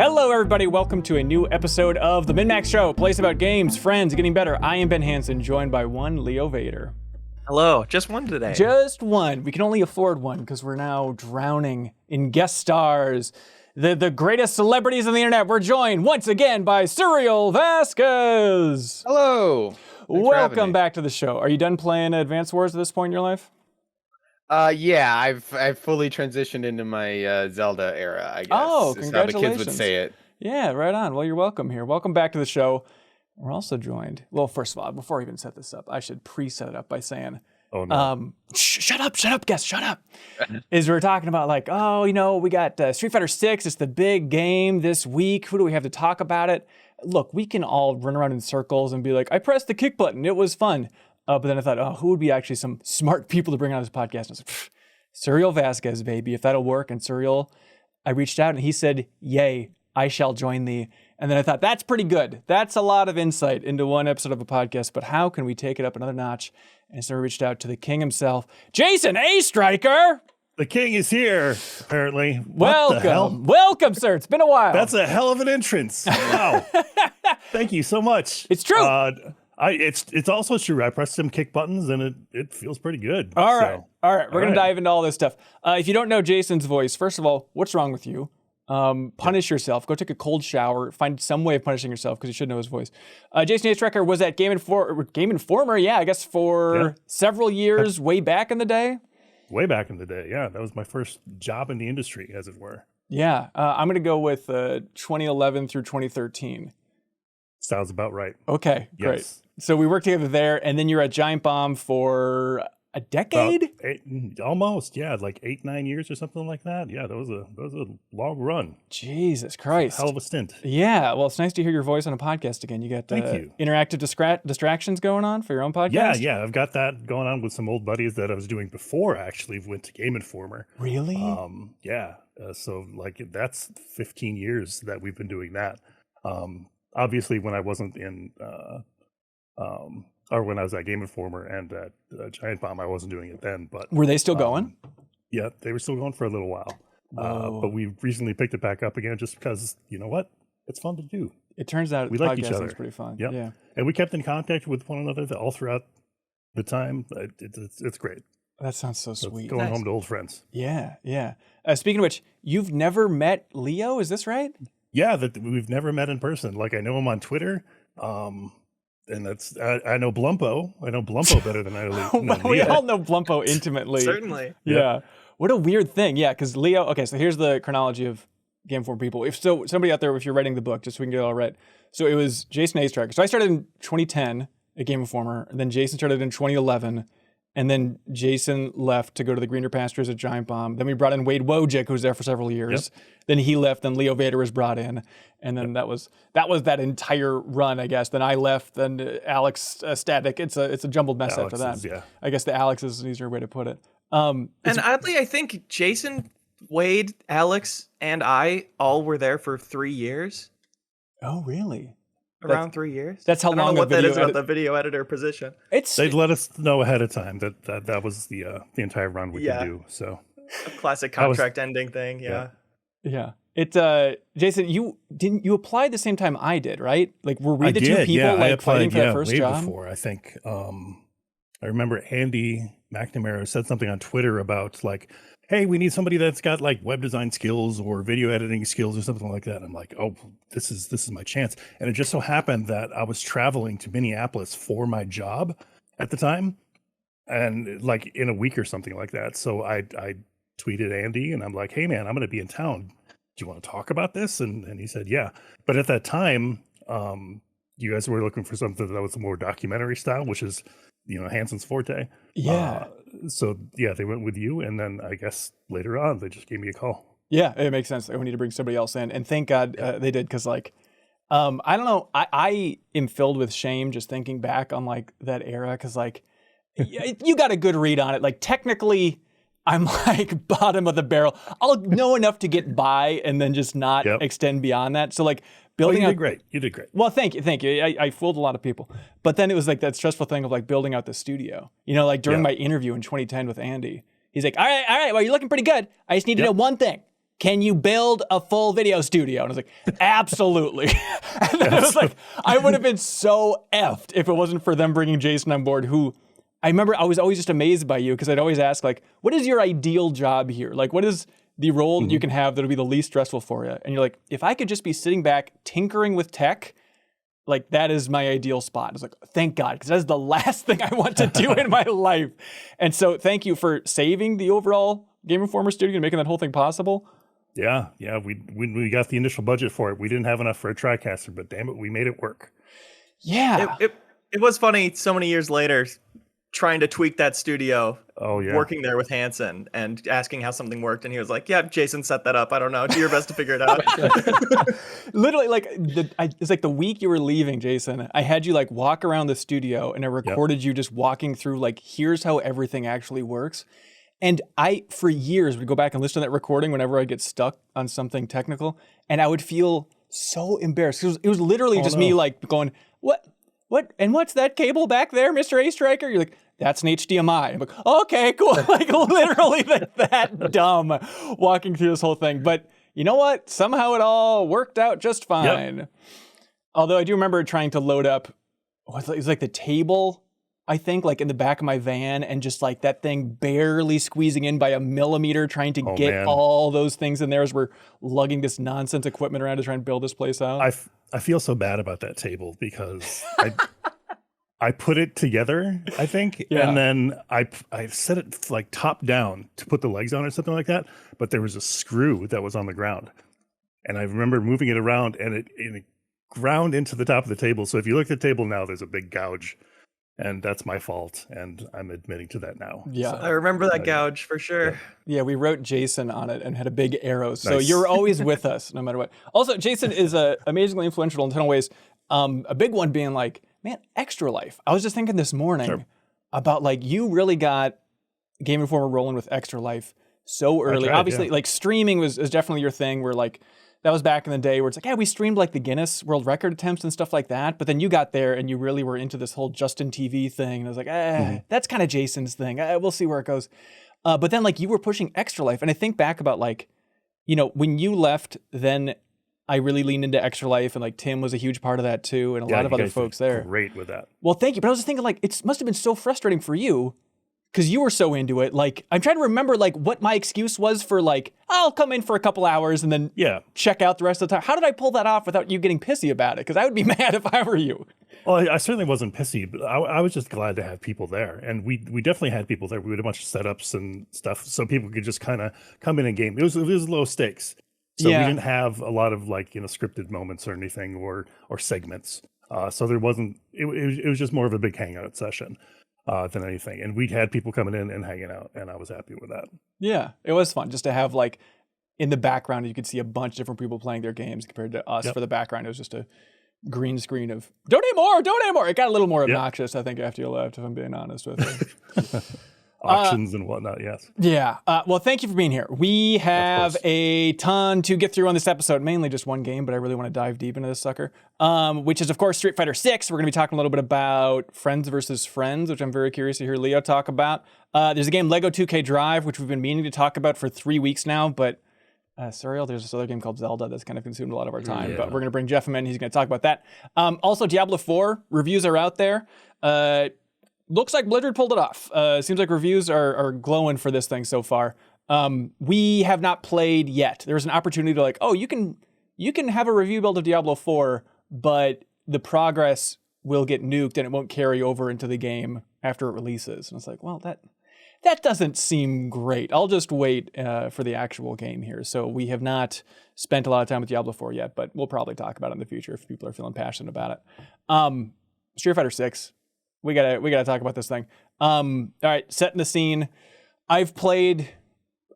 Hello, everybody. Welcome to a new episode of the MinnMax Show, a place about games, friends, getting better. I am Ben Hansen, joined by one Leo Vader. Hello, just one today. Just one. We can only afford one because we're now drowning in guest stars. The greatest celebrities on the internet. We're joined once again by Serial Vasquez. Hello. Welcome back to the show. Are you done playing Advance Wars at this point in your life? Yeah, I've fully transitioned into my Zelda era, I guess. Oh, is congratulations. how the kids would say it. Yeah, right on. Well, you're welcome here. Welcome back to the show. We're also joined, well, first of all, before I even set this up, I should pre-set it up by saying, oh, no. Shut up, guest, shut up. Is we're talking about like, oh, you know, we got Street Fighter 6, it's the big game this week. Who do we have to talk about it? Look, we can all run around in circles and be like, I pressed the kick button, it was fun. But then I thought, oh, who would be actually some smart people to bring on this podcast? And I was like, Serial Vasquez, baby, if that'll work. And Serial, I reached out and he said, yay, I shall join thee. And then I thought, that's pretty good. That's a lot of insight into one episode of a podcast, but how can we take it up another notch? And so I reached out to the king himself, Jason Oestreicher. The king is here, apparently. Welcome. What the hell? Welcome, sir. It's been a while. That's a hell of an entrance. Wow. Thank you so much. It's true. It's also true. I pressed some kick buttons and it feels pretty good. All right. We're going to dive into all this stuff. If you don't know Jason's voice, first of all, what's wrong with you? Punish yourself. Go take a cold shower. Find some way of punishing yourself because you should know his voice. Jason Oestreicher was at Game Informer, yeah, I guess for several years, way back in the day. Way back in the day, yeah. That was my first job in the industry, as it were. Yeah, I'm going to go with 2011 through 2013. Sounds about right. Okay, great. Yes. So we worked together there, and then you're at Giant Bomb for a decade? Almost, yeah, like 8-9 years or something like that. Yeah, that was a long run. Jesus Christ. Hell of a stint. Yeah, well, it's nice to hear your voice on a podcast again. You got interactive distractions going on for your own podcast? Yeah, I've got that going on with some old buddies that I was doing before I actually went to Game Informer. Really? Yeah, so like that's 15 years that we've been doing that. Obviously, when I wasn't in... or when I was at Game Informer and at Giant Bomb, I wasn't doing it then. But were they still going? Yeah, they were still going for a little while. But we recently picked it back up again just because, you know what? It's fun to do. It turns out we like each other. It's pretty fun. Yep. Yeah. And we kept in contact with one another all throughout the time. It's great. That sounds so sweet. Going home to old friends. Yeah. Speaking of which, you've never met Leo, is this right? Yeah, we've never met in person. Like, I know him on Twitter. And that's I know Blumpo. I know Blumpo better than I know. We all know Blumpo intimately. Certainly. Yeah. What a weird thing. Yeah, because Leo. Okay, so here's the chronology of Game Informer people. If somebody out there, if you're writing the book, just so we can get it all right. So it was Jason Oestreicher. So I started in 2010 at Game Informer, and then Jason started in 2011, and then Jason left to go to the greener pastures at Giant Bomb. Then we brought in Wade Wojcik, who was there for several years. Yep. Then he left. Then Leo Vader was brought in, and then that was that entire run, I guess. Then I left. Then Alex Static. It's a jumbled mess after that. Yeah. I guess the Alex is an easier way to put it. And oddly, I think Jason, Wade, Alex, and I all were there for 3 years. Oh, really? Around 3 years. That's how long. I don't know what that is about the video editor position. They'd let us know ahead of time that was the entire run we could do. So a classic contract ending thing. Yeah. Jason, you applied the same time I did, right? Like, were we the two people I applied, fighting for that first way job? Before, I think. I remember Andy McNamara said something on Twitter about like, hey, we need somebody that's got like web design skills or video editing skills or something like that. I'm like, oh, this is my chance. And it just so happened that I was traveling to Minneapolis for my job at the time, and like in a week or something like that. So I tweeted Andy and I'm like, hey man, I'm going to be in town. Do you want to talk about this? And he said, yeah. But at that time, you guys were looking for something that was more documentary style, which is, Hansen's forte. Yeah. So yeah, they went with you, and then I guess later on they just gave me a call. Yeah, it makes sense. We need to bring somebody else in, and thank God they did, because like, I don't know, I am filled with shame just thinking back on like that era, because like, you got a good read on it. Like technically, I'm like bottom of the barrel. I'll know enough to get by, and then just not extend beyond that. So like. You did great. You did great. Well, thank you. I fooled a lot of people. But then it was like that stressful thing of like building out the studio. Like during my interview in 2010 with Andy, he's like, all right, well, you're looking pretty good. I just need to know one thing. can you build a full video studio? And I was like, absolutely. And then it was like, I would have been so effed if it wasn't for them bringing Jason on board, who I remember I was always just amazed by you because I'd always ask, like, what is your ideal job here? Like, what is the role that you can have that'll be the least stressful for you? And you're like, if I could just be sitting back tinkering with tech, like, that is my ideal spot. I was like, thank God, because that's the last thing I want to do in my life. And so thank you for saving the overall Game Informer studio and making that whole thing possible. Yeah. We got the initial budget for it. We didn't have enough for a TriCaster, but damn it, we made it work. Yeah. It was funny so many years later trying to tweak that studio. Oh, yeah. Working there with Hanson and asking how something worked, and he was like, "Yeah, Jason set that up. I don't know. Do your best to figure it out." Literally, like it's like the week you were leaving, Jason. I had you like walk around the studio, and I recorded you just walking through like, here's how everything actually works. And I, for years, would go back and listen to that recording whenever I get stuck on something technical, and I would feel so embarrassed. It was literally just me like going, "What? And what's that cable back there, Mr. Oestreicher?" You're like, "That's an HDMI." I'm like, okay, cool. Like literally that dumb walking through this whole thing. But you know what? Somehow it all worked out just fine. Yep. Although I do remember trying to load up, it was like the table, I think, like in the back of my van, and just like that thing barely squeezing in by a millimeter, trying to get all those things in there as we're lugging this nonsense equipment around to try and build this place out. I feel so bad about that table because I put it together, I think, and then I set it like top down to put the legs on or something like that, but there was a screw that was on the ground. And I remember moving it around, and it ground into the top of the table. So if you look at the table now, there's a big gouge, and that's my fault, and I'm admitting to that now. Yeah, so, I remember that gouge for sure. Yeah, we wrote Jason on it and had a big arrow. So you're always with us, no matter what. Also, Jason is amazingly influential in a ton of ways. A big one being like, man, Extra Life. I was just thinking this morning about like, you really got Game Informer rolling with Extra Life so early. Obviously, like streaming was definitely your thing, where like, that was back in the day where it's like, yeah, we streamed like the Guinness World Record attempts and stuff like that. But then you got there and you really were into this whole Justin TV thing. And I was like, that's kind of Jason's thing. We'll see where it goes. But then like you were pushing Extra Life. And I think back about like, you know, when you left, then I really leaned into Extra Life, and like Tim was a huge part of that too. And a lot of other folks there. Great with that. Well, thank you. But I was just thinking like, it must have been so frustrating for you, because you were so into it. Like, I'm trying to remember like what my excuse was for like, I'll come in for a couple hours and then check out the rest of the time. How did I pull that off without you getting pissy about it? Because I would be mad if I were you. Well, I certainly wasn't pissy, but I was just glad to have people there. And we definitely had people there. We had a bunch of setups and stuff so people could just kind of come in and game. It was low stakes. So we didn't have a lot of like, you know, scripted moments or anything or segments. So there wasn't, it was just more of a big hangout session. Than anything. And we had people coming in and hanging out, and I was happy with that. Yeah, it was fun just to have like in the background, you could see a bunch of different people playing their games compared to us. For the background, it was just a green screen of donate more. It got a little more obnoxious, I think, after you left, if I'm being honest with you. Auctions and whatnot, yes. Yeah. Well, thank you for being here. We have a ton to get through on this episode, mainly just one game, but I really want to dive deep into this sucker, which is, of course, Street Fighter VI. We're going to be talking a little bit about Friends versus Friends, which I'm very curious to hear Leo talk about. There's a game, Lego 2K Drive, which we've been meaning to talk about for 3 weeks now, but Serial, there's this other game called Zelda that's kind of consumed a lot of our time, but we're going to bring Jeff in. He's going to talk about that. Also, Diablo 4 reviews are out there. Looks like Blizzard pulled it off. Seems like reviews are glowing for this thing so far. We have not played yet. There's an opportunity to like, you can have a review build of Diablo 4, but the progress will get nuked and it won't carry over into the game after it releases. And it's like, well, that doesn't seem great. I'll just wait for the actual game here. So we have not spent a lot of time with Diablo 4 yet, but we'll probably talk about it in the future if people are feeling passionate about it. Street Fighter 6. We gotta talk about this thing. All right, setting the scene. I've played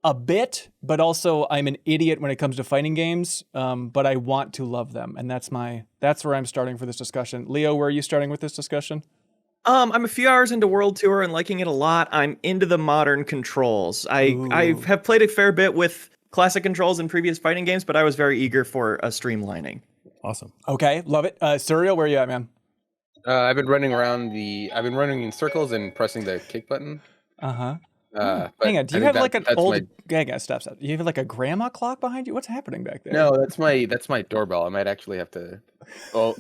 a bit, but also I'm an idiot when it comes to fighting games. But I want to love them, and that's where I'm starting for this discussion. Leo, where are you starting with this discussion? I'm a few hours into World Tour and liking it a lot. I'm into the modern controls. I have played a fair bit with classic controls in previous fighting games, but I was very eager for a streamlining. Awesome. Okay, love it. Serial, where are you at, man? I've been running in circles and pressing the kick button. But Hang on, do I you think have like an that's old? my- Stop. Do you have like a grandma clock behind you? What's happening back there? No, that's my doorbell. I might actually have to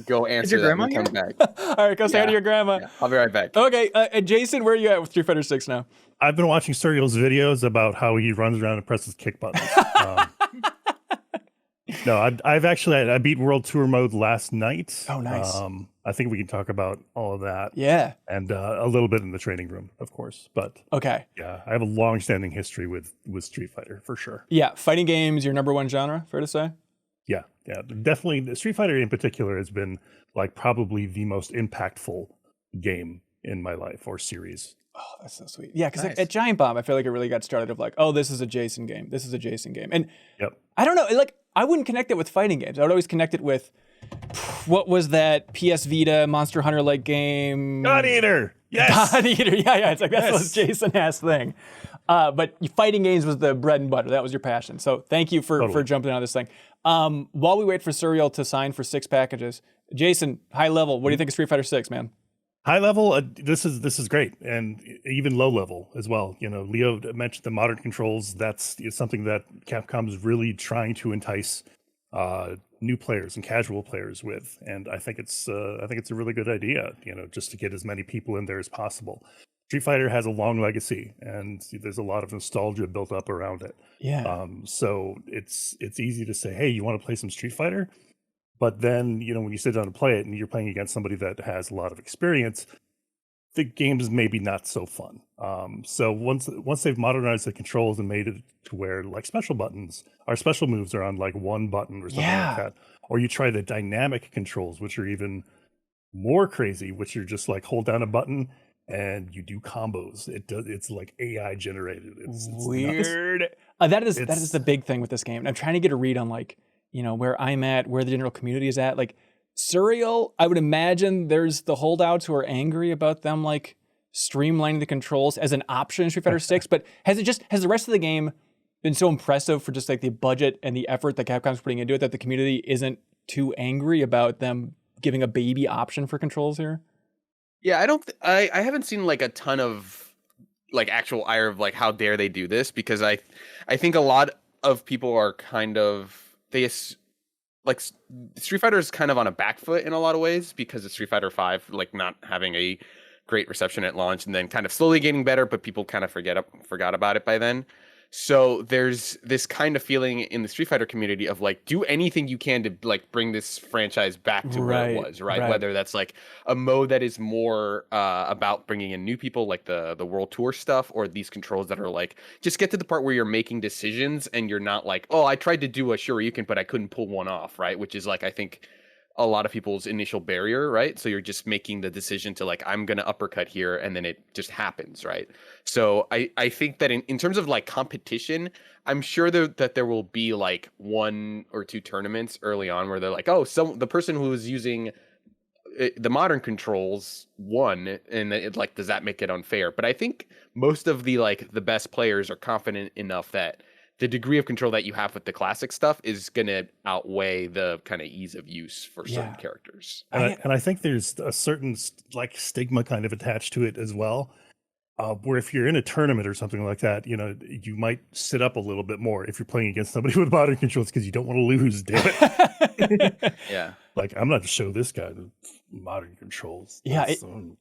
go answer your that grandma when we come here? back. All right, go say hi to Yeah. your grandma. Yeah, I'll be right back. Okay, and Jason, where are you at with Street Fighter 6 now? I've been watching Serial's videos about how he runs around and presses kick buttons. No, I beat World Tour mode last night. Oh, nice. I think we can talk about all of that. Yeah. And a little bit in the training room, of course. But Okay. yeah, I have a long-standing history with Street Fighter for sure. Yeah, fighting games, your number one genre, fair to say? Yeah, definitely. Street Fighter in particular has been like probably the most impactful game in my life or series. Oh, that's so sweet. Yeah, because Nice. at Giant Bomb, I feel like it really got started of like, oh, this is a Jason game. This is a Jason game. And Yep. I don't know, like, I wouldn't connect it with fighting games. I would always connect it with, what was that PS Vita Monster Hunter-like game? God Eater! Yes! God Eater, yeah. It's like, that's Yes. a Jason-ass thing. But fighting games was the bread and butter. That was your passion. So thank you for Totally. jumping on this thing. While we wait for Serial to sign for 6 packages, Jason, high level, what do you think of Street Fighter 6, man? High level, this is great, and even low level as well. You know, Leo mentioned the modern controls. That's something that Capcom's really trying to entice new players and casual players with, and I think it's a really good idea. You know, just to get as many people in there as possible. Street Fighter has a long legacy, and there's a lot of nostalgia built up around it. Yeah. So it's easy to say, hey, you want to play some Street Fighter? But then, you know, when you sit down to play it and you're playing against somebody that has a lot of experience, the game's maybe not so fun. So once they've modernized the controls and made it to where like special buttons, our special moves are on like one button or something like that, or you try the dynamic controls, which are even more crazy, which are just like hold down a button and you do combos. It's like AI generated. It's Weird. That is the big thing with this game. And I'm trying to get a read on like, you know, where I'm at, where the general community is at. Like Serial, I would imagine there's the holdouts who are angry about them like streamlining the controls as an option in Street Fighter 6, but has the rest of the game been so impressive for just like the budget and the effort that Capcom's putting into it that the community isn't too angry about them giving a baby option for controls here? Yeah, I haven't seen like a ton of like actual ire of like how dare they do this, because I think a lot of people are kind of like Street Fighter is kind of on a back foot in a lot of ways because of Street Fighter V like not having a great reception at launch and then kind of slowly getting better, but people kind of forgot about it by then. So there's this kind of feeling in the Street Fighter community of like, do anything you can to like bring this franchise back to where it was, right? Whether that's like a mode that is more about bringing in new people, like the World Tour stuff, or these controls that are like, just get to the part where you're making decisions and you're not like, oh, I tried to do a Shoryuken, but I couldn't pull one off, right? Which is like, I think a lot of people's initial barrier, right? So you're just making the decision to like, I'm going to uppercut here, and then it just happens, right? So I think that in terms of like competition, I'm sure that there will be like 1 or 2 tournaments early on where they're like, oh, the person who is using the modern controls won, and it like, does that make it unfair? But I think most of the like the best players are confident enough that the degree of control that you have with the classic stuff is going to outweigh the kind of ease of use for certain characters. And I think there's a certain like stigma kind of attached to it as well, where if you're in a tournament or something like that, you know, you might sit up a little bit more if you're playing against somebody with modern controls because you don't want to lose, damn it. Yeah. Like, I'm not to show this guy the modern controls. Yeah,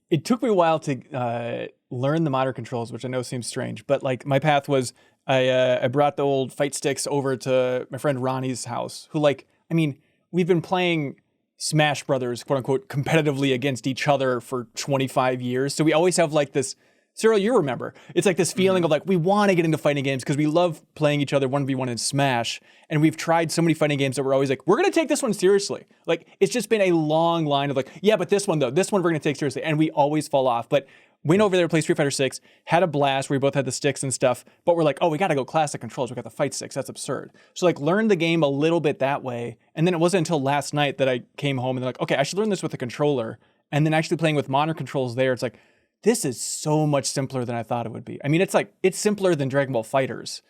it took me a while to learn the modern controls, which I know seems strange, but like my path was I brought the old fight sticks over to my friend Ronnie's house, who like, I mean, we've been playing Smash Brothers, quote unquote, competitively against each other for 25 years. So we always have like this, Cyril, you remember, it's like this feeling of like, we want to get into fighting games because we love playing each other 1v1 in Smash. And we've tried so many fighting games that we're always like, we're going to take this one seriously. Like, it's just been a long line of like, yeah, but this one though, this one we're going to take seriously. And we always fall off. But went over there to play Street Fighter 6, had a blast where we both had the sticks and stuff, but we're like, oh, we got to go classic controls. We got the fight sticks. That's absurd. So like learned the game a little bit that way. And then it wasn't until last night that I came home and they're like, okay, I should learn this with a controller. And then actually playing with modern controls there, it's like, this is so much simpler than I thought it would be. I mean, it's like, it's simpler than Dragon Ball FighterZ.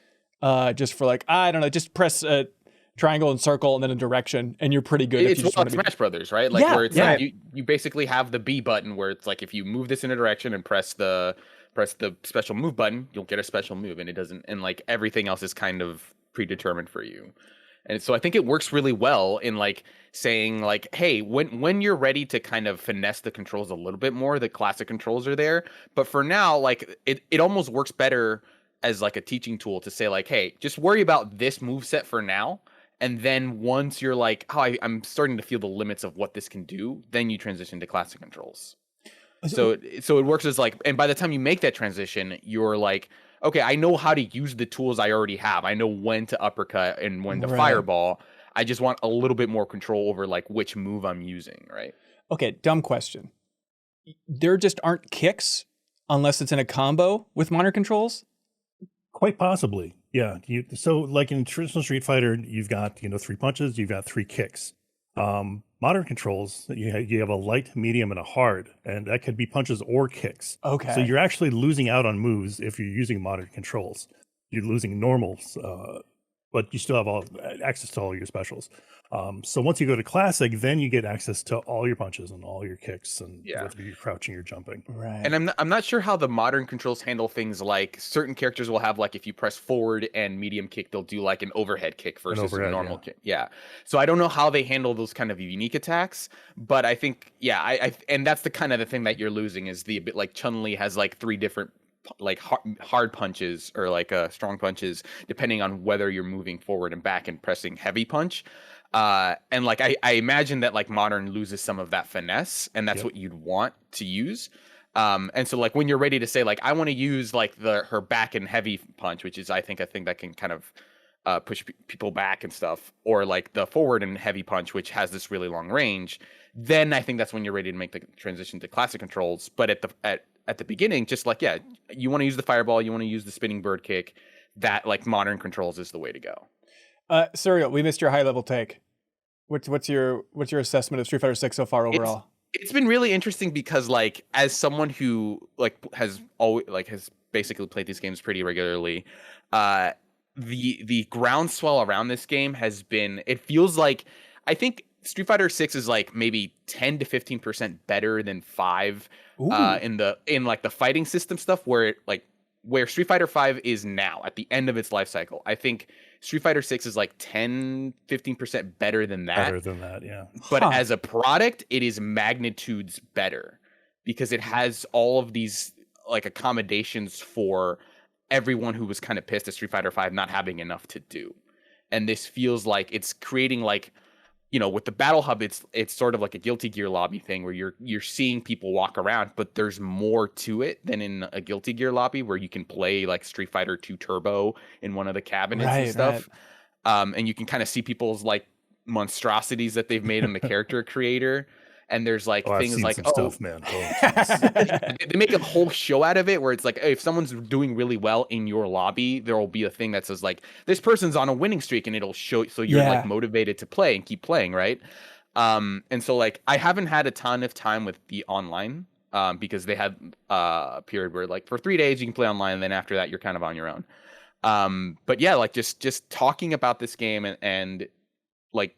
Just for like, I don't know, just press triangle and circle and then a direction, and you're pretty good. It's like Smash Brothers, right? Like where it's like you basically have the B button where it's like if you move this in a direction and press the press the special move button, you'll get a special move, and it doesn't, and like everything else is kind of predetermined for you. And so I think it works really well in like saying like, hey, when you're ready to kind of finesse the controls a little bit more, the classic controls are there. But for now, like it almost works better as like a teaching tool to say like, hey, just worry about this move set for now. And then once you're like, oh, I'm starting to feel the limits of what this can do, then you transition to classic controls. So it works as like, and by the time you make that transition, you're like, okay, I know how to use the tools I already have. I know when to uppercut and when to fireball. I just want a little bit more control over like which move I'm using, right? Okay, dumb question. There just aren't kicks unless it's in a combo with modern controls? Quite possibly. Yeah. So like in traditional Street Fighter, you've got, 3 punches, you've got 3 kicks. Modern controls, you have a light, medium, and a hard, and that could be punches or kicks. Okay. So you're actually losing out on moves if you're using modern controls. You're losing normals, but you still have access to all your specials. So once you go to classic, then you get access to all your punches and all your kicks, and whether you're crouching or jumping. Right. And I'm not sure how the modern controls handle things like certain characters will have like if you press forward and medium kick, they'll do like an overhead kick versus a normal kick. Yeah. So I don't know how they handle those kind of unique attacks, but I think I and that's the kind of the thing that you're losing is the bit like Chun-Li has like 3 different like hard punches or like strong punches depending on whether you're moving forward and back and pressing heavy punch. And like I imagine that like modern loses some of that finesse, and that's what you'd want to use. And so like when you're ready to say like I want to use like her back and heavy punch, which is I think that can kind of push people back and stuff, or like the forward and heavy punch, which has this really long range, then I think that's when you're ready to make the transition to classic controls. But at the beginning, just like you want to use the fireball, you want to use the spinning bird kick, that like modern controls is the way to go. Serial, we missed your high level take. What's your assessment of Street Fighter 6 so far overall? It's been really interesting because like as someone who like has basically played these games pretty regularly, the groundswell around this game has been, it feels like I think Street Fighter 6 is like maybe 10 to 15% better than 5 in like the fighting system stuff where Street Fighter 5 is now at the end of its life cycle. I think Street Fighter 6 is like 10, 15% better than that. Better than that, yeah. But as a product, it is magnitudes better because it has all of these like accommodations for everyone who was kind of pissed at Street Fighter 5 not having enough to do. And this feels like it's creating like, with the Battle Hub, it's sort of like a Guilty Gear lobby thing where you're seeing people walk around, but there's more to it than in a Guilty Gear lobby where you can play like Street Fighter 2 Turbo in one of the cabinets and stuff. Right. And you can kind of see people's like monstrosities that they've made in the character creator. And there's like things like stuff, man. They make a whole show out of it where it's like, hey, if someone's doing really well in your lobby, there will be a thing that says like this person's on a winning streak, and it'll show so you're like motivated to play and keep playing, right? And so like I haven't had a ton of time with the online because they had a period where like for 3 days you can play online, and then after that you're kind of on your own. But yeah, like just talking about this game and like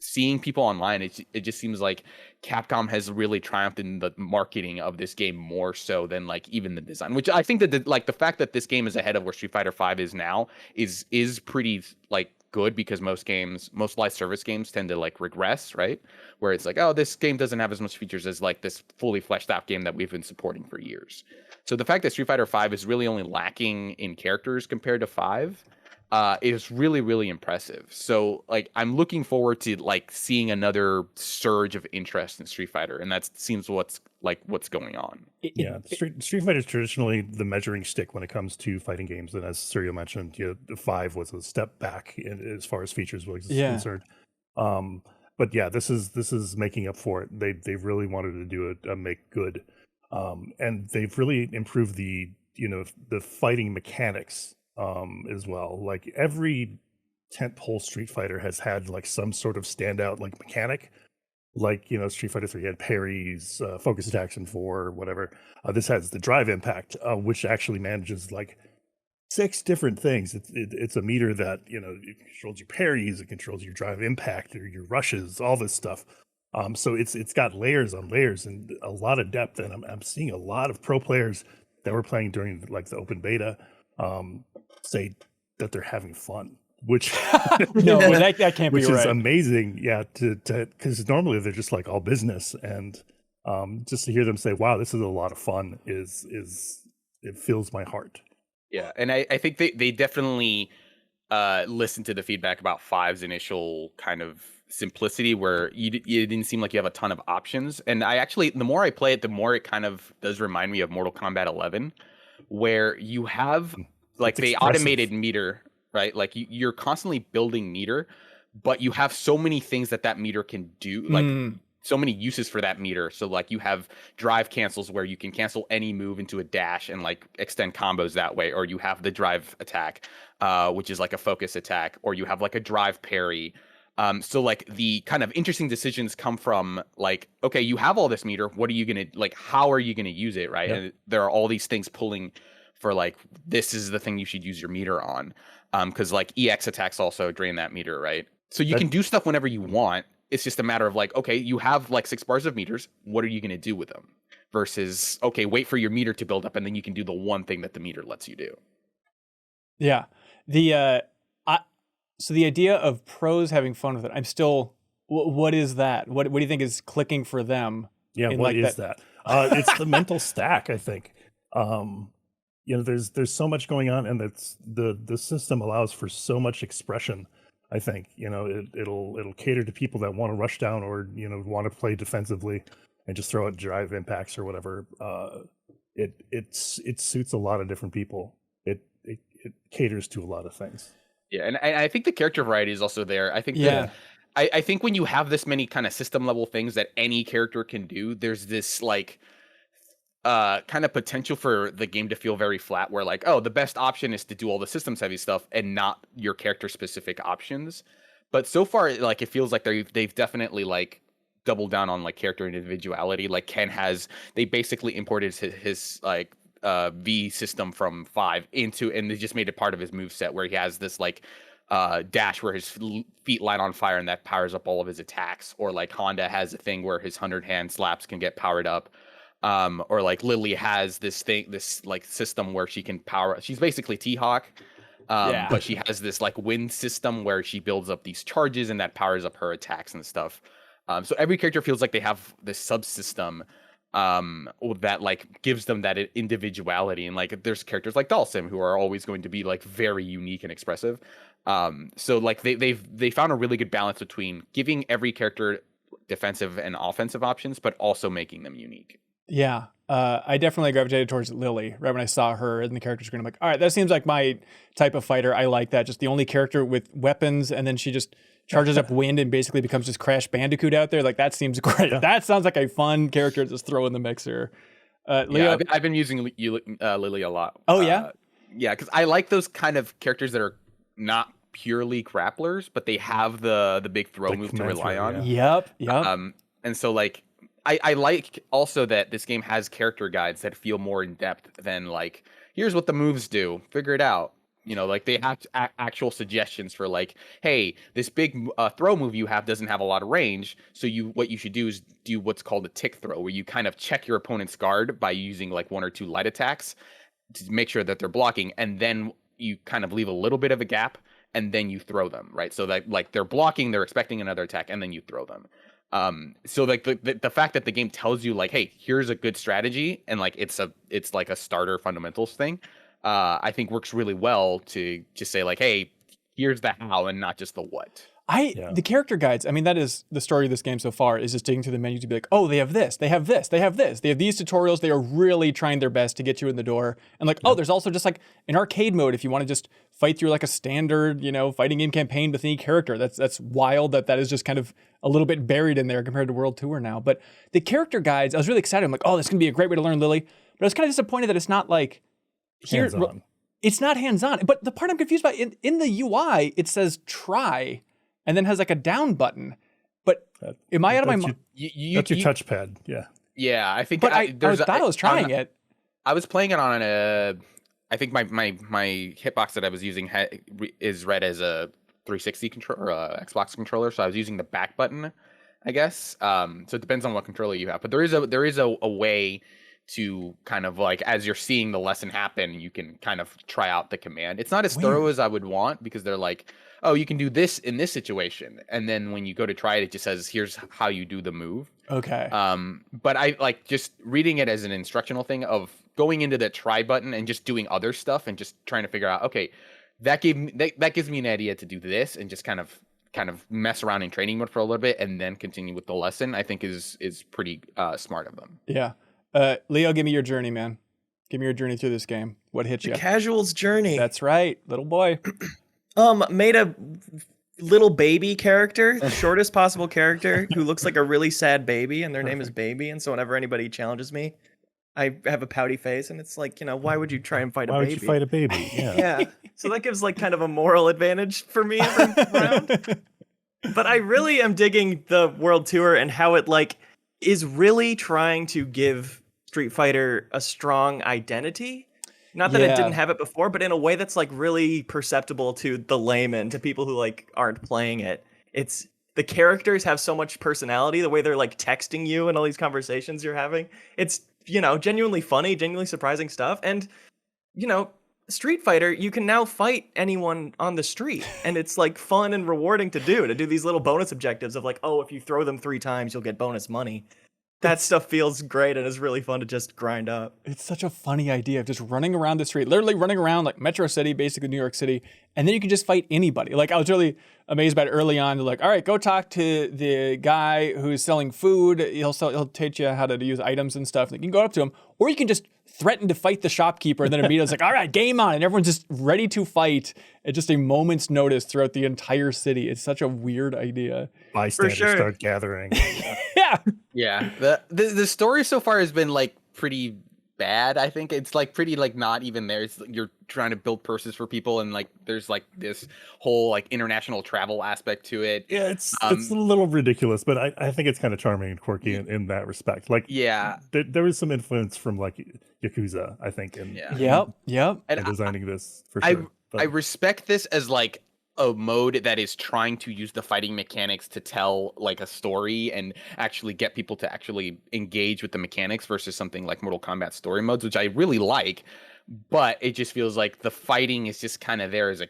seeing people online, it just seems like Capcom has really triumphed in the marketing of this game more so than like even the design, which I think that the fact that this game is ahead of where Street Fighter 5 is now is pretty like good, because most live service games tend to like regress, right? Where it's like, oh, this game doesn't have as much features as like this fully fleshed out game that we've been supporting for years. So the fact that Street Fighter 5 is really only lacking in characters compared to 5 is really, really impressive. So like I'm looking forward to like seeing another surge of interest in Street Fighter, and that seems what's going on. Street Fighter is traditionally the measuring stick when it comes to fighting games, and as Surya mentioned, 5 was a step back as far as features was concerned. But yeah, this is making up for it. They really wanted to do a make good, and they've really improved the fighting mechanics as well. Like every tentpole Street Fighter has had like some sort of standout like mechanic. Like Street Fighter 3 had parries, focus attacks, and 4, whatever. This has the drive impact, which actually manages like 6 different things. It's a meter that it controls your parries, it controls your drive impact or your rushes, all this stuff. So it's got layers on layers and a lot of depth, and I'm seeing a lot of pro players that were playing during like the open beta say that they're having fun, which No, that can't be which is right. amazing. Yeah, to because normally they're just like all business, and just to hear them say, "Wow, this is a lot of fun," is it fills my heart. Yeah, and I think they definitely listened to the feedback about 5's initial kind of simplicity, where you didn't seem like you have a ton of options. And I actually, the more I play it, the more it kind of does remind me of Mortal Kombat 11, where you have like It's they expressive. automated meter, right? Like you're constantly building meter, but you have so many things that meter can do, like so many uses for that meter. So like you have drive cancels where you can cancel any move into a dash and like extend combos that way, or you have the drive attack, which is like a focus attack, or you have like a drive parry. So like the kind of interesting decisions come from like, okay, you have all this meter. What are you gonna like? How are you gonna use it, right? Yep. And there are all these things pulling for like this is the thing you should use your meter on, because like EX attacks also drain that meter, right? So you can do stuff whenever you want. It's just a matter of like, okay, you have like 6 bars of meters. What are you gonna do with them? Versus, okay, wait for your meter to build up, and then you can do the one thing that the meter lets you do. Yeah. So the idea of pros having fun with it, I'm still, what is that? What do you think is clicking for them? Yeah, in what like is that? It's the mental stack, I think. There's so much going on, and that's the system allows for so much expression. I think it'll cater to people that want to rush down or want to play defensively and just throw out drive impacts or whatever. It suits a lot of different people. It caters to a lot of things. Yeah, and I think the character variety is also there. I think that I think when you have this many kind of system level things that any character can do, there's this like kind of potential for the game to feel very flat, where like, oh, the best option is to do all the systems heavy stuff and not your character specific options. But so far, like it feels like they've definitely like doubled down on like character individuality. Like they basically imported his like V system from 5 into, and they just made it part of his move set, where he has this like dash where his feet light on fire and that powers up all of his attacks, or like Honda has a thing where his 100 hand slaps can get powered up, or like Lily has this like system where she can she's basically T-Hawk, but she has this like wind system where she builds up these charges and that powers up her attacks and stuff. So every character feels like they have this subsystem that like gives them that individuality, and like there's characters like Dalsim who are always going to be like very unique and expressive. So like they found a really good balance between giving every character defensive and offensive options, but also making them unique. Yeah. I definitely gravitated towards Lily right when I saw her in the character screen. I'm like, all right, that seems like my type of fighter. I like that. Just the only character with weapons, and then she just charges up wind and basically becomes just Crash Bandicoot out there. Like, that seems great. Yeah. That sounds like a fun character to just throw in the mixer. Leo, I've been using Lily a lot. Oh, yeah? Yeah, because I like those kind of characters that are not purely grapplers, but they have the big throw move to rely on. Yeah. Yep. And so, like, I like also that this game has character guides that feel more in depth than like, here's what the moves do, figure it out. Like they have actual suggestions for like, hey, this big throw move you have doesn't have a lot of range. So what you should do is do what's called a tick throw, where you kind of check your opponent's guard by using like 1 or 2 light attacks to make sure that they're blocking. And then you kind of leave a little bit of a gap and then you throw them, right? So that like they're blocking, they're expecting another attack, and then you throw them. So like the fact that the game tells you like, hey, here's a good strategy, and like it's like a starter fundamentals thing, I think works really well to just say like, hey, here's the how and not just the what. The character guides, I mean, that is the story of this game so far, is just digging through the menu to be like, oh, they have this, they have this, they have this, they have these tutorials. They are really trying their best to get you in the door. And like, oh, there's also just like an arcade mode if you want to just fight through like a standard, fighting game campaign with any character. That's wild that is just kind of a little bit buried in there compared to World Tour now. But the character guides, I was really excited. I'm like, oh, this can be a great way to learn Lily. But I was kind of disappointed that it's not like hands-on. It's not hands-on. But the part I'm confused by, in the UI, it says try, and then has like a down button. But am I out of my mind? That's your touchpad. Yeah. Yeah, I think. But I thought I was trying it. I was playing it on I think my hitbox that I was using is read as a 360 controller, or Xbox controller. So I was using the back button, I guess. So it depends on what controller you have. But there is a way to kind of like, as you're seeing the lesson happen, you can kind of try out the command. It's not as thorough as I would want, because they're like, oh, you can do this in this situation, and then when you go to try it, it just says, here's how you do the move. Okay. But I like just reading it as an instructional thing of going into the try button and just doing other stuff and just trying to figure out, okay, that gives me an idea to do this, and just kind of mess around in training mode for a little bit and then continue with the lesson, I think is pretty smart of them. Yeah. Leo, give me your journey, man. Give me your journey through this game. What hit you? The casual's journey. That's right, little boy. Made a little baby character, the shortest possible character, who looks like a really sad baby, and their name is Baby. And so whenever anybody challenges me, I have a pouty face, and it's like, why would you try and fight a baby? Why would you fight a baby? Yeah. Yeah. So that gives like kind of a moral advantage for me every round. But I really am digging the world tour and how it like is really trying to give Street Fighter a strong identity. Not that it didn't have it before, but in a way that's like really perceptible to the layman, to people who like aren't playing it. It's the characters have so much personality, the way they're like texting you and all these conversations you're having. It's, genuinely funny, genuinely surprising stuff. And, Street Fighter, you can now fight anyone on the street, and it's like fun and rewarding to do these little bonus objectives of like, oh, if you throw them 3 times, you'll get bonus money. That stuff feels great and is really fun to just grind up. It's such a funny idea of just running around the street, literally running around like Metro City, basically New York City, and then you can just fight anybody. Like, I was really amazed by it early on. They're like, all right, go talk to the guy who's selling food. He'll teach you how to use items and stuff. Like, you can go up to him, or you can just threaten to fight the shopkeeper, and then immediately it's like, all right, game on, and everyone's just ready to fight at just a moment's notice throughout the entire city. It's such a weird idea. Bystanders start gathering. Yeah. The story so far has been like pretty bad. I think it's like pretty like not even there. It's, you're trying to build purses for people, and like there's like this whole like international travel aspect to it. Yeah, it's a little ridiculous, but I think it's kind of charming and quirky in that respect. Like, there was some influence from like Yakuza, I think, and and designing this for sure. I respect this as like a mode that is trying to use the fighting mechanics to tell like a story and actually get people to actually engage with the mechanics versus something like Mortal Kombat story modes, which I really like, but it just feels like the fighting is just kind of there as a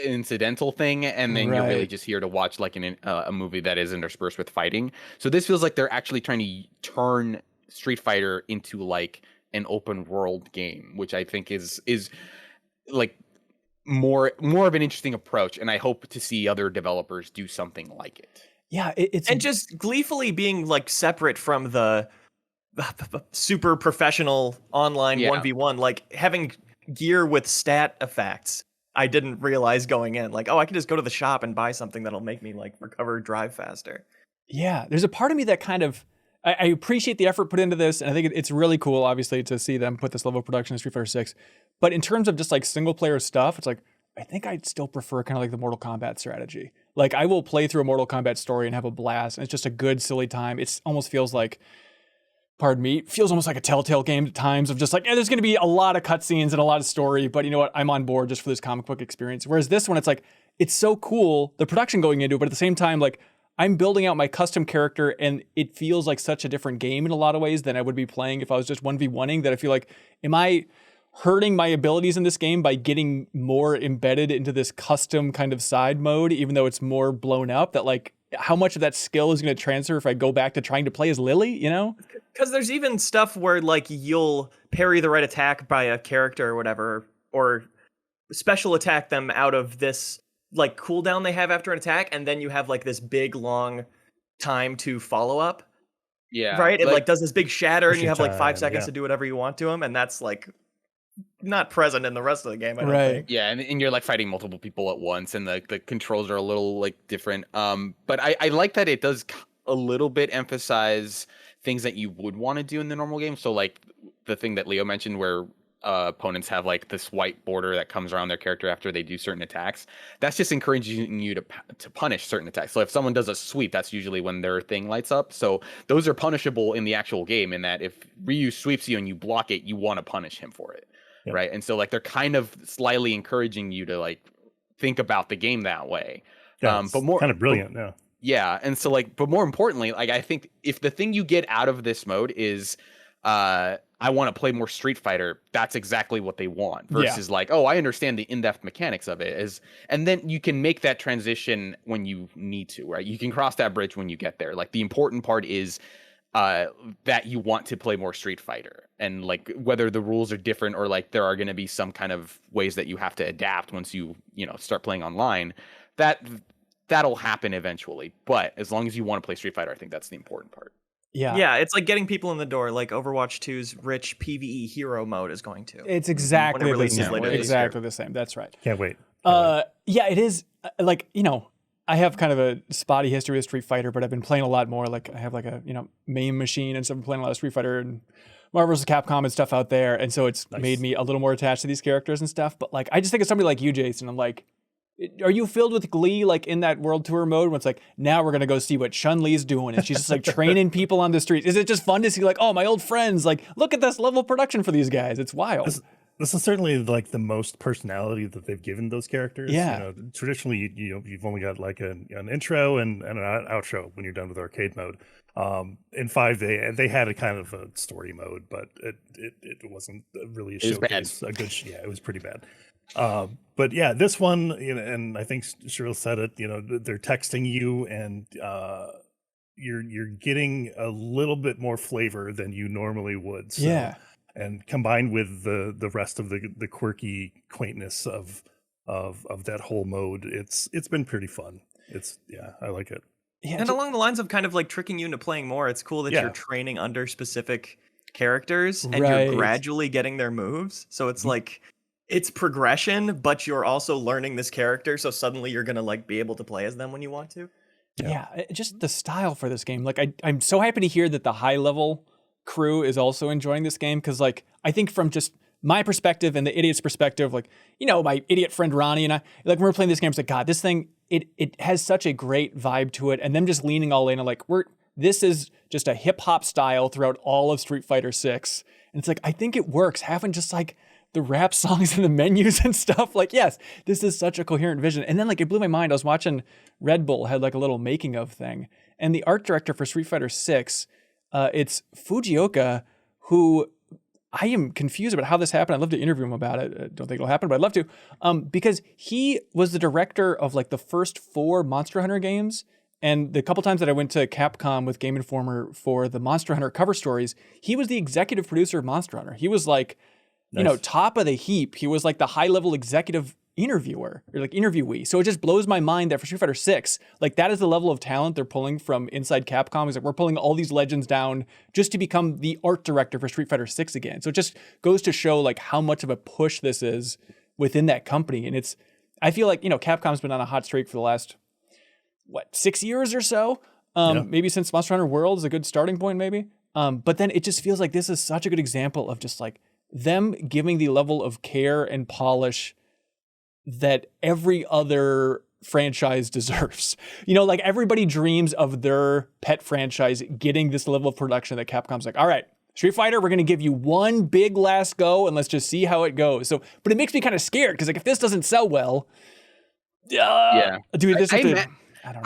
incidental thing, and then you're really just here to watch like a movie that is interspersed with fighting. So this feels like they're actually trying to turn Street Fighter into like an open world game, which I think is like more of an interesting approach, and I hope to see other developers do something like it. Yeah, it's and just gleefully being like separate from the super professional online 1v1, like having gear with stat effects. I didn't realize going in, like, oh, I can just go to the shop and buy something that'll make me like recover, drive faster. Yeah, there's a part of me that kind of I appreciate the effort put into this, and I think it's really cool, obviously, to see them put this level of production in Street Fighter 6. But in terms of just like single player stuff, it's like, I think I'd still prefer kind of like the Mortal Kombat strategy. Like, I will play through a Mortal Kombat story and have a blast, and it's just a good, silly time. It almost feels like, feels almost like a Telltale game at times of just like, there's going to be a lot of cutscenes and a lot of story, but you know what? I'm on board just for this comic book experience. Whereas this one, it's like, it's so cool, the production going into it, but at the same time, like, I'm building out my custom character, and it feels like such a different game in a lot of ways than I would be playing if I was just 1v1ing, that I feel like, am I hurting my abilities in this game by getting more embedded into this custom kind of side mode, even though it's more blown up, that like, how much of that skill is going to transfer if I go back to trying to play as Lily, you know? Because there's even stuff where like you'll parry the right attack by a character or whatever, or special attack them out of this like cooldown they have after an attack, and then you have like this big long time to follow up. Yeah. Right? It like does this big shatter, and you have like 5 time, seconds to do whatever you want to them, and that's like not present in the rest of the game, I don't think. Yeah, and you're like fighting multiple people at once, and the controls are a little like different. But I like that it does a little bit emphasize things that you would want to do in the normal game. So like the thing that Leo mentioned where opponents have like this white border that comes around their character after they do certain attacks. That's just encouraging you to punish certain attacks. So if someone does a sweep, that's usually when their thing lights up. So those are punishable in the actual game, in that if Ryu sweeps you and you block it, you want to punish him for it. Yep. Right. And so like they're kind of slyly encouraging you to like think about the game that way. Yeah, but more kind of brilliant. Yeah. And so like, but more importantly, like I think if the thing you get out of this mode is I want to play more Street Fighter, that's exactly what they want. Versus like, oh, I understand the in-depth mechanics of it. And then you can make that transition when you need to, right? You can cross that bridge when you get there. Like the important part is that you want to play more Street Fighter, and like whether the rules are different or like there are going to be some kind of ways that you have to adapt once you start playing online, that'll happen eventually. But as long as you want to play Street Fighter, I think that's the important part. Yeah, it's like getting people in the door, like Overwatch 2's rich PvE hero mode is going to. It's exactly when it releases later this year. exactly the same. That's right. Can't wait. Yeah, it is. Like, I have kind of a spotty history with Street Fighter, but I've been playing a lot more. Like, I have like a MAME machine and stuff. I'm playing a lot of Street Fighter and Marvel vs. Capcom and stuff out there, and so it's made me a little more attached to these characters and stuff. But like, I just think of somebody like you, Jason. I'm like, are you filled with glee, like in that world tour mode when it's like, now we're gonna go see what Chun-Li's doing, and she's just like training people on the streets? Is it just fun to see like, oh, my old friends, like, look at this level of production for these guys? It's wild. This is certainly like the most personality that they've given those characters. Yeah. Traditionally, you've only got like an intro and an outro when you're done with arcade mode. In 5, they had a kind of a story mode, but it wasn't really a showcase. It was pretty bad. But yeah, this one, and I think Cheryl said it. They're texting you, and you're getting a little bit more flavor than you normally would. So. Yeah. And combined with the rest of the quirky quaintness of that whole mode, it's been pretty fun. I like it. Yeah, and along the lines of kind of like tricking you into playing more, it's cool that you're training under specific characters and you're gradually getting their moves. So it's like it's progression, but you're also learning this character. So suddenly you're gonna like be able to play as them when you want to. Yeah, just the style for this game. Like I'm so happy to hear that the high level crew is also enjoying this game, because like I think from just my perspective and the idiot's perspective, like my idiot friend Ronnie and I, like when we're playing this game, it's like, God, this thing it has such a great vibe to it, and them just leaning all in and like this is just a hip hop style throughout all of Street Fighter 6, and it's like I think it works having just like the rap songs and the menus and stuff. Like, yes, this is such a coherent vision. And then like it blew my mind. I was watching Red Bull had like a little making of thing, and the art director for Street Fighter 6. It's Fujioka, who I am confused about how this happened. I'd love to interview him about it. I don't think it'll happen, but I'd love to. Because he was the director of like the first 4 Monster Hunter games. And the couple times that I went to Capcom with Game Informer for the Monster Hunter cover stories, he was the executive producer of Monster Hunter. He was like, top of the heap. He was like the high-level executive interviewer or like interviewee. So it just blows my mind that for Street Fighter 6, like that is the level of talent they're pulling from inside Capcom. Is that we're pulling all these legends down just to become the art director for Street Fighter 6 again. So it just goes to show like how much of a push this is within that company. And I feel like, Capcom's been on a hot streak for the last 6 years or so. Maybe since Monster Hunter World is a good starting point, maybe. But then it just feels like this is such a good example of just like them giving the level of care and polish that every other franchise deserves. Like everybody dreams of their pet franchise getting this level of production that Capcom's like, all right, Street Fighter, we're going to give you one big last go and let's just see how it goes. So, but it makes me kind of scared because like if this doesn't sell well, dude, I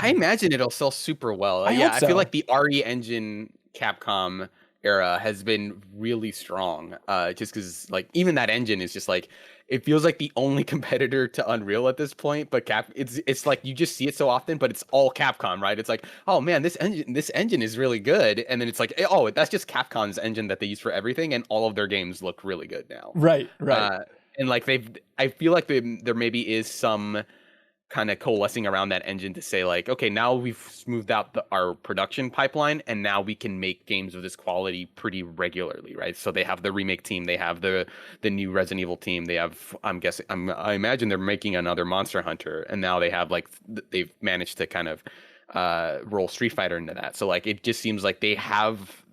imagine it'll sell super well. I feel like the RE Engine Capcom era has been really strong, just because like even that engine is just like, it feels like the only competitor to Unreal at this point. But it's like you just see it so often, but it's all Capcom, right? It's like, oh man, this engine is really good, and then it's like, oh, that's just Capcom's engine that they use for everything, and all of their games look really good now. Right. And like I feel like there maybe is some kind of coalescing around that engine to say like, okay, now we've smoothed out our production pipeline, and now we can make games of this quality pretty regularly, right? So they have the remake team, they have the new Resident Evil team, they have, I imagine they're making another Monster Hunter, and now they have like they've managed to kind of roll Street Fighter into that. So like it just seems like they have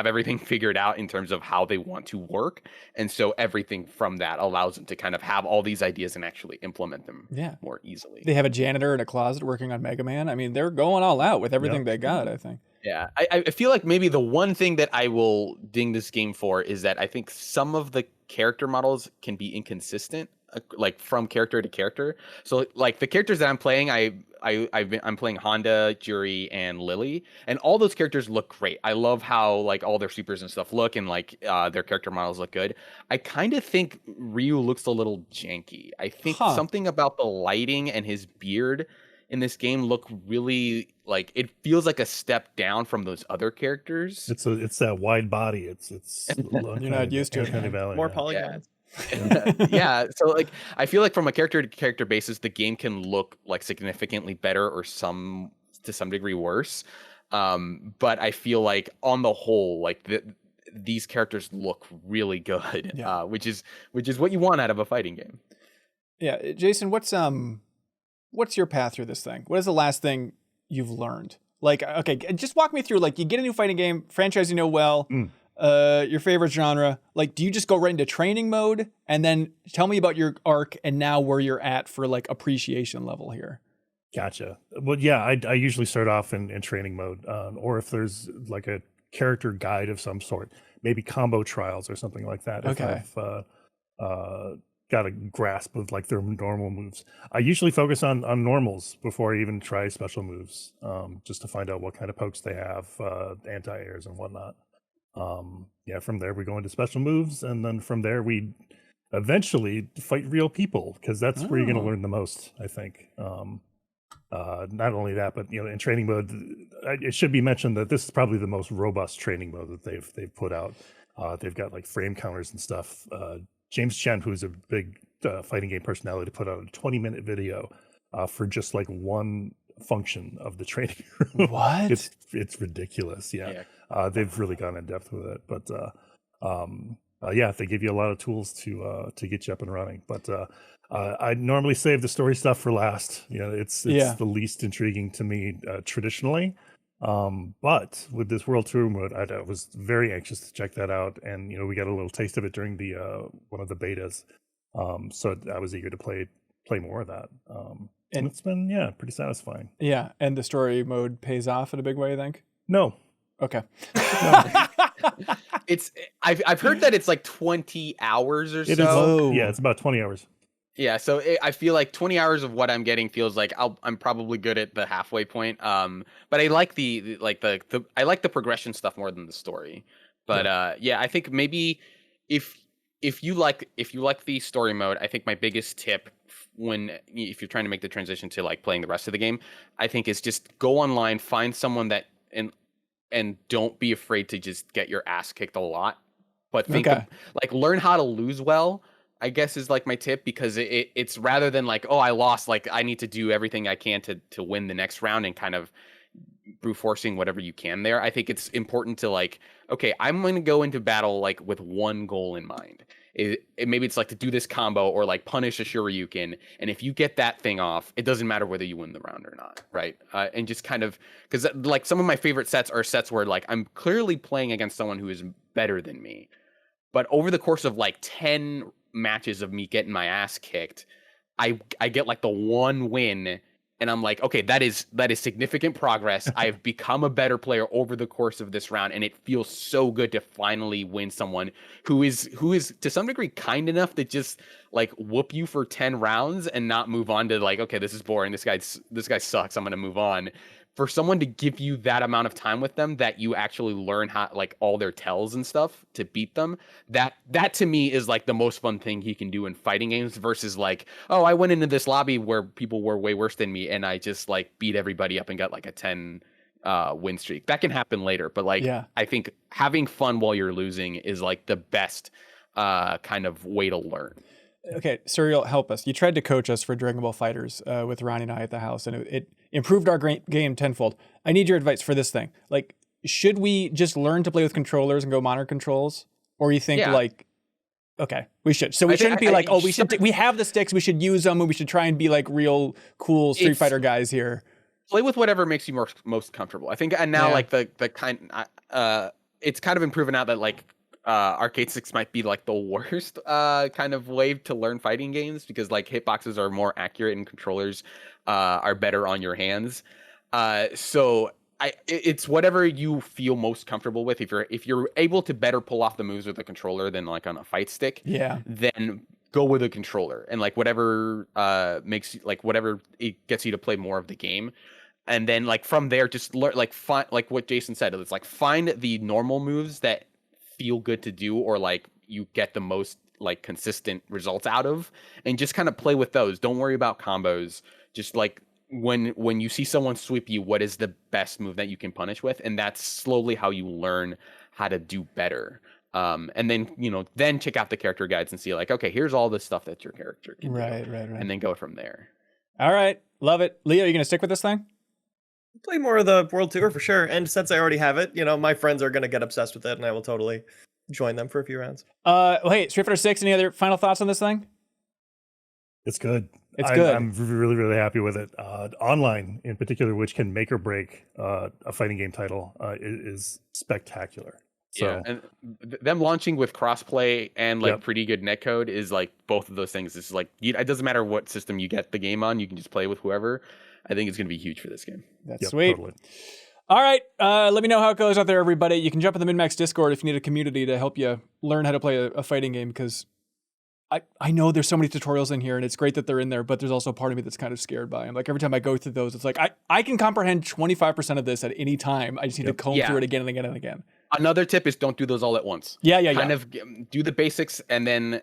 everything figured out in terms of how they want to work. And so everything from that allows them to kind of have all these ideas and actually implement them more easily. They have a janitor in a closet working on Mega Man. I mean, they're going all out with everything they got, I think. Yeah, I feel like maybe the one thing that I will ding this game for is that I think some of the character models can be inconsistent, like from character to character. So like the characters that I'm playing, I'm playing Honda, Jury, and Lily, and all those characters look great. I love how like all their supers and stuff look, and like their character models look good. I kind of think Ryu looks a little janky. I think something about the lighting and his beard in this game look really like it feels like a step down from those other characters. It's that wide body. It's You're not used to it. More polygons. Yeah, so like I feel like from a character to character basis, the game can look like significantly better or to some degree worse. But I feel like on the whole, like these characters look really good, which is what you want out of a fighting game. Yeah, Jason, what's your path through this thing? What is the last thing you've learned? Like, okay, just walk me through. Like, you get a new fighting game, franchise you know well. Your favorite genre, like, do you just go right into training mode and then tell me about your arc and now where you're at for like appreciation level here? Gotcha. Well, yeah, I usually start off in training mode, or if there's like a character guide of some sort, maybe combo trials or something like that. Okay. If I've got a grasp of like their normal moves, I usually focus on normals before I even try special moves, just to find out what kind of pokes they have, anti-airs and whatnot. From there we go into special moves, and then from there we eventually fight real people, because that's where you're going to learn the most, I think. Not only that, but in training mode, it should be mentioned that this is probably the most robust training mode that they've put out. They've got like frame counters and stuff. James Chen, who's a big fighting game personality, put out a 20-minute video for just like one function of the training room. What? It's ridiculous. Yeah. They've really gone in depth with it, but they give you a lot of tools to get you up and running. But I normally save the story stuff for last. It's the least intriguing to me traditionally. But with this World Tour mode, I was very anxious to check that out, and we got a little taste of it during the one of the betas. So I was eager to play more of that. And it's been pretty satisfying. Yeah, and the story mode pays off in a big way, I think. No. Okay. I've heard that it's like 20 hours or so. It is, it's about 20 hours. Yeah, so I feel like 20 hours of what I'm getting feels like I'm probably good at the halfway point. But I like the I like the progression stuff more than the story. But I think maybe if you like the story mode, I think my biggest tip if you're trying to make the transition to like playing the rest of the game, I think is just go online, find someone that and don't be afraid to just get your ass kicked a lot, but learn how to lose well, I guess, is like my tip, because it's rather than like, oh, I lost, like I need to do everything I can to win the next round and kind of brute forcing whatever you can there. I think it's important to like, okay, I'm going to go into battle like with one goal in mind. Maybe it's like to do this combo or like punish a Shoryuken, and if you get that thing off, it doesn't matter whether you win the round or not, right? And just kind of, because like some of my favorite sets are sets where like I'm clearly playing against someone who is better than me, but over the course of like 10 matches of me getting my ass kicked, I get like the one win, and I'm like, okay, that is significant progress. I've become a better player over the course of this round, and it feels so good to finally win someone who is to some degree kind enough to just like whoop you for 10 rounds and not move on to like, okay, this is boring. This guy sucks. I'm going to move on. For someone to give you that amount of time with them that you actually learn how like all their tells and stuff to beat them, that to me is like the most fun thing he can do in fighting games, versus like, oh, I went into this lobby where people were way worse than me and I just like beat everybody up and got like a 10 win streak. That can happen later, but like I think having fun while you're losing is like the best kind of way to learn. Okay, Serial, help us. You tried to coach us for Dragon Ball Fighters with Ronnie and I at the house, and it improved our game tenfold. I need your advice for this thing. Like, should we just learn to play with controllers and go monitor controls? Or you think like, okay, we should. So we shouldn't be like, oh, we have the sticks, we should use them, and we should try and be like real cool Street Fighter guys here. Play with whatever makes you most comfortable, I think. And now like the kind, it's kind of been proven out that like, arcade sticks might be like the worst kind of way to learn fighting games, because like hitboxes are more accurate and controllers are better on your hands. So it's whatever you feel most comfortable with. If you're able to better pull off the moves with a controller than like on a fight stick, then go with a controller and like whatever makes like whatever it gets you to play more of the game. And then like from there, just learn like find like what Jason said. It's like find the normal moves that feel good to do or like you get the most like consistent results out of, and just kind of play with those. Don't worry about combos. Just like when you see someone sweep you, what is the best move that you can punish with? And that's slowly how you learn how to do better. And then, then check out the character guides and see like, okay, here's all the stuff that your character can do. Right. And then go from there. All right. Love it. Leo, you going to stick with this thing? Play more of the World Tour for sure. And since I already have it, my friends are going to get obsessed with it and I will totally join them for a few rounds. Hey, Street Fighter 6, any other final thoughts on this thing? It's good. It's good. I'm really, really happy with it. Online, in particular, which can make or break a fighting game title, is spectacular. So, yeah, and them launching with crossplay and like pretty good netcode is like both of those things. It's like it doesn't matter what system you get the game on, you can just play with whoever. I think it's going to be huge for this game. That's sweet. Totally. All right, let me know how it goes out there, everybody. You can jump in the MinnMax Discord if you need a community to help you learn how to play a fighting game, because I know there's so many tutorials in here, and it's great that they're in there, but there's also a part of me that's kind of scared by them. Like, every time I go through those, it's like, I can comprehend 25% of this at any time. I just need to comb through it again and again and again. Another tip is don't do those all at once. Kind of do the basics and then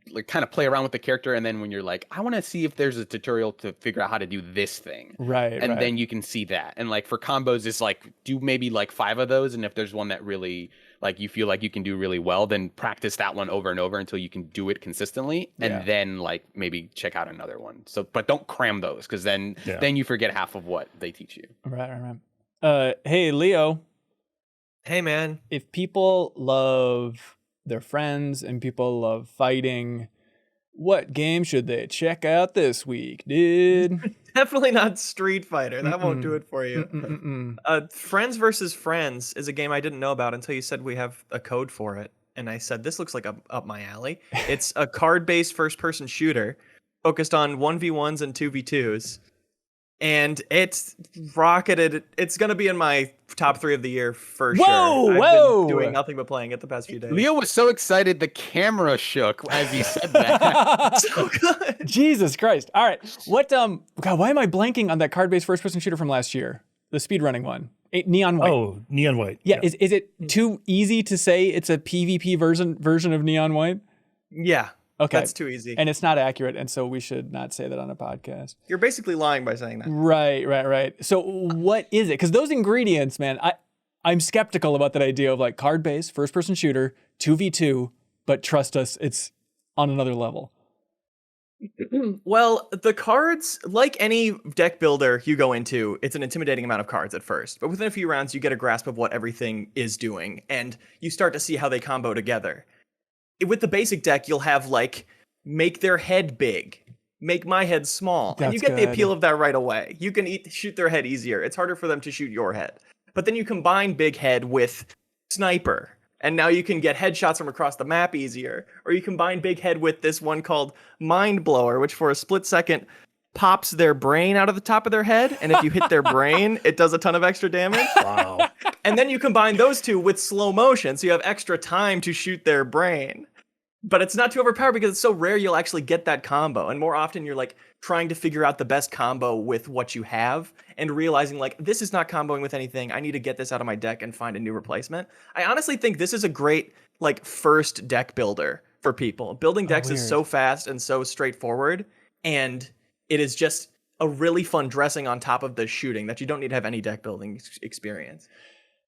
like kind of play around with the character, and then when you're like, I want to see if there's a tutorial to figure out how to do this thing, and then you can see that. And like for combos, it's like do maybe like 5 of those, and if there's one that really like you feel like you can do really well, then practice that one over and over until you can do it consistently, and then like maybe check out another one. So but don't cram those, because then you forget half of what they teach you. Right. Hey Leo, hey man, if people love their friends and people love fighting, what game should they check out this week, dude? Definitely not Street Fighter. That won't do it for you. Friends versus Friends is a game I didn't know about until you said we have a code for it. And I said, this looks like up my alley. It's a card-based first-person shooter focused on 1v1s and 2v2s. And it's rocketed. It's going to be in my top 3 of the year for sure. I've been doing nothing but playing it the past few days. Leo was so excited the camera shook as he said that. So good. Jesus Christ. All right. What God, why am I blanking on that card-based first-person shooter from last year? The speedrunning one. Neon White. Oh, Neon White. Yeah. Is it too easy to say it's a PvP version of Neon White? Yeah. Okay. That's too easy. And it's not accurate, and so we should not say that on a podcast. You're basically lying by saying that. Right. So what is it? Because those ingredients, man, I'm skeptical about that idea of like card-based, first-person shooter, 2v2, but trust us, it's on another level. Well, the cards, like any deck builder you go into, it's an intimidating amount of cards at first. But within a few rounds, you get a grasp of what everything is doing, and you start to see how they combo together. With the basic deck, you'll have like, make their head big, make my head small. And you get the appeal of that right away. You can shoot their head easier. It's harder for them to shoot your head. But then you combine big head with sniper. And now you can get headshots from across the map easier. Or you combine big head with this one called Mind Blower, which for a split second pops their brain out of the top of their head. And if you hit their brain, it does a ton of extra damage. Wow. And then you combine those two with slow motion, so you have extra time to shoot their brain. But it's not too overpowered because it's so rare you'll actually get that combo. And more often you're like trying to figure out the best combo with what you have and realizing like, this is not comboing with anything. I need to get this out of my deck and find a new replacement. I honestly think this is a great like first deck builder for people. Building decks is so fast and so straightforward. And it is just a really fun dressing on top of the shooting that you don't need to have any deck building experience.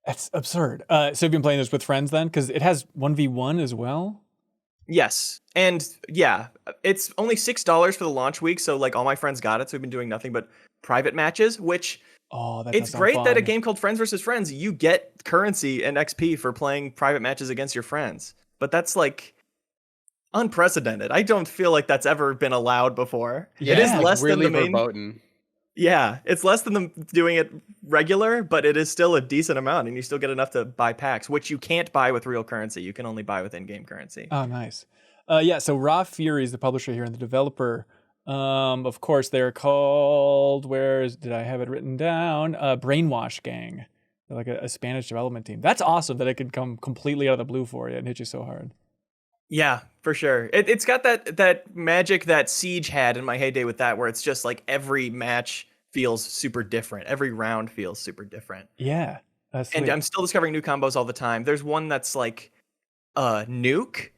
That's absurd. So you've been playing this with friends then? Because it has 1v1 as well? Yes. And yeah, it's only $6 for the launch week. So like all my friends got it. So we've been doing nothing but private matches, which it's great that a game called Friends versus Friends, you get currency and XP for playing private matches against your friends. But that's like unprecedented. I don't feel like that's ever been allowed before. Yeah, it is less really than the main. verboten. Yeah, it's less than them doing it regular, but it is still a decent amount, and you still get enough to buy packs, which you can't buy with real currency. You can only buy with in-game currency. Oh, nice. So Raw Fury is the publisher here and the developer. Of course, they're called, did I have it written down? Brainwash Gang. They're like a Spanish development team. That's awesome that it could come completely out of the blue for you and hit you so hard. Yeah, for sure. It's got that magic that Siege had in my heyday with that, where it's just like every match feels super different. Every round feels super different. Yeah, that's And sweet. I'm still discovering new combos all the time. There's one that's like nuke,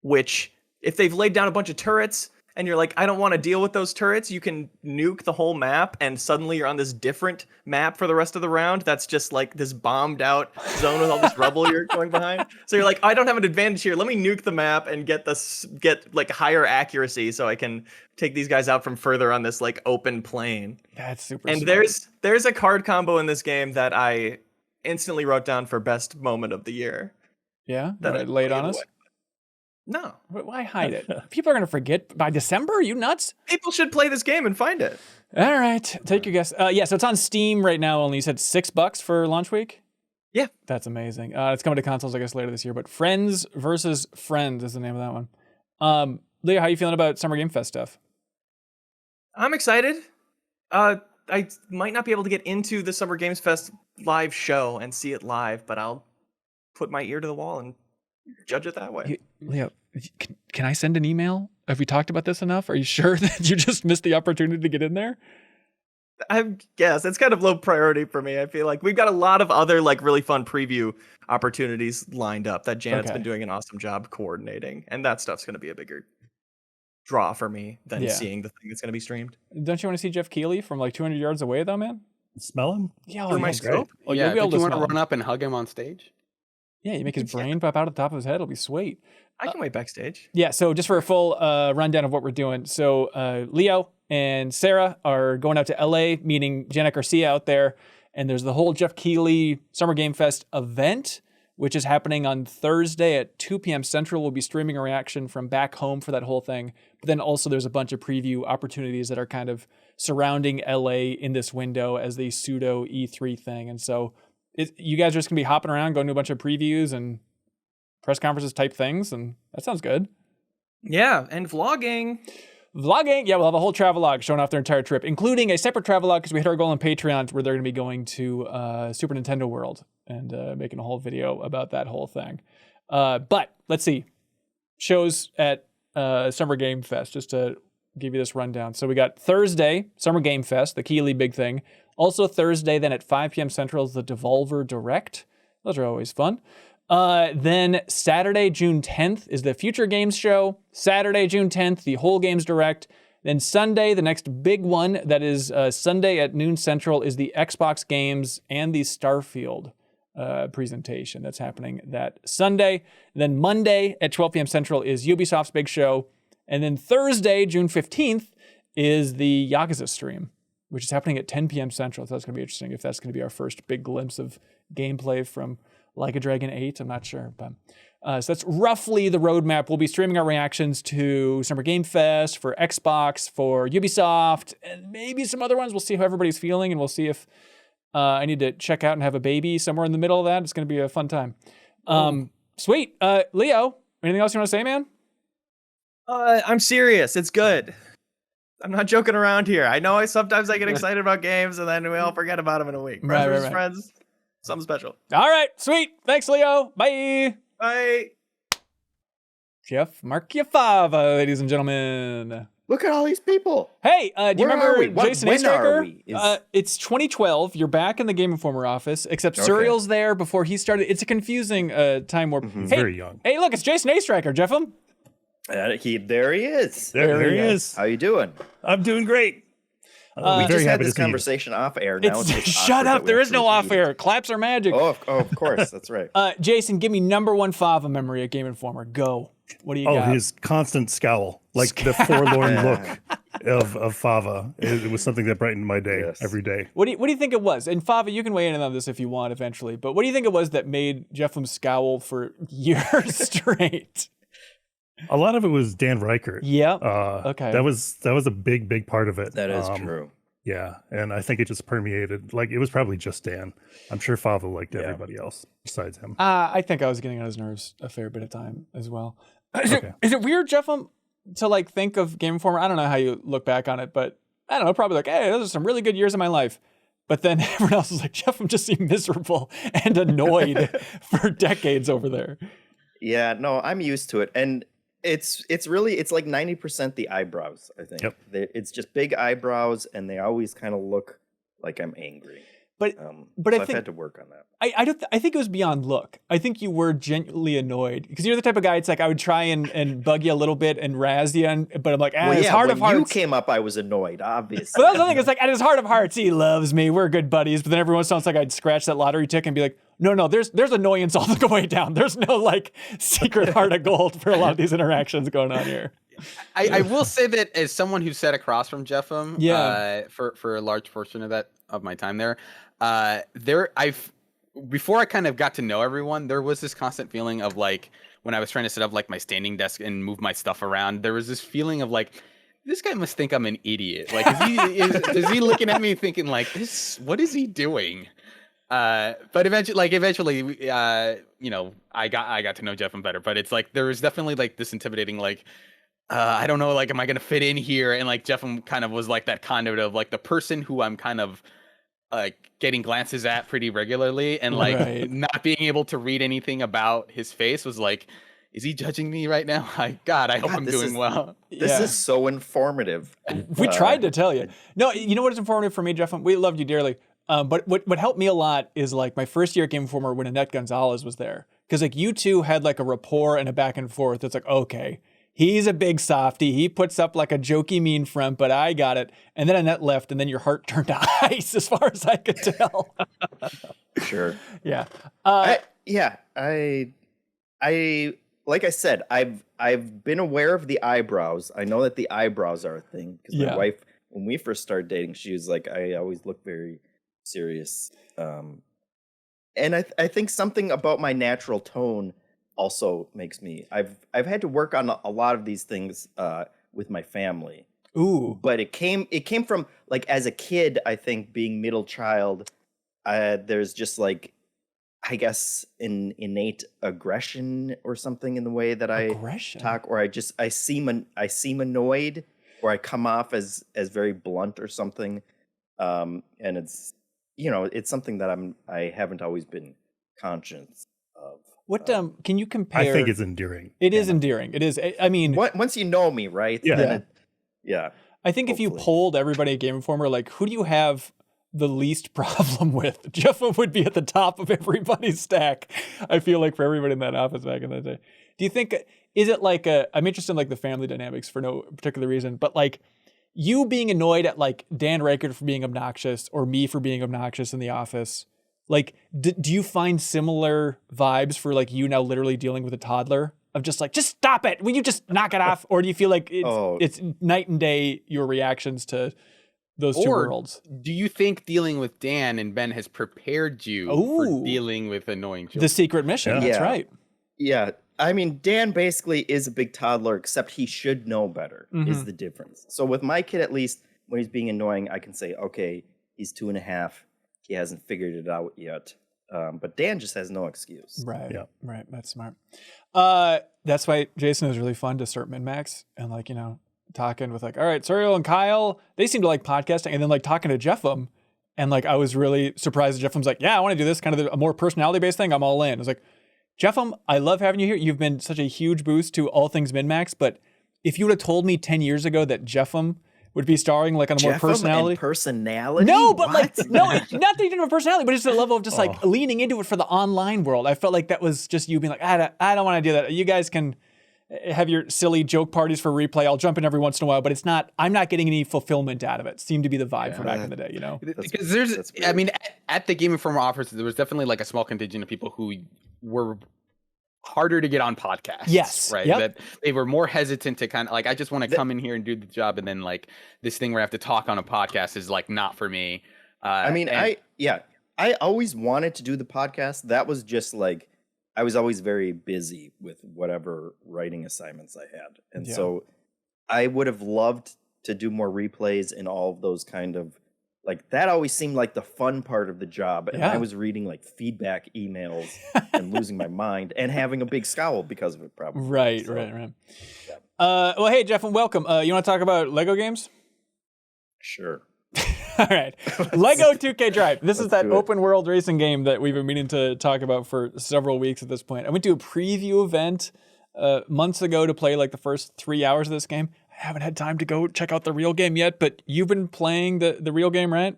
which if they've laid down a bunch of turrets and you're like, I don't want to deal with those turrets, you can nuke the whole map and suddenly you're on this different map for the rest of the round. That's just like this bombed out zone with all this rubble you're going behind. So you're like, I don't have an advantage here. Let me nuke the map and get like higher accuracy so I can take these guys out from further on this like open plane. That's super. And smart. there's a card combo in this game that I instantly wrote down for best moment of the year. Yeah, That that laid on us. No. Why hide it? People are gonna forget by December. Are you nuts? People should play this game and find it. All right, take your guess. Yeah, so it's on Steam right now. Only you said $6 for launch week. Yeah. That's amazing. It's coming to consoles, I guess, later this year. But Friends versus Friends is the name of that one. Leah, how you feeling about Summer Game Fest stuff? I'm excited. I might not be able to get into the Summer Games Fest live show and see it live, but I'll put my ear to the wall and judge it that way. Leo, can I send an email? Have we talked about this enough? Are you sure that you just missed the opportunity to get in there? I guess it's kind of low priority for me. I feel like we've got a lot of other like really fun preview opportunities lined up that Janet's Okay. been doing an awesome job coordinating, and that stuff's going to be a bigger draw for me than Yeah. seeing the thing that's going to be streamed. Don't you want to see Jeff Keighley from like 200 yards away, though, man? Smell him? Yeah, Through my he's great. scope? Oh, yeah, you'll be able don't you to want to smell him. run up and hug him on stage? Yeah, you make his brain pop out of the top of his head. It'll be sweet. I can wait backstage. Yeah, so just for a full rundown of what we're doing. So Leo and Sarah are going out to LA, meeting Janet Garcia out there. And there's the whole Jeff Keighley Summer Game Fest event, which is happening on Thursday at 2 p.m. Central. We'll be streaming a reaction from back home for that whole thing. But then also there's a bunch of preview opportunities that are kind of surrounding LA in this window as the pseudo E3 thing. And so you guys are just going to be hopping around, going to a bunch of previews and press conferences type things. And that sounds good. Yeah, and vlogging. Vlogging, yeah, we'll have a whole travelogue showing off their entire trip, including a separate travelogue because we hit our goal on Patreon where they're going to be going to Super Nintendo World and making a whole video about that whole thing. But let's see, shows at Summer Game Fest, just to give you this rundown. So we got Thursday, Summer Game Fest, the Keighley big thing. Also Thursday, then at 5 p.m. Central is the Devolver Direct. Those are always fun. Then Saturday, June 10th is the Future Games Show. Saturday, June 10th, the Whole Games Direct. Then Sunday, the next big one, that is Sunday at noon Central, is the Xbox Games and the Starfield presentation that's happening that Sunday. Then Monday at 12 p.m. Central is Ubisoft's big show. And then Thursday, June 15th, is the Yakuza stream, which is happening at 10 p.m. Central. So that's going to be interesting if that's going to be our first big glimpse of gameplay from Like a Dragon 8. I'm not sure. But so that's roughly the roadmap. We'll be streaming our reactions to Summer Game Fest, for Xbox, for Ubisoft, and maybe some other ones. We'll see how everybody's feeling, and we'll see if I need to check out and have a baby somewhere in the middle of that. It's going to be a fun time. Sweet. Leo, anything else you want to say, man? I'm serious. It's good. I'm not joking around here. I know sometimes I get excited about games and then we all forget about them in a week. Friends versus friends. Something special. All right. Sweet. Thanks, Leo. Bye. Bye. Jeff Marchiafava, ladies and gentlemen. Look at all these people. Hey, do you Where are remember we? Jason When are Oestreicher? we? It's 2012. You're back in the Game Informer office, except Okay. Serial's there before he started. It's a confusing time warp. He's Hey, very young. hey, look, it's Jason Oestreicher, Jeffem. There he is. There he you is. How you doing? I'm doing great. We very just had happy to this see you. conversation off air. Now It's it's shut awkward that up. we There is no actually off meet. air. Claps are magic. Of course. That's right. Jason, give me number one Fava memory at Game Informer. Go. What do you Oh, got? his constant scowl, like the forlorn look of Fava. It was something that brightened my day Yes. every day. What do you think it was? And Fava, you can weigh in on this if you want eventually. But what do you think it was that made Jeffem scowl for years straight? A lot of it was Dan Reichert. Yeah. Okay. That was a big part of it. That is true. Yeah, and I think it just permeated. Like, it was probably just Dan. I'm sure Fava liked everybody else besides him. I think I was getting on his nerves a fair bit of time as well. Is it weird, Jeffem, to like think of Game Informer? I don't know how you look back on it, but I don't know, probably like, hey, those are some really good years of my life. But then everyone else is like, Jeffem just seemed miserable and annoyed for decades over there. Yeah, no, I'm used to it. And It's really it's like 90% the eyebrows, I think. Yep. It's just big eyebrows, and they always kind of look like I'm angry. But so I've had to work on that. I think it was beyond look. I think you were genuinely annoyed because you're the type of guy. It's like I would try and bug you a little bit and razz you, but I'm like, it's heart of when you hearts. came up, I was annoyed, obviously. But that's the thing. It's like at his heart of hearts, he loves me. We're good buddies. But then every once in a while, it's like I'd scratch that lottery ticket and be like, no, there's annoyance all the way down. There's no like secret heart of gold for a lot of these interactions going on here. I will say that as someone who sat across from Jeffem, for a large portion of my time there, before I kind of got to know everyone, there was this constant feeling of like when I was trying to set up like my standing desk and move my stuff around, there was this feeling of like, this guy must think I'm an idiot. Like, is he looking at me thinking like, what is he doing? But eventually, you know, I got to know Jeffem better. But it's like there was definitely like this intimidating, like, I don't know, like, am I gonna fit in here? And like Jeffem kind of was like that conduit of like the person who I'm kind of getting glances at pretty regularly, and like not being able to read anything about his face was like, is he judging me right now? I hope I'm doing well. This is so informative. We tried to tell you. No, you know what is informative for me, Jeffem? We loved you dearly. But what helped me a lot is like my first year at Game Informer when Annette Gonzalez was there. Because like you two had like a rapport and a back and forth. It's like, okay, he's a big softy. He puts up like a jokey mean front, but I got it. And then Annette left, and then your heart turned to ice as far as I could tell. Sure. Yeah. I like I said, I've been aware of the eyebrows. I know that the eyebrows are a thing. Because my wife, when we first started dating, she was like, I always look very serious. And I think something about my natural tone also makes me. I've had to work on a lot of these things with my family. Ooh. But it came from like as a kid, I think being middle child, there's just like I guess an innate aggression or something in the way that I talk, or I seem annoyed, or I come off as very blunt or something. And it's it's something that I haven't always been conscious of. What can you compare? I think it's endearing. It is endearing. It is. I mean, once you know me, right? Yeah. I think if you polled everybody at Game Informer, like, who do you have the least problem with? Jeffem would be at the top of everybody's stack. I feel like for everybody in that office back in that day. Do you think, is it like I'm interested in like the family dynamics for no particular reason, but like you being annoyed at like Dan Reichert for being obnoxious or me for being obnoxious in the office, like, do you find similar vibes for like you now literally dealing with a toddler of just like, just stop it. Will you just knock it off? Or do you feel like it's night and day, your reactions to those two worlds? Do you think dealing with Dan and Ben has prepared you for dealing with annoying children? The secret mission. That's right. Yeah. I mean, Dan basically is a big toddler, except he should know better is the difference. So with my kid, at least when he's being annoying, I can say, okay, he's 2.5. He hasn't figured it out yet. But Dan just has no excuse. Right. Yeah. Right. That's smart. That's why Jason is really fun to start MinnMax and like, talking with like, all right, Suriel and Kyle, they seem to like podcasting, and then like talking to Jeffem. And like, I was really surprised that Jeffem's like, yeah, I want to do this kind of a more personality based thing. I'm all in. I was like, Jeffem, I love having you here. You've been such a huge boost to all things MinnMax. But if you would have told me 10 years ago that Jeffem would be starring like on a more personality. No, but like, no, not that you didn't have a personality, but just a level of just like leaning into it for the online world. I felt like that was just you being like, I don't want to do that. You guys can have your silly joke parties for replay. I'll jump in every once in a while, but I'm not getting any fulfillment out of it. Seemed to be the vibe from back in the day, Because I mean, at the Game Informer office, there was definitely like a small contingent of people who were harder to get on podcasts. Yes. Right. Yep. That they were more hesitant to kind of like, I just want to come in here and do the job. And then like this thing where I have to talk on a podcast is like not for me. I always wanted to do the podcast. That was just like, I was always very busy with whatever writing assignments I had. And so I would have loved to do more replays and all of those kind of like, that always seemed like the fun part of the job. And I was reading like feedback emails and losing my mind and having a big scowl because of it probably. Right. Yeah. Well, hey, Jeff, and welcome. You want to talk about Lego games? Sure. All right. Lego 2K Drive. This is that open world racing game that we've been meaning to talk about for several weeks at this point. I went to a preview event months ago to play like the first 3 hours of this game. I haven't had time to go check out the real game yet, but you've been playing the real game, right?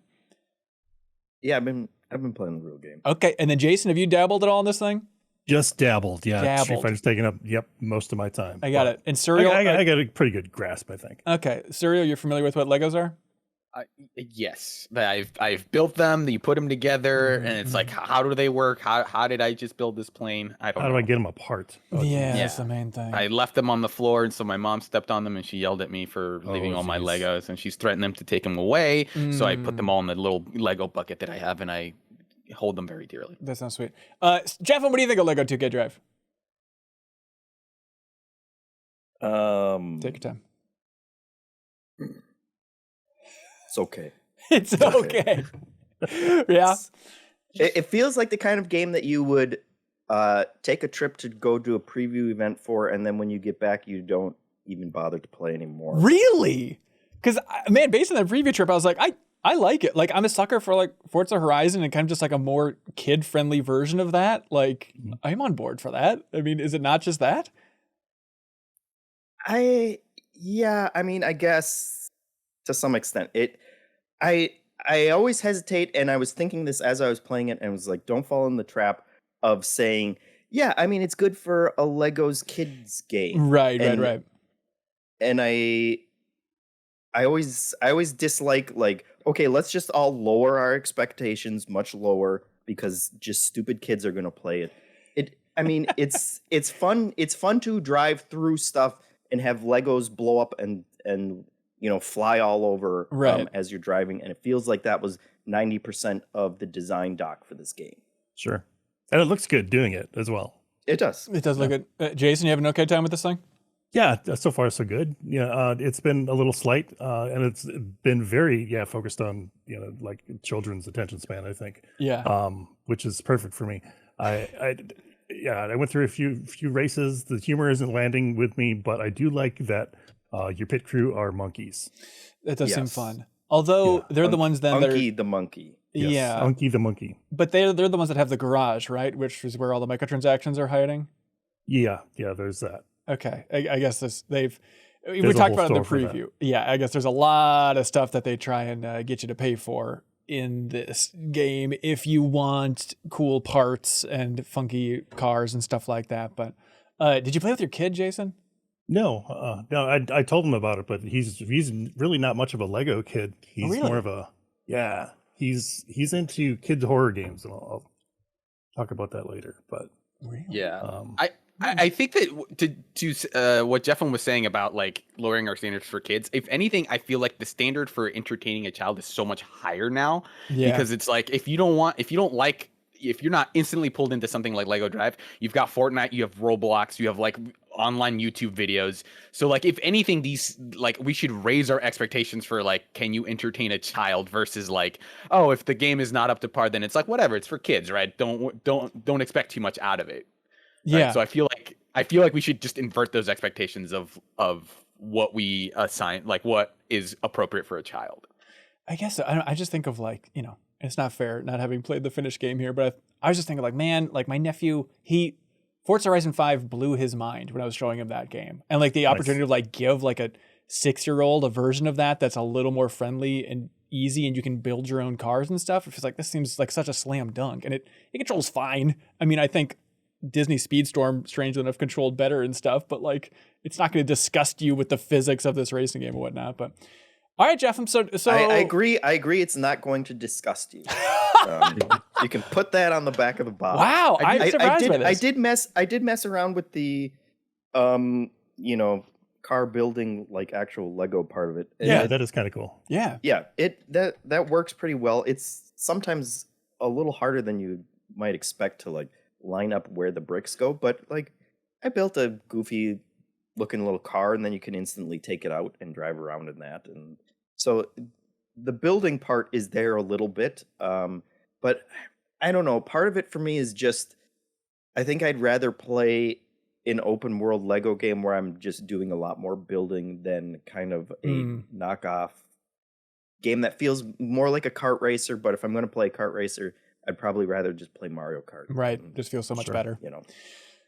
Yeah, I've been playing the real game. Okay, and then Jason, have you dabbled at all in this thing? Just dabbled, yeah. Dabbled. Street Fighter's taking up, most of my time. I got it. And Serial, I got a pretty good grasp, I think. Okay, Serial, you're familiar with what Legos are? Yes, I've built them. You put them together, and it's like, how do they work? How did I just build this plane? I don't know. How do I get them apart? That's the main thing. I left them on the floor, and so my mom stepped on them, and she yelled at me for leaving all my Legos, and she's threatened them to take them away. So I put them all in the little Lego bucket that I have, and I hold them very dearly. That sounds sweet. Jeff, what do you think of Lego 2K Drive? Take your time. It's okay. It's okay. Yeah. It feels like the kind of game that you would take a trip to go do a preview event for, and then when you get back, you don't even bother to play anymore. Really? Because, man, based on that preview trip, I was like, I like it. Like, I'm a sucker for, like, Forza Horizon and kind of just, like, a more kid-friendly version of that. Like, I'm on board for that. I mean, is it not just that? I mean, I guess to some extent. I always hesitate, and I was thinking this as I was playing it, and was like, don't fall in the trap of saying, yeah, I mean, it's good for a Legos kids game. Right. And I always dislike, like, okay, let's just all lower our expectations much lower because just stupid kids are going to play it. I mean, it's fun. It's fun to drive through stuff and have Legos blow up and fly all over as you're driving. And it feels like that was 90% of the design doc for this game. Sure. And it looks good doing it as well. It does. It does look good. Jason, you have an okay time with this thing? Yeah, so far so good. Yeah, it's been a little slight, and it's been very focused on like children's attention span, I think. Yeah. Which is perfect for me. I went through a few races. The humor isn't landing with me, but I do like that your pit crew are monkeys. That does seem fun. Although they're the ones then Unky the monkey. Yes, yeah, Unky the monkey. But they're the ones that have the garage, right? Which is where all the microtransactions are hiding. Yeah, there's that. Okay, I guess we There's talked a about it in the whole store for preview. Yeah, I guess there's a lot of stuff that they try and get you to pay for in this game if you want cool parts and funky cars and stuff like that. But did you play with your kid, Jason? No. I told him about it, but he's really not much of a Lego kid. He's more of a He's into kids horror games, and I'll talk about that later. But I think that to what Jeffin was saying about like lowering our standards for kids, if anything, I feel like the standard for entertaining a child is so much higher now. Yeah. Because it's like if you're not instantly pulled into something like Lego Drive, you've got Fortnite, you have Roblox, you have like online YouTube videos. So like if anything, these like we should raise our expectations for like, can you entertain a child versus like, oh, if the game is not up to par, then it's like whatever, it's for kids, right? Don't expect too much out of it. Right? Yeah. So I feel like we should just invert those expectations of what we assign, like what is appropriate for a child. I guess I just think of like, it's not fair not having played the finished game here, but I was just thinking like, man, like my nephew, Forza Horizon 5 blew his mind when I was showing him that game. And like the opportunity to like give like a 6-year-old a version of that's a little more friendly and easy and you can build your own cars and stuff. It's like, this seems like such a slam dunk and it controls fine. I mean, I think Disney Speedstorm, strangely enough, controlled better and stuff, but like it's not going to disgust you with the physics of this racing game and whatnot. But all right, Jeff, so I agree. It's not going to disgust you. You can put that on the back of the box. Wow, I'm surprised by this. I did mess around with the, car building like actual Lego part of it. That is kind of cool. Yeah. That works pretty well. It's sometimes a little harder than you might expect to like line up where the bricks go, but like I built a goofy looking little car and then you can instantly take it out and drive around in that. And so the building part is there a little bit. But I don't know. Part of it for me is just, I think I'd rather play an open world Lego game where I'm just doing a lot more building than kind of a knockoff game that feels more like a kart racer. But if I'm going to play a kart racer, I'd probably rather just play Mario Kart. Right. Just feels so much better.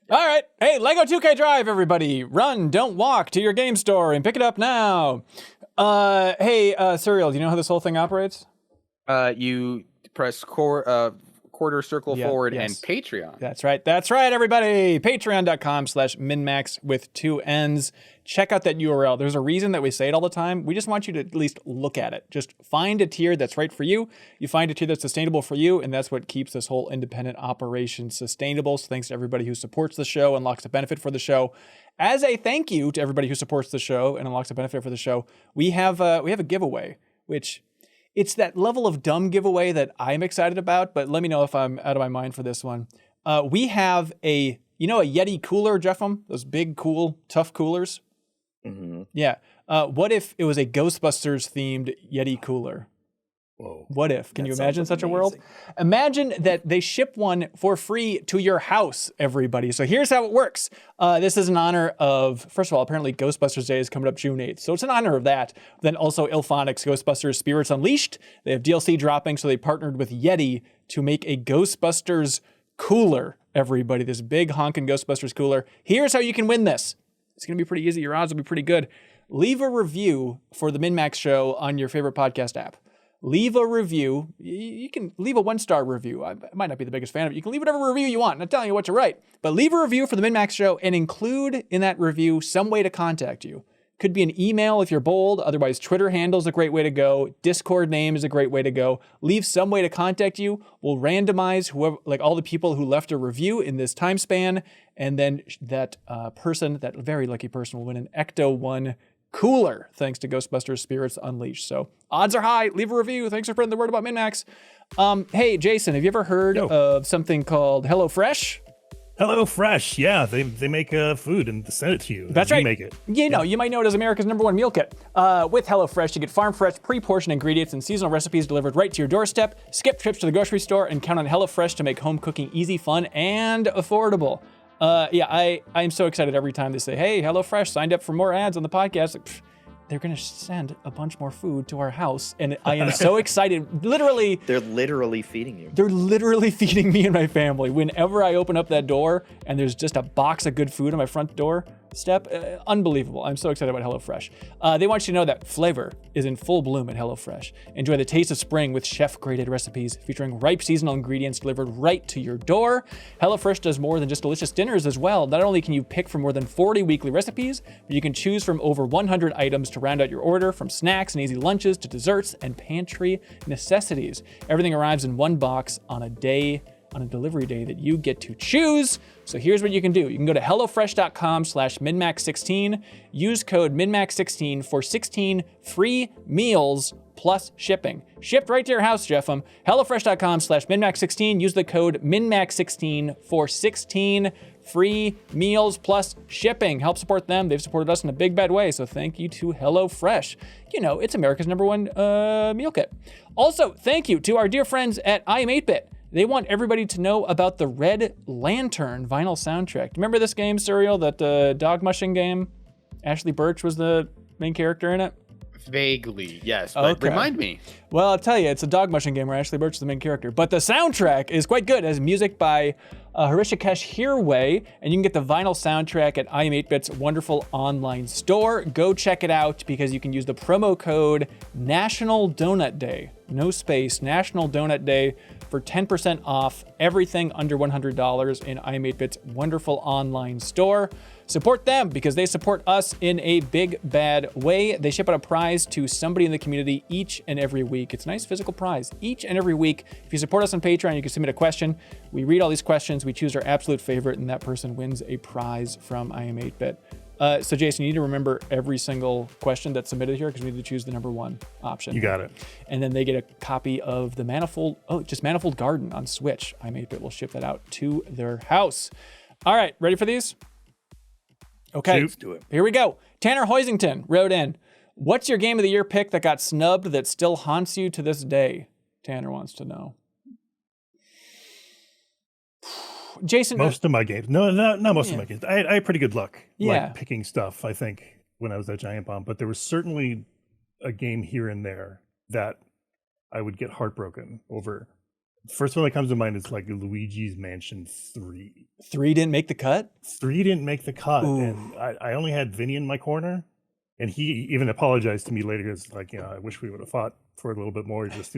All right. Hey, Lego 2K Drive, everybody. Run, don't walk to your game store and pick it up now. Hey, Serial, do you know how this whole thing operates? You press quarter circle forward and Patreon. That's right, everybody. Patreon.com/MinnMax with 2 N's. Check out that URL. There's a reason that we say it all the time. We just want you to at least look at it. Just find a tier that's right for you. You find a tier that's sustainable for you, and that's what keeps this whole independent operation sustainable. So thanks to everybody who supports the show and unlocks a benefit for the show. As a thank you to everybody who supports the show and unlocks a benefit for the show, we have a giveaway, which it's that level of dumb giveaway that I'm excited about, but let me know if I'm out of my mind for this one. We have a Yeti cooler, Jeffem? Those big, cool, tough coolers? Mm-hmm. Yeah. What if it was a Ghostbusters themed Yeti cooler? Whoa. What if? Can That you sounds imagine such a world? amazing. Imagine that they ship one for free to your house, everybody. So here's how it works. This is in honor of, first of all, apparently Ghostbusters Day is coming up June 8th. So it's in honor of that. Then also Ilphonic's Ghostbusters Spirits Unleashed. They have DLC dropping, so they partnered with Yeti to make a Ghostbusters cooler, everybody. This big honking Ghostbusters cooler. Here's how you can win this. It's going to be pretty easy. Your odds will be pretty good. Leave a review for the MinnMax show on your favorite podcast app. Leave a review. You can leave a 1-star review. I might not be the biggest fan of it. You can leave whatever review you want. I'm not telling you what to write. But leave a review for the MinnMax show and include in that review some way to contact you. Could be an email if you're bold. Otherwise, Twitter handle is a great way to go. Discord name is a great way to go. Leave some way to contact you. We'll randomize whoever, like all the people who left a review in this time span. And then that person, that very lucky person, will win an Ecto 1 cooler thanks to Ghostbusters Spirits Unleashed. So odds are high. Leave a review. Thanks for spreading the word about MinnMax. Hey, Jason, have you ever heard of something called HelloFresh? HelloFresh, yeah, they make food and send it to you. That's You right. make it. You might know it as America's #1 meal kit. With HelloFresh, you get farm-fresh, pre-portioned ingredients and seasonal recipes delivered right to your doorstep. Skip trips to the grocery store and count on HelloFresh to make home cooking easy, fun, and affordable. I am so excited every time they say, hey, HelloFresh signed up for more ads on the podcast. Like, they're going to send a bunch more food to our house. And I am so excited. They're literally feeding you. They're literally feeding me and my family. Whenever I open up that door and there's just a box of good food on my front door step, unbelievable. I'm so excited about HelloFresh. They want you to know that flavor is in full bloom at HelloFresh. Enjoy the taste of spring with chef-created recipes featuring ripe seasonal ingredients delivered right to your door. HelloFresh does more than just delicious dinners as well. Not only can you pick from more than 40 weekly recipes, but you can choose from over 100 items to round out your order, from snacks and easy lunches to desserts and pantry necessities. Everything arrives in one box on a delivery day that you get to choose. So here's what you can do. You can go to HelloFresh.com/MinnMax16. Use code MinnMax16 for 16 free meals plus shipping. Shipped right to your house, Jeffem. HelloFresh.com/MinnMax16. Use the code MinnMax16 for 16 free meals plus shipping. Help support them. They've supported us in a big, bad way. So thank you to HelloFresh. It's America's #1 meal kit. Also, thank you to our dear friends at I Am 8-Bit. They want everybody to know about the Red Lantern vinyl soundtrack. Do you remember this game, Serial, that dog mushing game? Ashley Birch was the main character in it? Vaguely, yes, but remind me. Well, I'll tell you, it's a dog mushing game where Ashley Birch is the main character. But the soundtrack is quite good. It has music by Hrishikesh Hirway, and you can get the vinyl soundtrack at I Am 8-Bit's wonderful online store. Go check it out because you can use the promo code National Donut Day. No space, National Donut Day for 10% off everything under $100 in I Am 8-Bit's wonderful online store. Support them because they support us in a big, bad way. They ship out a prize to somebody in the community each and every week. It's a nice physical prize each and every week. If you support us on Patreon, you can submit a question. We read all these questions. We choose our absolute favorite, and that person wins a prize from I Am 8-Bit. So Jason, you need to remember every single question that's submitted here because we need to choose the #1 option. You got it. And then they get a copy of the Manifold Garden on Switch. I Am 8-Bit will ship that out to their house. All right, ready for these? Okay, Let's do it. Here we go. Tanner Hoisington wrote in, what's your game of the year pick that got snubbed that still haunts you to this day? Tanner wants to know. Jason, Most of my games. No, not most Yeah. of my games. I had pretty good luck Yeah. like picking stuff, I think, when I was at Giant Bomb. But there was certainly a game here and there that I would get heartbroken over First one that comes to mind is like Luigi's Mansion 3. 3 didn't make the cut? 3 didn't make the cut, Ooh. and I only had Vinny in my corner, and he even apologized to me later. It's like, I wish we would have fought for a little bit more. Just,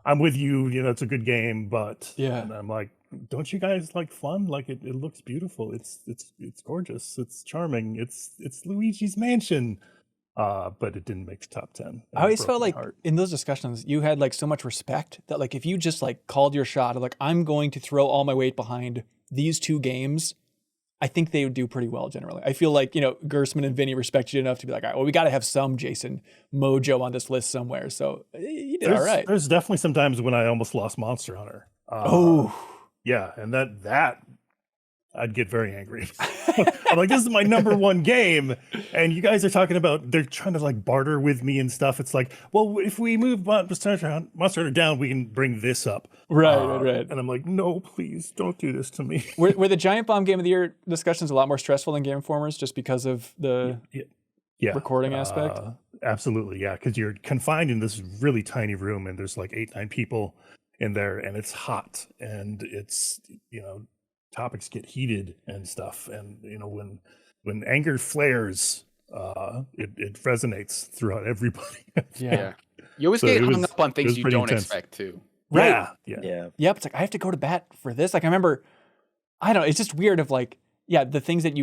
I'm with you. It's a good game, but Yeah. And I'm like, don't you guys like fun? Like it looks beautiful. It's gorgeous. It's charming. It's Luigi's Mansion. But it didn't make the top 10. I always felt like in those discussions, you had like so much respect that like if you just like called your shot of like, I'm going to throw all my weight behind these 2 games, I think they would do pretty well generally. I feel like, Gersman and Vinny respect you enough to be like, all right, well, we got to have some Jason mojo on this list somewhere. So you did all right. There's definitely some times when I almost lost Monster Hunter. Yeah, and that I'd get very angry. I'm like, this is my number 1 game, and you guys are talking about they're trying to like barter with me and stuff. It's like, well, if we move Monster Hunter down, we can bring this up. Right. And I'm like, no, please don't do this to me. Were the Giant Bomb Game of the Year discussions a lot more stressful than Game Informers just because of the recording aspect? Absolutely, yeah, because you're confined in this really tiny room, and there's like 8-9 people in there, and it's hot, and it's topics get heated and stuff, and when anger flares, it resonates throughout everybody. Yeah. You always get hung up on things you don't expect too. Right. Yeah. Yep. It's like I have to go to bat for this. Like I remember, I don't know. It's just weird of like, the things that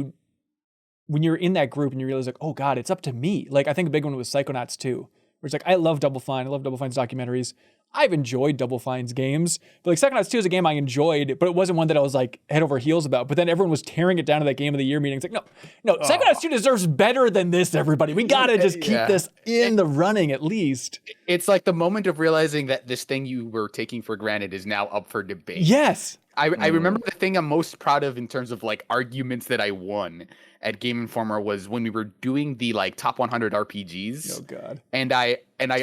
when you're in that group and you realize like, oh God, it's up to me. Like I think a big one was Psychonauts 2, where it's like I love Double Fine. I love Double Fine's documentaries. I've enjoyed Double Fine's games, but like Psychonauts 2 is a game I enjoyed, but it wasn't one that I was like head over heels about. But then everyone was tearing it down to that Game of the Year meeting. It's like, no, Psychonauts 2 deserves better than this, everybody. We gotta just keep this in the running at least. It's like the moment of realizing that this thing you were taking for granted is now up for debate. Yes. I remember the thing I'm most proud of in terms of like arguments that I won at Game Informer was when we were doing the like top 100 RPGs. Oh God. And I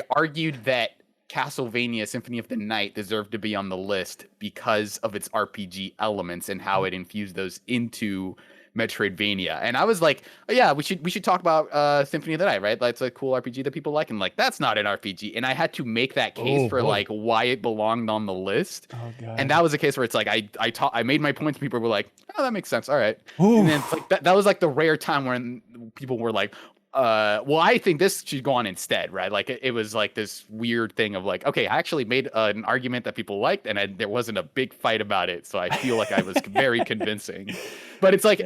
argued that Castlevania Symphony of the Night deserved to be on the list because of its RPG elements and how it infused those into Metroidvania. And I was like, oh, yeah, we should talk about Symphony of the Night, right? That's a cool RPG that people like. And like, that's not an RPG. And I had to make that case like why it belonged on the list. Oh God. And that was a case where it's like I made my points. People were like, oh, that makes sense. All right. Ooh. And then it's like that was like the rare time when people were like, well, I think this should go on instead, right? Like it was like this weird thing of like, okay, I actually made an argument that people liked, and there wasn't a big fight about it, so I feel like I was very convincing. But it's like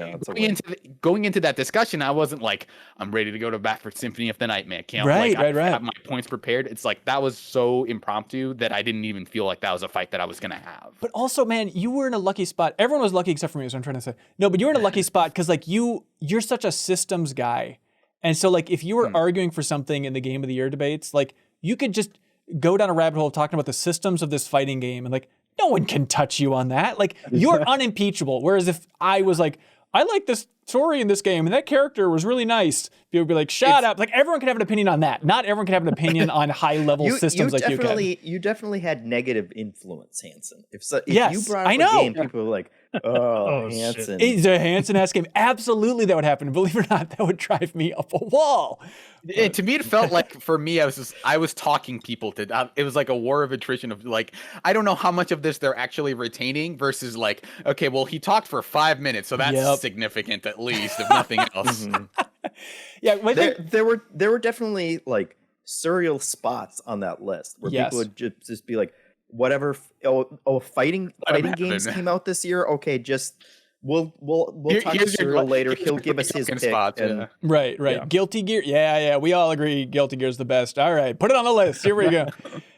going into that discussion, I wasn't like, I'm ready to go to bat for Symphony of the Night, man. Can't right. have my points prepared. It's like that was so impromptu that I didn't even feel like that was a fight that I was gonna have. But also, man, you were in a lucky spot. Everyone was lucky except for me, is what I'm trying to say. No, but you were in a lucky spot because like you're such a systems guy. And so, like, if you were arguing for something in the Game of the Year debates, like, you could just go down a rabbit hole talking about the systems of this fighting game, and like, no one can touch you on that. Like, you're unimpeachable. Whereas if I was like, I like this story in this game, and that character was really nice, people would be like, shut up. Like, everyone can have an opinion on that. Not everyone can have an opinion on high-level systems like you can. You definitely had negative influence, Hansen. If yes, you brought up I know. a game, people were like, oh Hansen. It's a Hansen-esque game. Absolutely that would happen. Believe it or not, that would drive me up a wall. To me, it felt like for me, I was talking people to. It was like a war of attrition of like, I don't know how much of this they're actually retaining versus like, okay, well, he talked for 5 minutes, so that's significant at least, if nothing else. Yeah, there were definitely like surreal spots on that list where people would just be like, whatever. Fighting games came out this year. Okay, just. We'll talk to Cyril later. He'll give us his pick. Spots, Right. Yeah. Guilty Gear. Yeah. We all agree Guilty Gear is the best. All right, put it on the list. Here we go.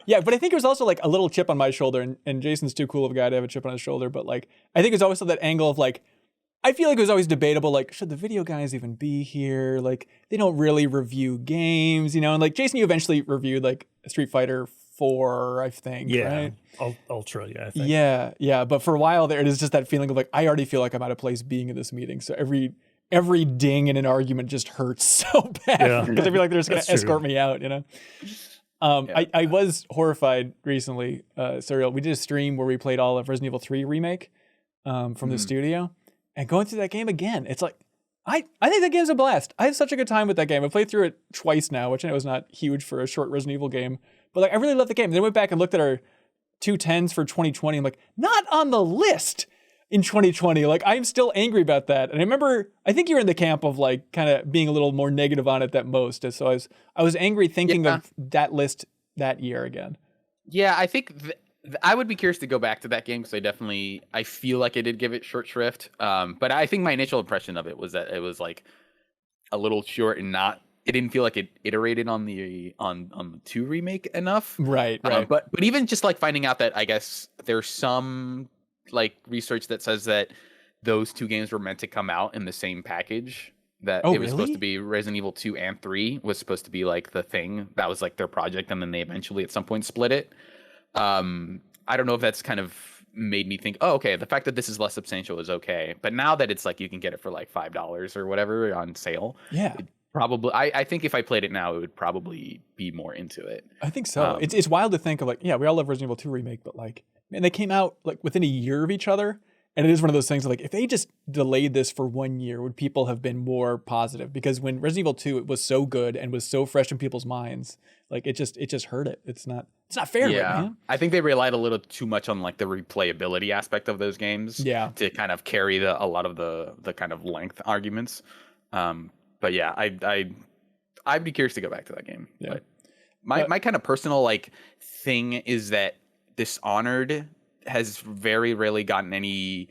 Yeah, but I think it was also like a little chip on my shoulder, and Jason's too cool of a guy to have a chip on his shoulder. But like, I think it's always that angle of like, I feel like it was always debatable. Like, should the video guys even be here? Like, they don't really review games, And like, Jason, you eventually reviewed like Street Fighter 4, I think. Yeah. Right? Ultra, yeah. I think. Yeah. But for a while there, it is just that feeling of like, I already feel like I'm out of place being in this meeting. So every ding in an argument just hurts so bad because I feel like they're just going to escort me out, I was horrified recently, Cyril. We did a stream where we played all of Resident Evil 3 Remake from the studio. And going through that game again, it's like, I think that game's a blast. I had such a good time with that game. I played through it twice now, which I know is not huge for a short Resident Evil game. But like, I really love the game. Then I went back and looked at our two 10s for 2020. I'm like, not on the list in 2020. Like, I'm still angry about that. And I remember, I think you're in the camp of like kind of being a little more negative on it than most. And so I was angry thinking of that list that year again. Yeah, I think I would be curious to go back to that game because I feel like I did give it short shrift. But I think my initial impression of it was that it was like a little short and it didn't feel like it iterated on the 2 remake enough. Right. But even just like finding out that I guess there's some like research that says that those 2 games were meant to come out in the same package. That it was supposed to be Resident Evil 2 and 3 was supposed to be like the thing that was like their project, and then they eventually at some point split it. I don't know if that's kind of made me think, oh, okay, the fact that this is less substantial is okay. But now that it's like you can get it for like $5 or whatever on sale, probably I think if I played it now, it would probably be more into it. I think so. It's wild to think of like, yeah, we all love Resident Evil 2 remake, but like, man, they came out like within a year of each other. And it is one of those things like, if they just delayed this for 1 year, would people have been more positive? Because when Resident Evil 2, it was so good and was so fresh in people's minds, like it just hurt it. It's not fair, man. I think they relied a little too much on like the replayability aspect of those games, to kind of carry a lot of the kind of length arguments. But yeah, I'd be curious to go back to that game. Yeah. But my kind of personal like thing is that Dishonored has very rarely gotten any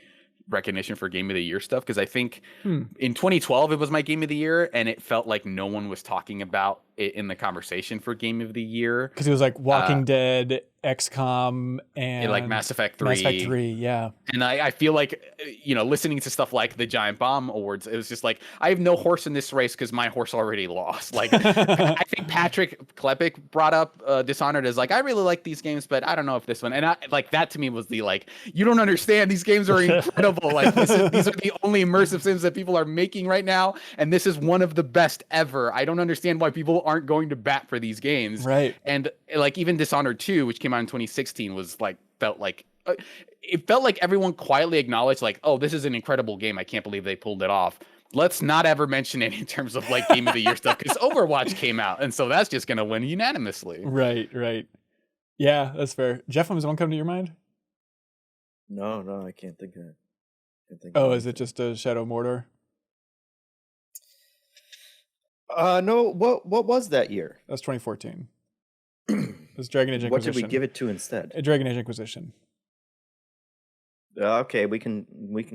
recognition for Game of the Year stuff, because I think in 2012 it was my Game of the Year, and it felt like no one was talking about it in the conversation for Game of the Year. Because it was like Walking Dead, XCOM, and like Mass Effect 3. Mass Effect 3, yeah. And I feel like, listening to stuff like the Giant Bomb Awards, it was just like, I have no horse in this race because my horse already lost. Like, I think Patrick Klepek brought up Dishonored as like, I really like these games, but I don't know if this one. And that to me was the like, you don't understand. These games are incredible. Like, these are the only immersive sims that people are making right now, and this is one of the best ever. I don't understand why people aren't going to bat for these games. Right. And like even Dishonored 2, which came out in 2016, was like felt like everyone quietly acknowledged like, oh, this is an incredible game. I can't believe they pulled it off. Let's not ever mention it in terms of like Game of the Year stuff, because Overwatch came out, and so that's just gonna win unanimously. Right. Yeah, that's fair. Jeff, was one come to your mind? No, I can't think of it. Is it just a Shadow Mordor? No. What was that year? That was 2014. It was Dragon Age Inquisition. What did we give it to instead? A Dragon Age Inquisition. Okay, we can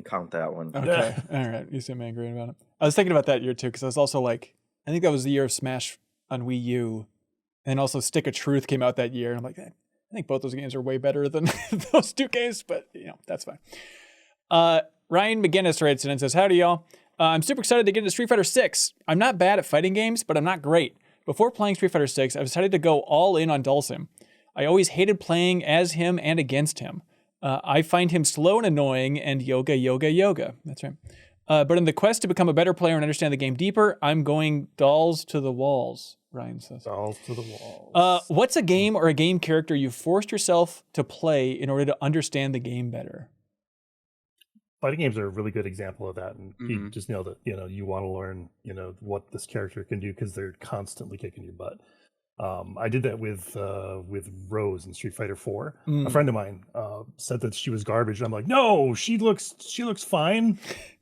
count that one. Okay, all right. You seem angry about it. I was thinking about that year too, because I was also like, I think that was the year of Smash on Wii U, and also Stick of Truth came out that year. And I'm like, I think both those games are way better than those 2 games, but that's fine. Ryan Mcginnis writes in and says, howdy y'all. I'm super excited to get into Street Fighter 6. I'm not bad at fighting games, but I'm not great. Before playing Street Fighter 6, I decided to go all in on Dhalsim. I always hated playing as him and against him. I find him slow and annoying, and yoga. That's right. But in the quest to become a better player and understand the game deeper, I'm going dolls to the walls, Ryan says. Dolls to the walls. What's a game or a game character you forced yourself to play in order to understand the game better? Fighting games are a really good example of that, and you just know that you want to learn what this character can do because they're constantly kicking your butt. I did that with Rose in Street Fighter 4. A friend of mine said that she was garbage, and I'm like, no, she looks fine.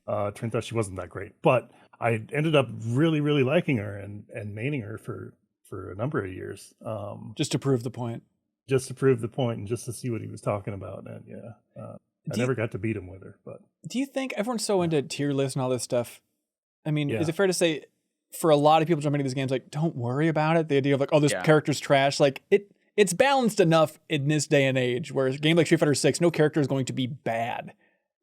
Turns out she wasn't that great, but I ended up really liking her and maining her for a number of years. Just to prove the point. And just to see what he was talking about, and I never got to beat him with her. But do you think everyone's so into tier lists and all this stuff? I mean, is it fair to say for a lot of people jumping into these games, like, don't worry about it? The idea of like, oh, this character's trash. Like it's balanced enough in this day and age where a game like Street Fighter 6, no character is going to be bad.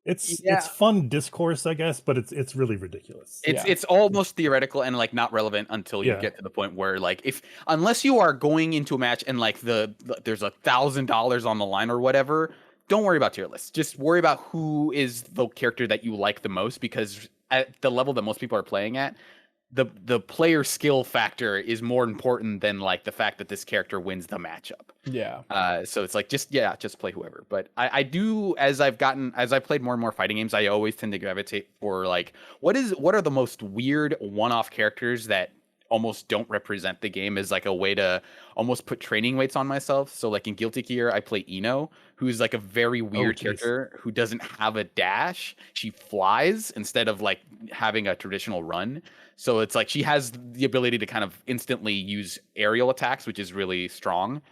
It's fun discourse, I guess, but it's really ridiculous. It's almost theoretical and like not relevant until you get to the point where like unless you are going into a match and like there's $1,000 on the line or whatever, don't worry about tier lists. Just worry about who is the character that you like the most, because at the level that most people are playing at, the player skill factor is more important than like the fact that this character wins the matchup. Yeah. So it's like just play whoever. But I do, as I've played more and more fighting games, I always tend to gravitate for like what are the most weird one-off characters that almost don't represent the game as like a way to almost put training weights on myself. So like in Guilty Gear, I play Ino, who's like a very weird character who doesn't have a dash. She flies instead of like having a traditional run. So it's like she has the ability to kind of instantly use aerial attacks, which is really strong.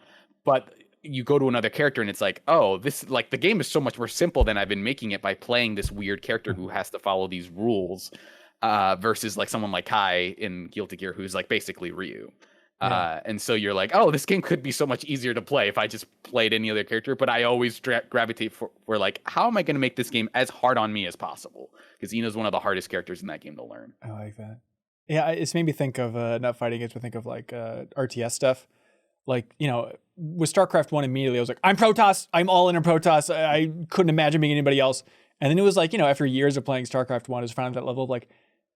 But you go to another character and it's like, oh, this like the game is so much more simple than I've been making it by playing this weird character who has to follow these rules, versus like someone like Kai in Guilty Gear who's like basically Ryu. And so you're like, oh, this game could be so much easier to play if I just played any other character. But I always gravitate for like, how am I going to make this game as hard on me as possible? Because Ino's one of the hardest characters in that game to learn. I like that. Yeah, it's made me think of not fighting games, but think of like RTS stuff. Like, you know, with StarCraft 1 immediately, I was like, I'm Protoss. I'm all in a Protoss. I couldn't imagine being anybody else. And then it was like, you know, after years of playing StarCraft 1, I was finally at that level of like,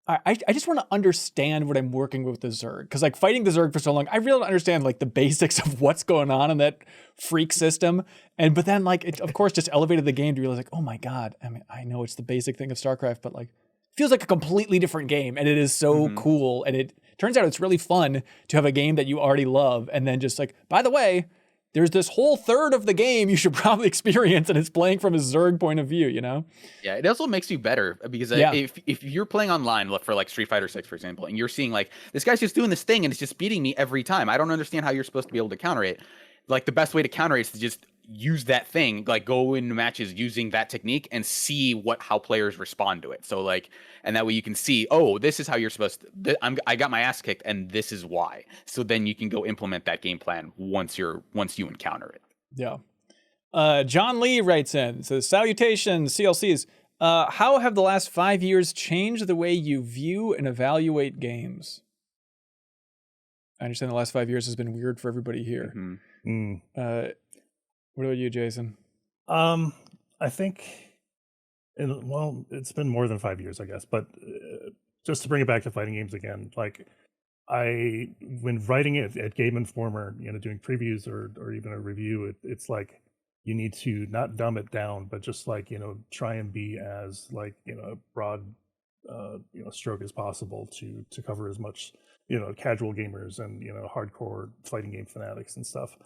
I just want to understand what I'm working with the Zerg. Because like fighting the Zerg for so long, I really don't understand like the basics of what's going on in that freak system. But then like, it of course just elevated the game to realize like, oh my God, I mean, I know it's the basic thing of StarCraft, but like, feels like a completely different game, and it is so cool. And it turns out it's really fun to have a game that you already love, and then just like, by the way, there's this whole third of the game you should probably experience, and it's playing from a Zerg point of view, you know? Yeah, it also makes you better because if you're playing online for like Street Fighter 6, for example, and you're seeing like, this guy's just doing this thing and it's just beating me every time. I don't understand how you're supposed to be able to counter it. Like the best way to counter it is to just use that thing, like go into matches using that technique and see how players respond to it. So like, and that way you can see, oh, this is how you're supposed to, I got my ass kicked and this is why. So then you can go implement that game plan once you encounter it. Yeah. John Lee writes in, says, salutations, CLCs. How have the last 5 years changed the way you view and evaluate games? I understand the last 5 years has been weird for everybody here. What about you, Jason? I think, well, it's been more than 5 years, I guess. But just to bring it back to fighting games again, like when writing it at Game Informer, you know, doing previews or even a review, it's like you need to not dumb it down, but just like, you know, try and be as like, you know, broad, you know, stroke as possible to cover as much, you know, casual gamers and, you know, hardcore fighting game fanatics and stuff.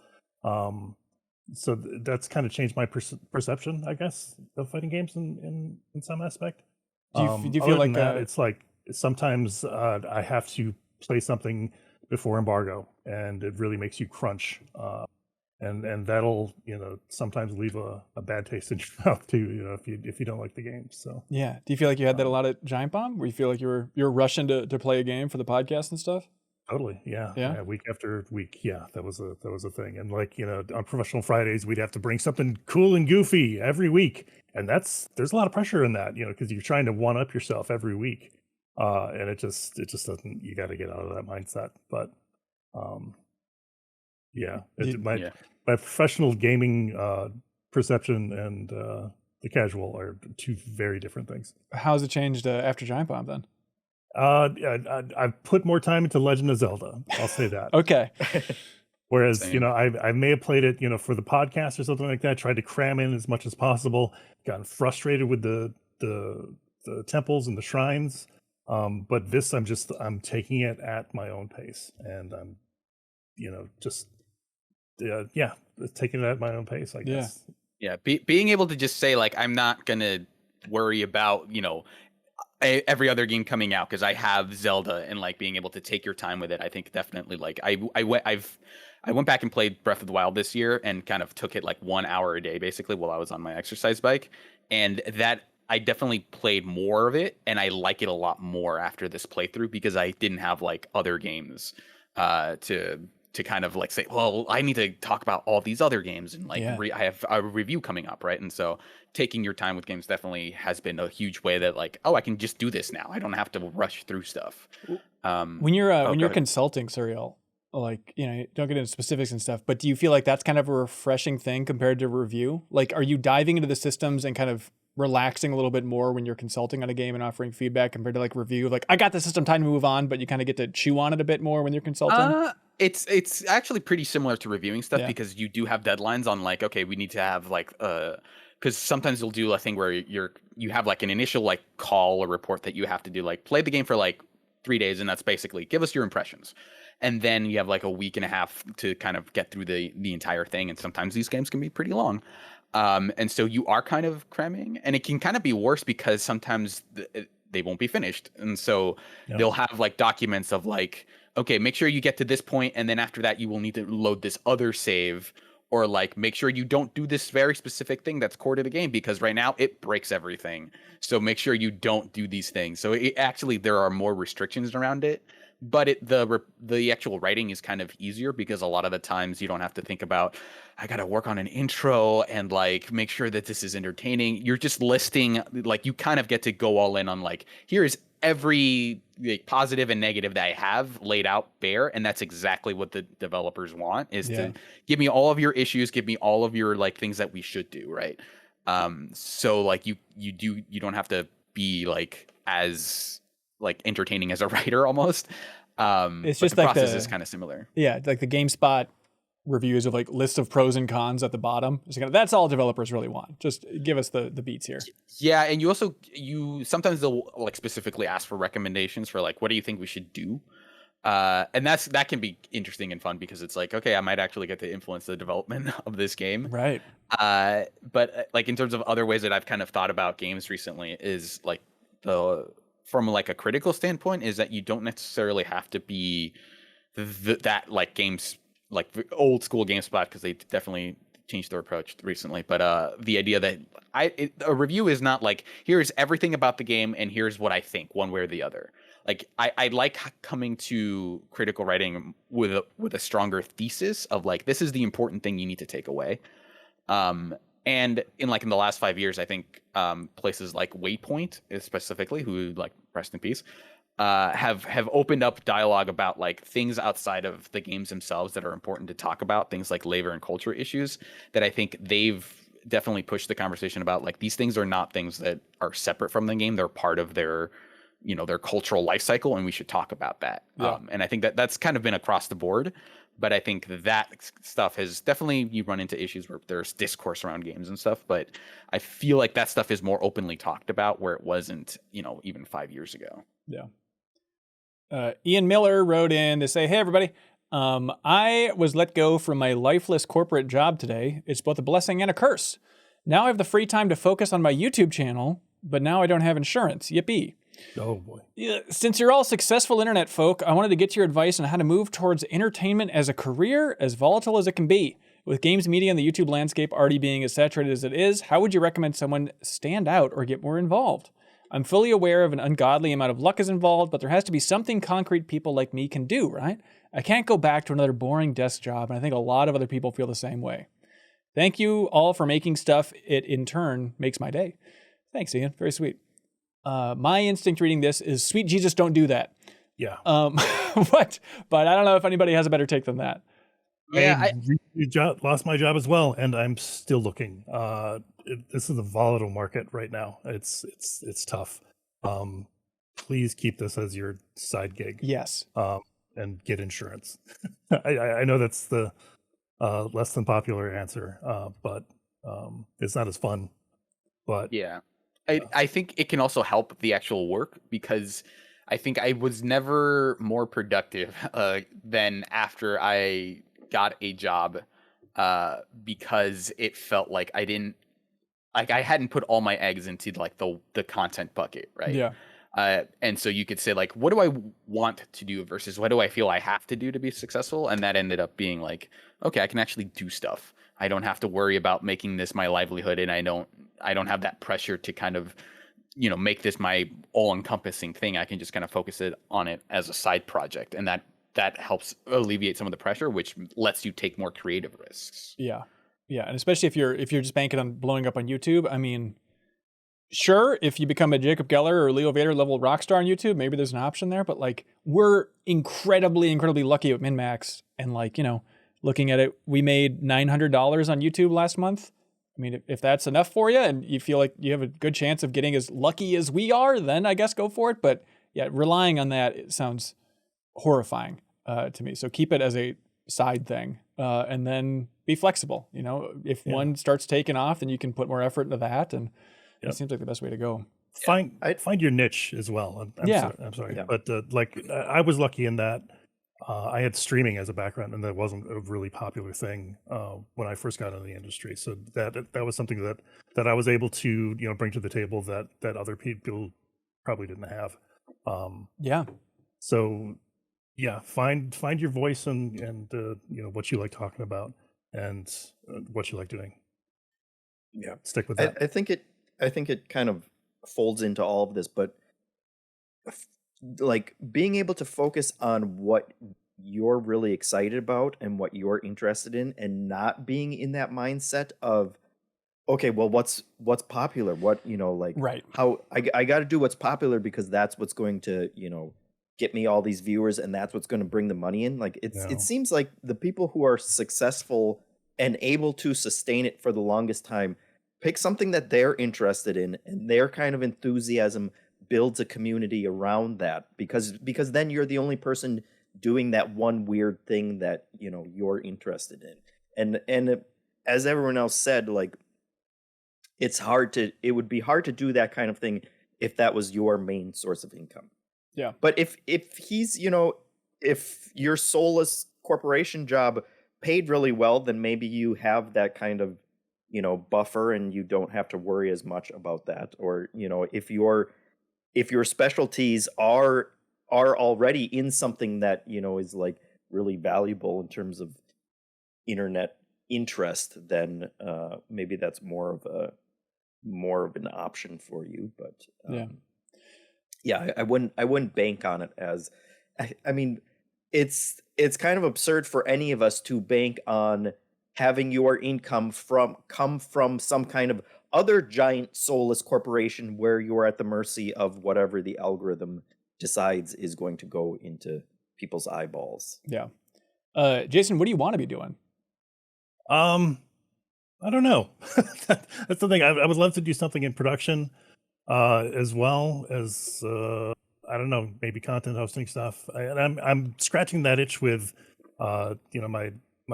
So that's kind of changed my perception, I guess, of fighting games in some aspect. Do you feel like that, it's like sometimes I have to play something before embargo, and it really makes you crunch, and that'll, you know, sometimes leave a bad taste in your mouth too, you know, if you don't like the game. So yeah, do you feel like you had that a lot at Giant Bomb, where you feel like you're rushing to play a game for the podcast and stuff? Totally, yeah. Week after week, yeah, that was a thing. And like, you know, on Professional Fridays, we'd have to bring something cool and goofy every week, and there's a lot of pressure in that, you know, because you're trying to one up yourself every week, and it just doesn't. You got to get out of that mindset. But my professional gaming perception and the casual are two very different things. How's it changed after Giant Bomb then? I've put more time into Legend of Zelda. I'll say that. Okay. Whereas, Same. you know, I may have played it, you know, for the podcast or something like that, tried to cram in as much as possible, gotten frustrated with the temples and the shrines. But this, I'm taking it at my own pace, and I'm, you know, just, taking it at my own pace, I guess. Yeah. Being able to just say like, I'm not going to worry about, you know, every other game coming out because I have Zelda, and like being able to take your time with it, I think definitely like I went back and played Breath of the Wild this year and kind of took it like 1 hour a day basically while I was on my exercise bike, and that I definitely played more of it, and I like it a lot more after this playthrough because I didn't have like other games to kind of like say, well, I need to talk about all these other games, and like I have a review coming up, right? And so taking your time with games definitely has been a huge way that like, oh, I can just do this now. I don't have to rush through stuff. When you're consulting, Serial, like, you know, don't get into specifics and stuff, but do you feel like that's kind of a refreshing thing compared to review? Like, are you diving into the systems and kind of relaxing a little bit more when you're consulting on a game and offering feedback compared to like review? Like, I got the system, time to move on, but you kind of get to chew on it a bit more when you're consulting? It's actually pretty similar to reviewing stuff because you do have deadlines on like, okay, we need to have like because sometimes you'll do a thing where you have like an initial like call or report that you have to do, like play the game for like 3 days, and that's basically give us your impressions. And then you have like a week and a half to kind of get through the entire thing. And sometimes these games can be pretty long. And so you are kind of cramming, and it can kind of be worse because sometimes they won't be finished. And so they'll have like documents of like, okay, make sure you get to this point, and then after that you will need to load this other save, or like make sure you don't do this very specific thing that's core to the game because right now it breaks everything. So make sure you don't do these things. So it actually, there are more restrictions around it, but the actual writing is kind of easier because a lot of the times you don't have to think about, I got to work on an intro and like make sure that this is entertaining. You're just listing, like you kind of get to go all in on like, here's every like positive and negative that I have laid out bare, and that's exactly what the developers want, is to give me all of your issues, give me all of your like things that we should do, right? So like you don't have to be like as like entertaining as a writer almost. It's but just the like process is kind of similar. Yeah, like the GameSpot reviews of like lists of pros and cons at the bottom. It's kind of, that's all developers really want. Just give us the beats here. Yeah, and you sometimes they'll like specifically ask for recommendations for like, what do you think we should do? And that can be interesting and fun because it's like, okay, I might actually get to influence the development of this game. Right. But like in terms of other ways that I've kind of thought about games recently is like from like a critical standpoint is that you don't necessarily have to be that like games, like old school GameSpot, because they definitely changed their approach recently. But the idea that a review is not like, here's everything about the game and here's what I think one way or the other. Like I like coming to critical writing with a stronger thesis of like, this is the important thing you need to take away. And in the last 5 years, I think places like Waypoint specifically, who like rest in peace, have opened up dialogue about like things outside of the games themselves that are important to talk about, things like labor and culture issues that I think they've definitely pushed the conversation about. Like these things are not things that are separate from the game; they're part of their cultural life cycle, and we should talk about that. Yeah. And I think that's kind of been across the board. But I think that stuff has definitely, you run into issues where there's discourse around games and stuff. But I feel like that stuff is more openly talked about where it wasn't, even 5 years ago. Yeah. Ian Miller wrote in to say, hey, everybody, I was let go from my lifeless corporate job today. It's both a blessing and a curse. Now I have the free time to focus on my YouTube channel, but now I don't have insurance. Yippee. Oh boy. Yeah, since you're all successful internet folk, I wanted to get your advice on how to move towards entertainment as a career, as volatile as it can be. With games media and the YouTube landscape already being as saturated as it is, how would you recommend someone stand out or get more involved? I'm fully aware of an ungodly amount of luck is involved, but there has to be something concrete people like me can do, right? I can't go back to another boring desk job, and I think a lot of other people feel the same way. Thank you all for making stuff. It, in turn, makes my day. Thanks, Ian. Very sweet. My instinct reading this is, sweet Jesus, don't do that. Yeah. What? But I don't know if anybody has a better take than that. Yeah, lost my job as well, and I'm still looking. This is a volatile market right now. It's tough. Please keep this as your side gig. Yes. And get insurance. I know that's the less than popular answer, but it's not as fun. But yeah. I think it can also help the actual work, because I think I was never more productive than after I got a job, because it felt like I hadn't put all my eggs into like the content bucket, right? Yeah. And so you could say like, what do I want to do versus what do I feel I have to do to be successful? And that ended up being like, okay, I can actually do stuff. I don't have to worry about making this my livelihood, and I don't have that pressure to kind of, make this my all-encompassing thing. I can just kind of focus on it as a side project, and that helps alleviate some of the pressure, which lets you take more creative risks. Yeah. Yeah. And especially if you're just banking on blowing up on YouTube, I mean, sure, if you become a Jacob Geller or Leo Vader level Rockstar on YouTube, maybe there's an option there, but like we're incredibly lucky at MinnMax, and like, looking at it, we made $900 on YouTube last month. I mean, if that's enough for you and you feel like you have a good chance of getting as lucky as we are, then I guess go for it. But yeah, relying on that, it sounds horrifying to me. So keep it as a side thing, and then be flexible. If one starts taking off, then you can put more effort into that. And it seems like the best way to go. find your niche as well. I'm sorry. Yeah. But I was lucky in that I had streaming as a background, and that wasn't a really popular thing when I first got into the industry. So that was something that I was able to bring to the table that other people probably didn't have. Yeah. So yeah, find your voice and what you like talking about and what you like doing. Yeah, stick with that. I think it kind of folds into all of this, but like being able to focus on what you're really excited about and what you're interested in, and not being in that mindset of, okay, well, what's popular? What, like, Right. how I got to do what's popular because that's what's going to, get me all these viewers, and that's what's going to bring the money in. Like, it seems like the people who are successful and able to sustain it for the longest time pick something that they're interested in, and their kind of enthusiasm builds a community around that, because then you're the only person doing that one weird thing that you're interested in. And as everyone else said, like, it would be hard to do that kind of thing if that was your main source of income. Yeah. But if he's, if your soulless corporation job paid really well, then maybe you have that kind of, buffer, and you don't have to worry as much about that. Or, if your specialties are already in something that, is like really valuable in terms of internet interest, then maybe that's more of an option for you. But yeah, I wouldn't bank on it as, I mean, it's kind of absurd for any of us to bank on having your income come from some kind of other giant soulless corporation where you're at the mercy of whatever the algorithm decides is going to go into people's eyeballs. Yeah. Jason, what do you want to be doing? I don't know. That's the thing. I would love to do something in production, as well as I don't know, maybe content hosting stuff. I'm scratching that itch with my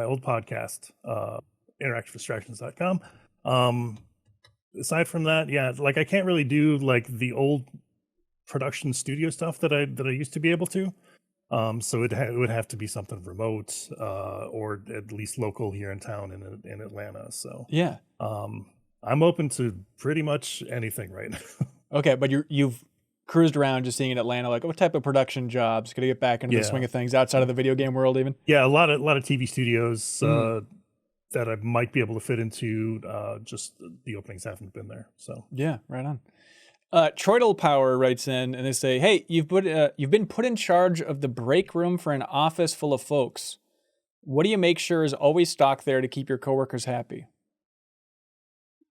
old podcast, interactivedistractions.com. Aside from that, yeah, like I can't really do like the old production studio stuff that I used to be able to. So it would have to be something remote, or at least local here in town in Atlanta. So yeah, I'm open to pretty much anything right now. Okay, but you've cruised around just seeing in Atlanta, like what type of production jobs? Could I get back into the swing of things outside of the video game world, even? Yeah, a lot of TV studios that I might be able to fit into. Just the openings haven't been there. So yeah, right on. Troidal Power writes in and they say, "Hey, you've been put in charge of the break room for an office full of folks. What do you make sure is always stocked there to keep your coworkers happy?"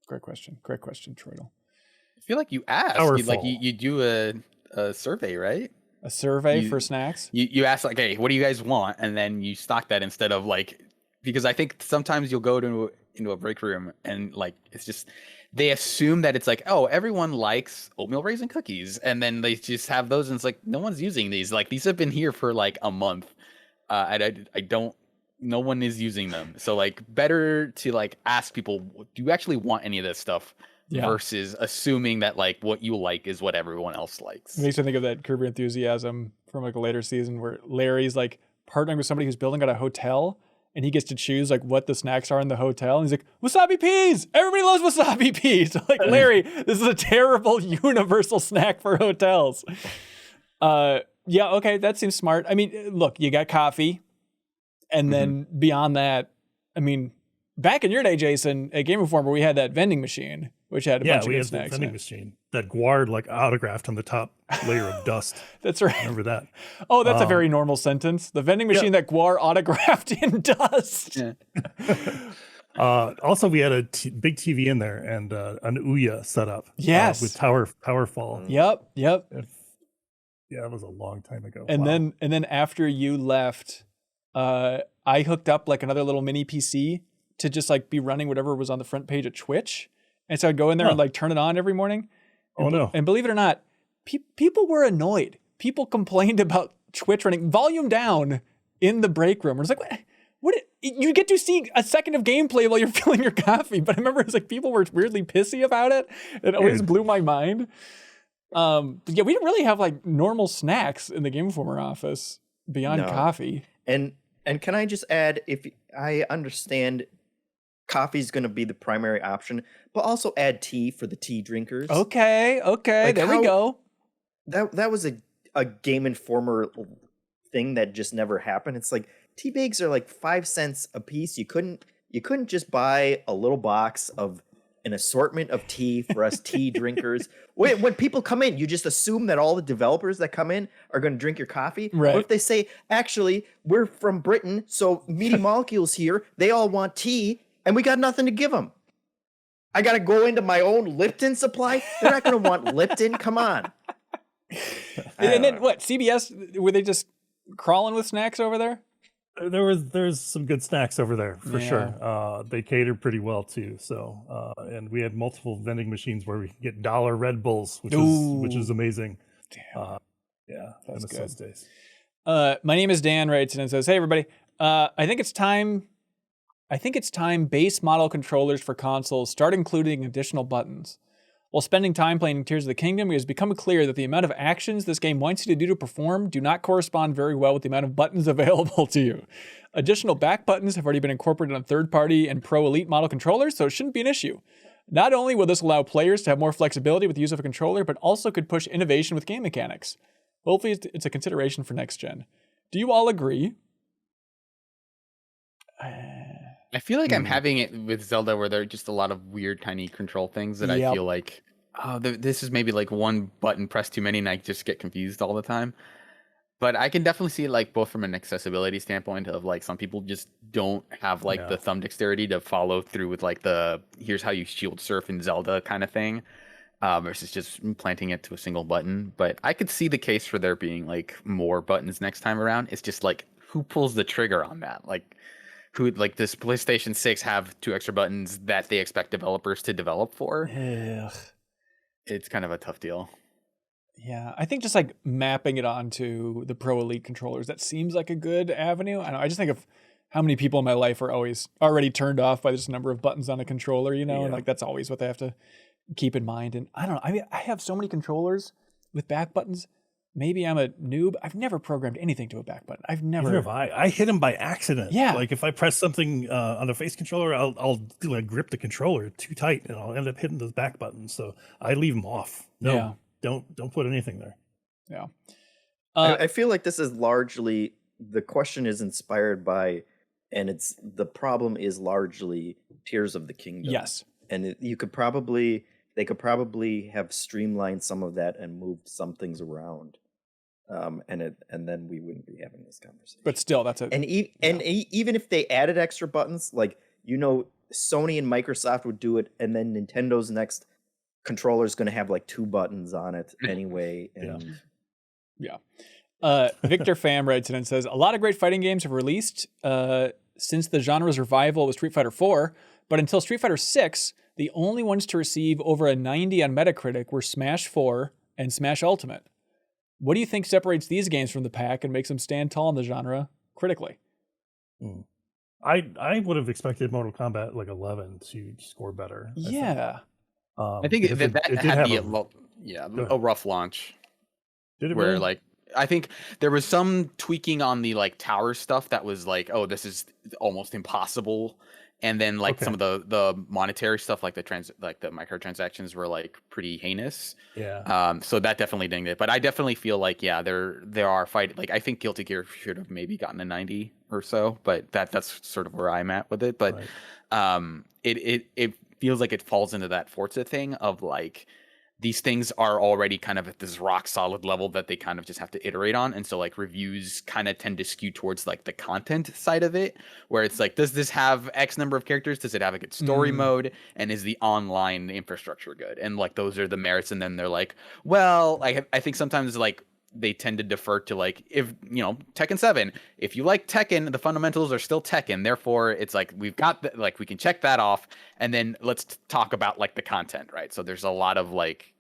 Great question, Troidal. I feel like you asked, you do a survey, right? A survey for snacks? You ask like, hey, what do you guys want? And then you stock that instead of like, because I think sometimes you'll go into a break room and like, it's just, they assume that it's like, oh, everyone likes oatmeal raisin cookies. And then they just have those and it's like, no one's using these. Like these have been here for like a month. No one is using them. So like better to like ask people, do you actually want any of this stuff? Yeah. Versus assuming that like what you like is what everyone else likes. It makes me think of that Kirby Enthusiasm from like a later season where Larry's like partnering with somebody who's building out a hotel and he gets to choose like what the snacks are in the hotel. And he's like, wasabi peas! Everybody loves wasabi peas! Like, Larry, this is a terrible universal snack for hotels. Yeah, okay, that seems smart. I mean, look, you got coffee. And then beyond that, I mean, back in your day, Jason, at Game Informer, we had that vending machine, which had a bunch of good snacks. Yeah, we had the vending machine that Guard like autographed on the top layer of dust. That's right. Remember that? Oh, that's a very normal sentence. The vending machine that Guar autographed in dust. Yeah. Also, we had a big TV in there and an Ouya set up. Yes. With Powerfall. Yep. Yeah, that was a long time ago. And then after you left, I hooked up like another little mini PC to just like be running whatever was on the front page of Twitch. And so I'd go in there and like turn it on every morning. And believe it or not, people were annoyed. People complained about Twitch running volume down in the break room. It's like, what you get to see a second of gameplay while you're filling your coffee. But I remember it's like people were weirdly pissy about it. It always blew my mind. But yeah, we didn't really have like normal snacks in the Game Informer office beyond No. coffee. And can I just add, if I understand coffee's going to be the primary option, but also add tea for the tea drinkers. Okay, Like there we go. That was a Game Informer thing that just never happened. It's like tea bags are like 5 cents a piece. You couldn't just buy a little box of an assortment of tea for us tea drinkers. When people come in, you just assume that all the developers that come in are going to drink your coffee. Right. What if they say, actually, we're from Britain, so Meaty Molecules here, they all want tea, and we got nothing to give them. I got to go into my own Lipton supply? They're not going to want Lipton. Come on. And then what? CBS, were they just crawling with snacks over there? There's some good snacks over there for Yeah. sure. They cater pretty well too. So and we had multiple vending machines where we could get $1 Red Bulls, which is amazing. Damn. Yeah, I That's miss good. those days. My name is Dan writes in and says, "Hey everybody, I think it's time base model controllers for consoles start including additional buttons. While spending time playing Tears of the Kingdom, it has become clear that the amount of actions this game wants you to do to perform do not correspond very well with the amount of buttons available to you. Additional back buttons have already been incorporated on third-party and Pro Elite model controllers, so it shouldn't be an issue. Not only will this allow players to have more flexibility with the use of a controller, but also could push innovation with game mechanics. Hopefully it's a consideration for next gen. Do you all agree?" I feel like I'm having it with Zelda where there are just a lot of weird tiny control things that Yep. I feel like, oh, this is maybe like one button pressed too many and I just get confused all the time. But I can definitely see it like both from an accessibility standpoint of like some people just don't have like the thumb dexterity to follow through with like the here's how you shield surf in Zelda kind of thing versus just planting it to a single button. But I could see the case for there being like more buttons next time around. It's just like who pulls the trigger on that? Like who like this PlayStation 6 have 2 extra buttons that they expect developers to develop for? Ugh. It's kind of a tough deal. Yeah, I think just like mapping it onto the Pro Elite controllers, that seems like a good avenue. I don't know, I just think of how many people in my life are always already turned off by this number of buttons on a controller, you know, and like that's always what they have to keep in mind. And I don't know, I mean, I have so many controllers with back buttons. Maybe I'm a noob. I've never programmed anything to a back button. I've never. Neither have I hit them by accident. Yeah. Like if I press something on the face controller, I'll like grip the controller too tight, and I'll end up hitting those back buttons. So I leave them off. No, Yeah. don't put anything there. Yeah. I feel like this is largely, the question is inspired by, and it's the problem is largely Tears of the Kingdom. Yes. And they could probably have streamlined some of that and moved some things around. And then we wouldn't be having this conversation. But still, that's a. Even if they added extra buttons, like, you know, Sony and Microsoft would do it, and then Nintendo's next controller is going to have like 2 buttons on it anyway. And Victor Pham writes in and says, "A lot of great fighting games have released since the genre's revival with Street Fighter IV, but until Street Fighter VI, the only ones to receive over a 90 on Metacritic were Smash 4 and Smash Ultimate. What do you think separates these games from the pack and makes them stand tall in the genre critically?" I would have expected Mortal Kombat like 11 to score better. Yeah. I think because that it did had have a rough launch. Did it where really? like I think there was some tweaking on the like tower stuff that was like, oh, this is almost impossible. And then like some of the monetary stuff, like the microtransactions were like pretty heinous. Yeah. So that definitely dinged it. But I definitely feel like there are like I think Guilty Gear should have maybe gotten a 90 or so, but that's sort of where I'm at with it. But it feels like it falls into that Forza thing of like these things are already kind of at this rock solid level that they kind of just have to iterate on. And so like reviews kind of tend to skew towards like the content side of it, where it's like, does this have X number of characters? Does it have a good story mode? And is the online infrastructure good? And like, those are the merits. And then they're like, well, I think sometimes like they tend to defer to like, if, you know, Tekken 7, if you like Tekken, the fundamentals are still Tekken. Therefore it's like, we've got like, we can check that off. And then let's talk about like the content, right? So there's a lot of like,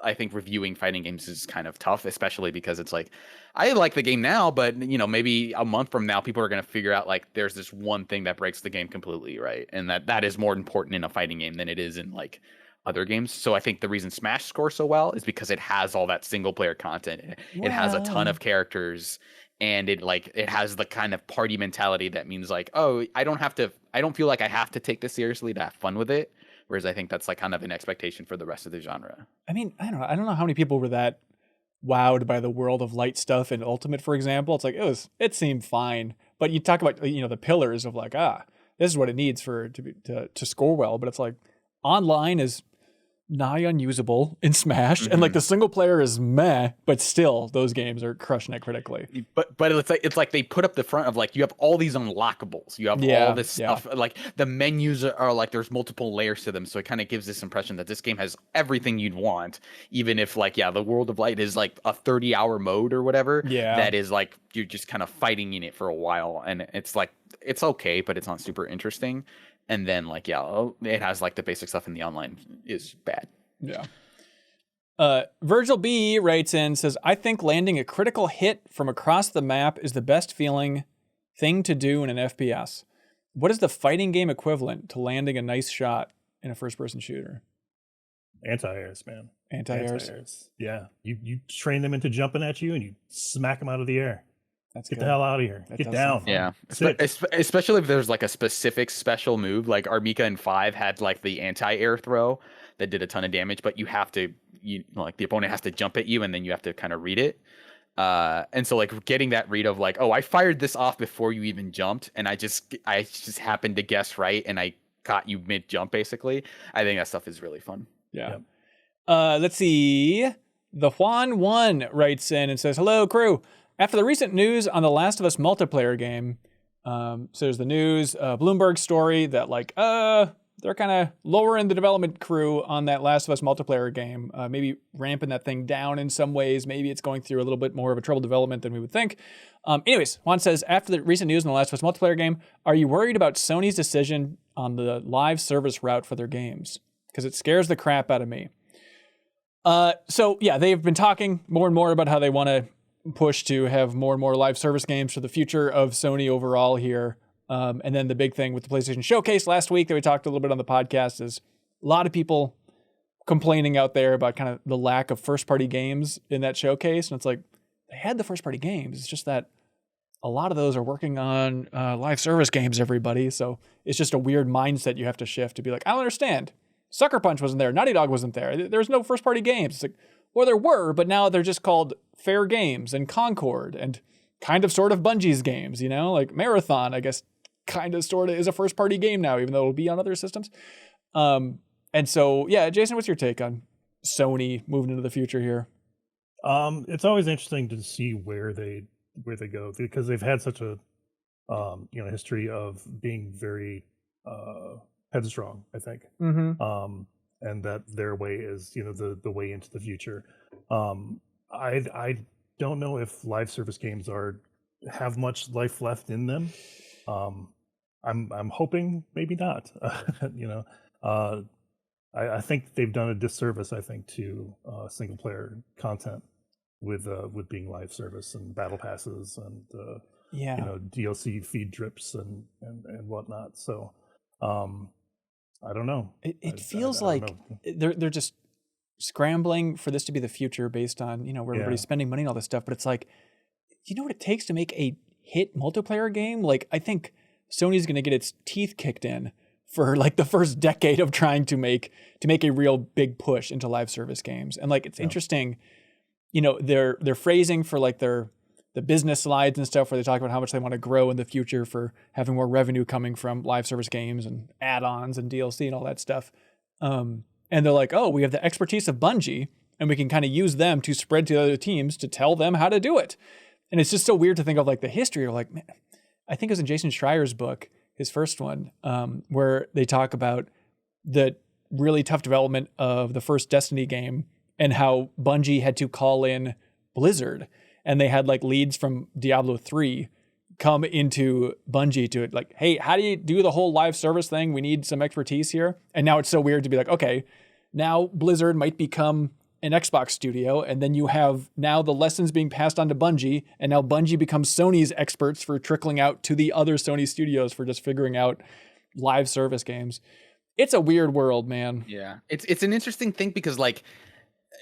I think reviewing fighting games is kind of tough, especially because it's like, I like the game now, but you know, maybe a month from now, people are going to figure out like, there's this one thing that breaks the game completely. Right. And that is more important in a fighting game than it is in like other games. So I think the reason Smash scores so well is because it has all that single player content. It has a ton of characters, and it has the kind of party mentality that means like, oh, I don't feel like I have to take this seriously to have fun with it. Whereas I think that's like kind of an expectation for the rest of the genre. I mean, I don't know how many people were that wowed by the World of Light stuff in Ultimate, for example. It's like it seemed fine, but you talk about the pillars of like this is what it needs to score well, but it's like online is nigh unusable in Smash, and like the single player is meh, but still those games are crushing it critically. But it's like they put up the front of like you have all these unlockables, you have all this stuff, like the menus are like there's multiple layers to them, so it kind of gives this impression that this game has everything you'd want, even if like the World of Light is like a 30-hour mode or whatever. That is like you're just kind of fighting in it for a while, and it's like it's okay, but it's not super interesting. And then like it has like the basic stuff in the online is bad. Virgil B writes in, says, I think landing a critical hit from across the map is the best feeling thing to do in an FPS. What is the fighting game equivalent to landing a nice shot in a first-person shooter? Anti-airs, man. Anti-airs. Yeah. You train them into jumping at you and you smack them out of the air. That's Get good. the hell out of here. Get down. Yeah. Especially if there's like a specific special move, like Armika in 5 had like the anti-air throw that did a ton of damage, but you have to, like the opponent has to jump at you and then you have to kind of read it. And so like getting that read of like, oh, I fired this off before you even jumped, and I just happened to guess right, and I caught you mid jump basically. I think that stuff is really fun. Yeah. Let's see. The Juan 1 writes in and says, hello, crew. After the recent news on the Last of Us multiplayer game, so there's the news, Bloomberg story that like, they're kind of lowering the development crew on that Last of Us multiplayer game, maybe ramping that thing down in some ways. Maybe it's going through a little bit more of a troubled development than we would think. Anyways, Juan says, after the recent news on the Last of Us multiplayer game, are you worried about Sony's decision on the live service route for their games? Because it scares the crap out of me. So yeah, they've been talking more and more about how they want to push to have more and more live service games for the future of Sony overall here. And then the big thing with the PlayStation Showcase last week that we talked a little bit on the podcast is a lot of people complaining out there about kind of the lack of first-party games in that showcase. And it's like, they had the first-party games. It's just that a lot of those are working on live service games, everybody. So it's just a weird mindset you have to shift to be like, I don't understand. Sucker Punch wasn't there. Naughty Dog wasn't there. There's no first-party games. It's like, well, there were, but now they're just called Fair Games and Concord and kind of sort of Bungie's games, like Marathon, I guess, kind of sort of is a first party game now, even though it'll be on other systems. And so, yeah, Jason, what's your take on Sony moving into the future here? It's always interesting to see where they go, because they've had such a history of being very headstrong, I think. And that their way is, the way into the future. I don't know if live service games have much life left in them. I'm hoping maybe not. I think they've done a disservice, I think, to single player content with being live service and battle passes and DLC feed drips and whatnot. So I don't know. It feels like they're just scrambling for this to be the future based on where everybody's spending money and all this stuff. But it's like, you know what it takes to make a hit multiplayer game? Like, I think Sony's going to get its teeth kicked in for like the first decade of trying to make a real big push into live service games. And like, it's interesting, their phrasing for like the business slides and stuff where they talk about how much they want to grow in the future for having more revenue coming from live service games and add-ons and DLC and all that stuff. And they're like, oh, we have the expertise of Bungie and we can kind of use them to spread to other teams to tell them how to do it. And it's just so weird to think of like the history of like, man, I think it was in Jason Schreier's book, his first one, where they talk about the really tough development of the first Destiny game and how Bungie had to call in Blizzard, and they had like leads from Diablo 3 come into Bungie to it, like, hey, how do you do the whole live service thing? We need some expertise here. And now it's so weird to be like, okay, now Blizzard might become an Xbox studio, and then you have now the lessons being passed on to Bungie, and now Bungie becomes Sony's experts for trickling out to the other Sony studios for just figuring out live service games. it's a weird world, man. Yeah, it's an interesting thing because like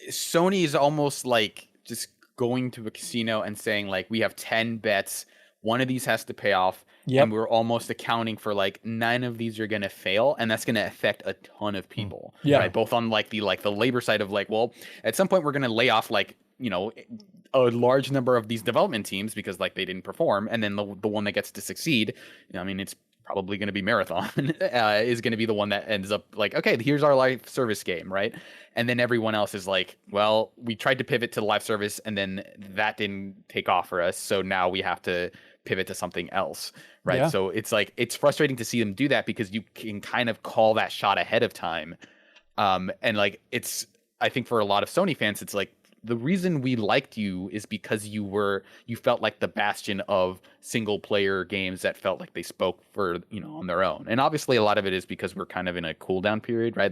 Sony is almost like just going to a casino and saying like we have 10 bets, one of these has to pay off, and we're almost accounting for like 9 of these are going to fail, and that's going to affect a ton of people. Right, both on like the labor side of like, well, at some point we're going to lay off like, you know, a large number of these development teams because like they didn't perform, and then the one that gets to succeed, you know, I mean, it's probably going to be Marathon, is going to be the one that ends up like, okay, here's our live service game, right? And then everyone else is like, well, we tried to pivot to the live service and then that didn't take off for us, so now we have to pivot to something else, right? So it's like, it's frustrating to see them do that because you can kind of call that shot ahead of time. And like, it's, I think for a lot of Sony fans, it's like, the reason we liked you is because you felt like the bastion of single player games that felt like they spoke for, you know, on their own. And obviously a lot of it is because we're kind of in a cool down period, right?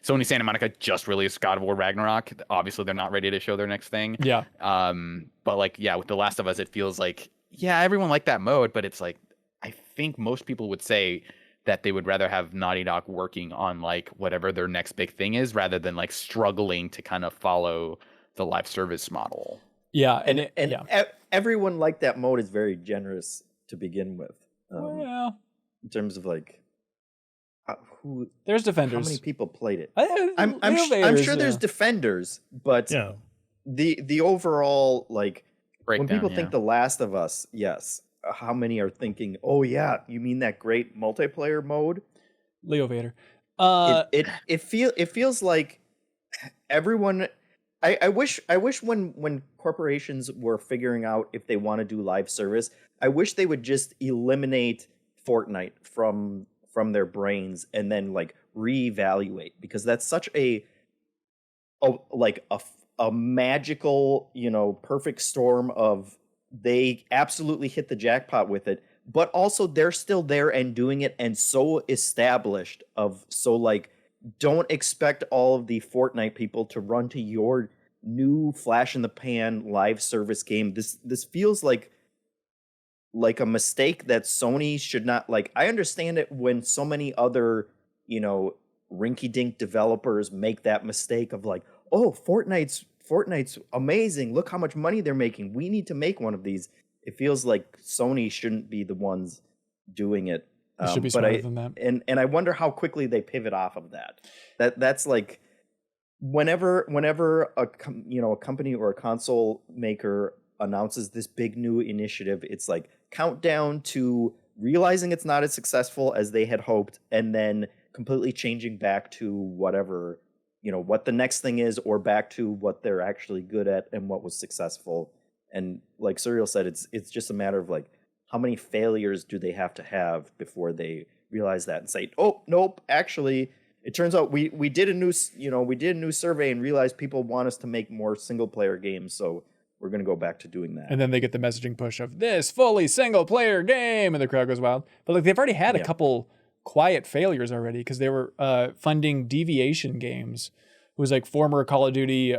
Sony Santa Monica just released God of War Ragnarok. Obviously they're not ready to show their next thing. Yeah. But like, yeah, with The Last of Us, it feels like, yeah, everyone liked that mode, but it's like, I think most people would say that they would rather have Naughty Dog working on like whatever their next big thing is rather than like struggling to kind of follow the live service model. Yeah, and everyone liked that mode is very generous to begin with. In terms of like who there's defenders. How many people played it? I'm sure there's defenders, but the overall like breakdown, when people think The Last of Us, yes, how many are thinking, oh yeah, you mean that great multiplayer mode? Leo Vader. It feels like everyone. I wish when corporations were figuring out if they want to do live service, I wish they would just eliminate Fortnite from their brains and then like reevaluate, because that's such a magical, you know, perfect storm of they absolutely hit the jackpot with it, but also they're still there and doing it and so established so like, don't expect all of the Fortnite people to run to your new flash in the pan live service game. This feels like a mistake that Sony should not like. I understand it when so many other, you know, rinky-dink developers make that mistake of like, oh, Fortnite's amazing. Look how much money they're making. We need to make one of these. It feels like Sony shouldn't be the ones doing it. It should be smarter than that. And I wonder how quickly they pivot off of that. That's like whenever a company or a console maker announces this big new initiative, it's like countdown to realizing it's not as successful as they had hoped, and then completely changing back to whatever, you know, what the next thing is, or back to what they're actually good at and what was successful. And like Surreal said, it's just a matter of like, how many failures do they have to have before they realize that and say, oh, nope, actually, it turns out we did a new survey and realized people want us to make more single player games, so we're going to go back to doing that. And then they get the messaging push of this fully single player game, and the crowd goes wild. But like, they've already had a couple quiet failures already, because they were funding Deviation Games, who was like former Call of Duty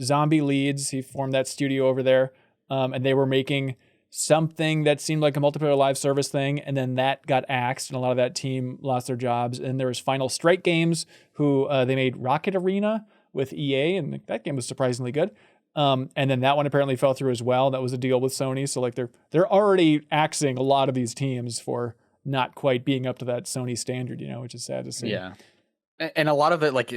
zombie leads. He formed that studio over there, and they were making something that seemed like a multiplayer live service thing, and then that got axed, and a lot of that team lost their jobs. And there was Final Strike Games, who they made Rocket Arena with EA, and that game was surprisingly good. And then that one apparently fell through as well. That was a deal with Sony, so like they're already axing a lot of these teams for not quite being up to that Sony standard, you know, which is sad to see. Yeah, and a lot of it, like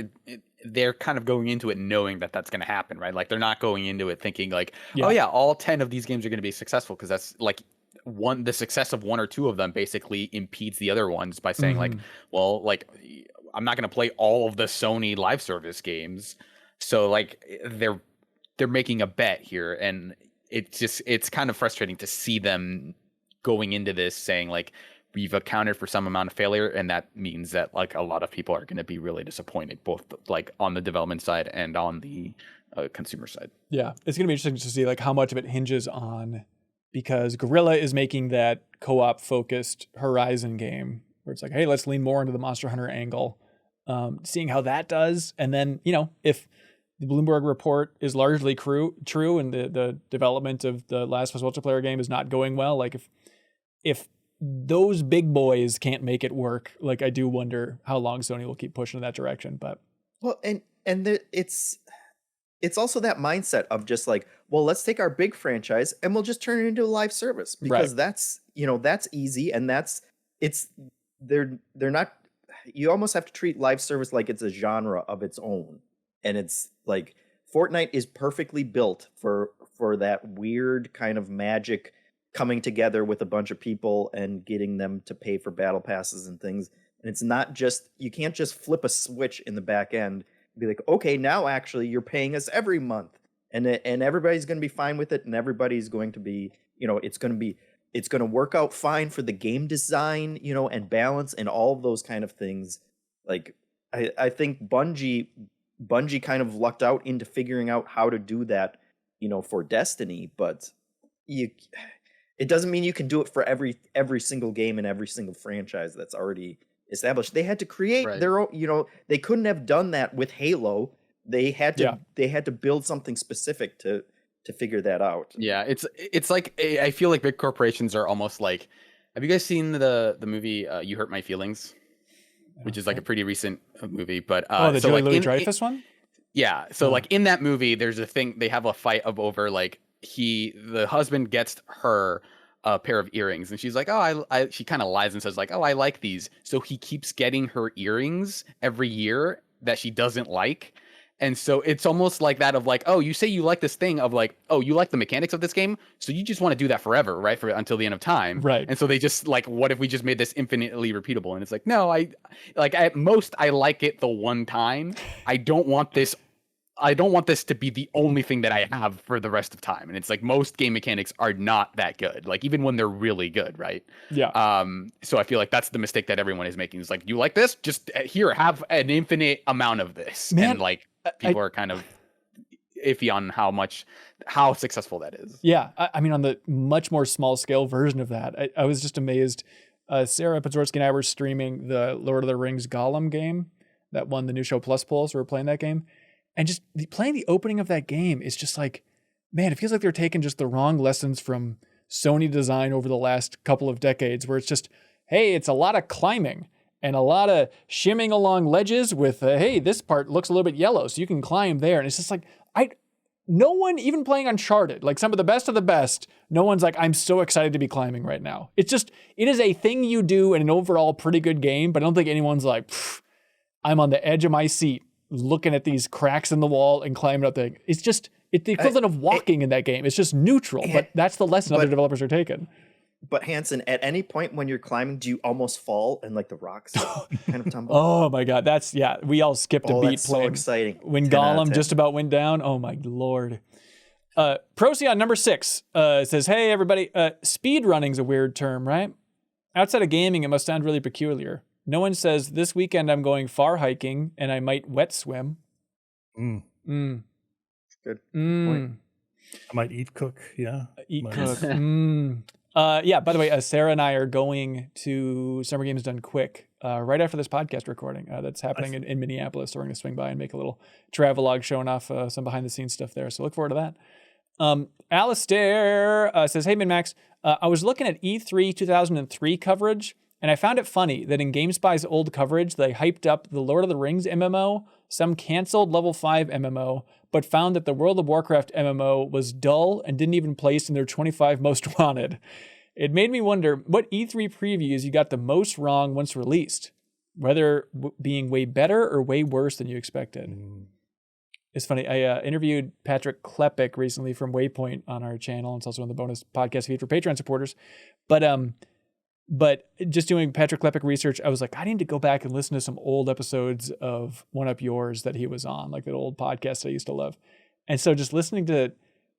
they're kind of going into it knowing that that's going to happen, right? Like they're not going into it thinking like, oh yeah, all 10 of these games are going to be successful, because that's like the success of one or two of them basically impedes the other ones by saying like, well, like I'm not going to play all of the Sony live service games. So like they're making a bet here, and it's kind of frustrating to see them going into this saying like, we've accounted for some amount of failure, and that means that like a lot of people are going to be really disappointed, both like on the development side and on the consumer side. Yeah, it's going to be interesting to see like how much of it hinges on, because Guerrilla is making that co-op focused Horizon game where it's like, hey, let's lean more into the Monster Hunter angle, seeing how that does. And then, you know, if the Bloomberg report is largely true and the development of the Last of Us multiplayer game is not going well, like if those big boys can't make it work, like I do wonder how long Sony will keep pushing in that direction. But Well, it's also that mindset of just like, well, let's take our big franchise and we'll just turn it into a live service, because that's easy, and they're not, you almost have to treat live service like it's a genre of its own. And it's like Fortnite is perfectly built for that weird kind of magic coming together with a bunch of people and getting them to pay for battle passes and things. And it's not just, you can't just flip a switch in the back end and be like, okay, now actually you're paying us every month, and everybody's going to be fine with it, and everybody's going to be, it's going to work out fine for the game design, and balance and all of those kind of things. Like I think Bungie kind of lucked out into figuring out how to do that, for Destiny, but it doesn't mean you can do it for every single game and every single franchise that's already established. They had to create their own, they couldn't have done that with Halo. They had to build something specific to figure that out. Yeah, it's like, I feel like big corporations are almost like, have you guys seen the movie You Hurt My Feelings? Which is like a pretty recent movie, but the Joey Louis-Dreyfus one? Yeah, so like in that movie, there's a thing, they have a fight over like the husband gets her a pair of earrings, and she's like, she kind of lies and says like, oh, I like these. So he keeps getting her earrings every year that she doesn't like. And so it's almost like that of like, oh, you say you like this thing of like, oh, you like the mechanics of this game, so you just want to do that forever, right? Until the end of time. Right. And so they just like, what if we just made this infinitely repeatable? And it's like, no, at most I like it the one time. I don't want this to be the only thing that I have for the rest of time. And it's like most game mechanics are not that good, like even when they're really good, right? Yeah. So I feel like that's the mistake that everyone is making. It's like, you like this? Just here, have an infinite amount of this. Man, and like people are kind of iffy on how successful that is. Yeah. I mean, on the much more small scale version of that, I was just amazed. Sarah Pazorski and I were streaming the Lord of the Rings Gollum game that won the New Show Plus polls. We were playing that game. And just playing the opening of that game is just like, man, it feels like they're taking just the wrong lessons from Sony design over the last couple of decades, where it's just, hey, it's a lot of climbing and a lot of shimming along ledges with, hey, this part looks a little bit yellow, so you can climb there. And it's just like, no one, even playing Uncharted, like some of the best, no one's like, I'm so excited to be climbing right now. It's just, it is a thing you do in an overall pretty good game, but I don't think anyone's like, I'm on the edge of my seat looking at these cracks in the wall and climbing up there. It's the equivalent of walking in that game. It's just neutral, but that's the lesson other developers are taking. But Hanson, at any point when you're climbing, do you almost fall and like the rocks kind of tumble? Oh my God, we all skipped a beat that's playing. So exciting. When Gollum just about went down. Oh my Lord. Procyon number 6 says, hey everybody, speed running's a weird term, right? Outside of gaming, it must sound really peculiar. No one says, this weekend I'm going far hiking and I might wet swim. Good point. I might cook. Yeah. Cook. Yeah, by the way, Sarah and I are going to Summer Games Done Quick right after this podcast recording. That's happening in Minneapolis. So we're going to swing by and make a little travelogue showing off some behind the scenes stuff there. So look forward to that. Alistair says, hey, MinnMax, I was looking at E3 2003 coverage, and I found it funny that in GameSpy's old coverage, they hyped up the Lord of the Rings MMO, some canceled level 5 MMO, but found that the World of Warcraft MMO was dull and didn't even place in their 25 most wanted. It made me wonder what E3 previews you got the most wrong once released, whether being way better or way worse than you expected. It's funny. I interviewed Patrick Klepek recently from Waypoint on our channel. It's also on the bonus podcast feed for Patreon supporters. But just doing Patrick Klepek research, I was like, I need to go back and listen to some old episodes of One Up Yours that he was on, like that old podcast I used to love. And so just listening to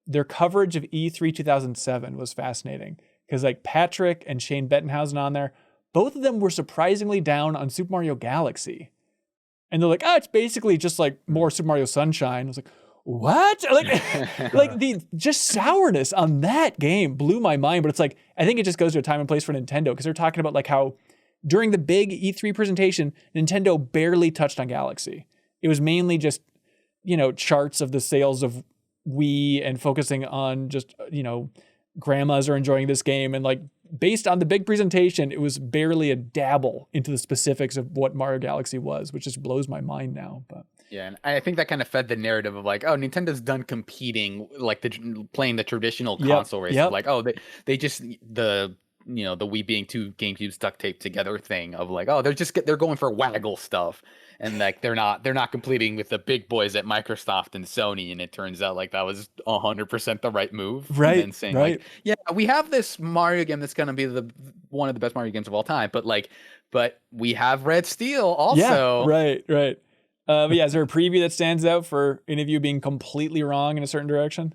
their coverage of E3 2007 was fascinating, because like Patrick and Shane Bettenhausen on there, both of them were surprisingly down on Super Mario Galaxy. And they're like, it's basically just like more Super Mario Sunshine. I was like, what? Like the just sourness on that game blew my mind. But it's like, I think it just goes to a time and place for Nintendo, because they're talking about like how during the big E3 presentation, Nintendo barely touched on Galaxy. It was mainly just, charts of the sales of Wii and focusing on just, grandmas are enjoying this game and like based on the big presentation, it was barely a dabble into the specifics of what Mario Galaxy was, which just blows my mind now. But Yeah, and I think that kind of fed the narrative of like, oh, Nintendo's done competing, like playing the traditional console race. Of like, oh, they just the Wii being two GameCubes duct taped together thing of like, oh, they're going for waggle stuff, and like they're not competing with the big boys at Microsoft and Sony. And it turns out like that was 100% the right move. Right. And then saying like, yeah, we have this Mario game that's gonna be one of the best Mario games of all time, but we have Red Steel also. Yeah, right. But yeah, is there a preview that stands out for any of you being completely wrong in a certain direction?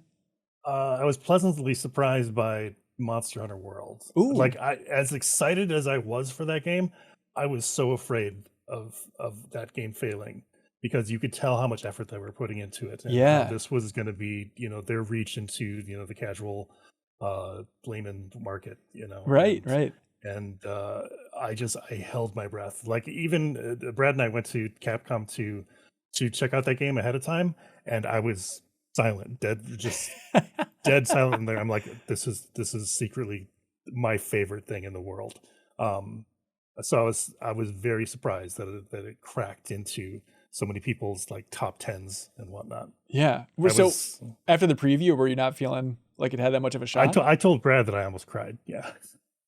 I was pleasantly surprised by Monster Hunter World. Ooh. Like, as excited as I was for that game, I was so afraid of that game failing, because you could tell how much effort they were putting into it. And how this was going to be, their reach into, the casual layman market, Right. And I held my breath. Like, even Brad and I went to Capcom to check out that game ahead of time, and I was silent, dead silent in there. I'm like, this is secretly my favorite thing in the world. So I was very surprised that it cracked into so many people's like top tens and whatnot. Yeah. So after the preview, were you not feeling like it had that much of a shot? I told Brad that I almost cried. Yeah.